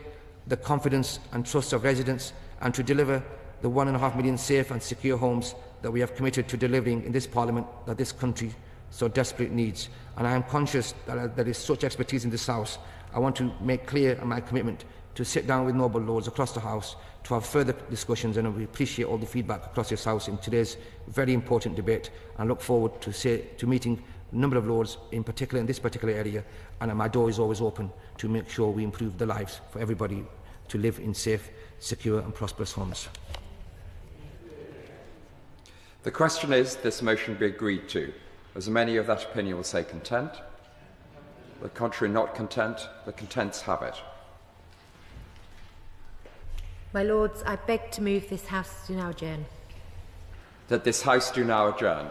the confidence and trust of residents, and to deliver the 1.5 million safe and secure homes that we have committed to delivering in this Parliament that this country so desperately needs. And I am conscious that there is such expertise in this House. I want to make clear my commitment to sit down with Noble Lords across the House to have further discussions, and we appreciate all the feedback across this House in today's very important debate, and look forward to meeting a number of Lords, in particular in this particular area, and my door is always open to make sure we improve the lives for everybody to live in safe, secure and prosperous homes. The question is, this motion be agreed to. As many of that opinion will say content. The contrary not content. The contents have it. My Lords, I beg to move this House to now adjourn. That this House do now adjourn.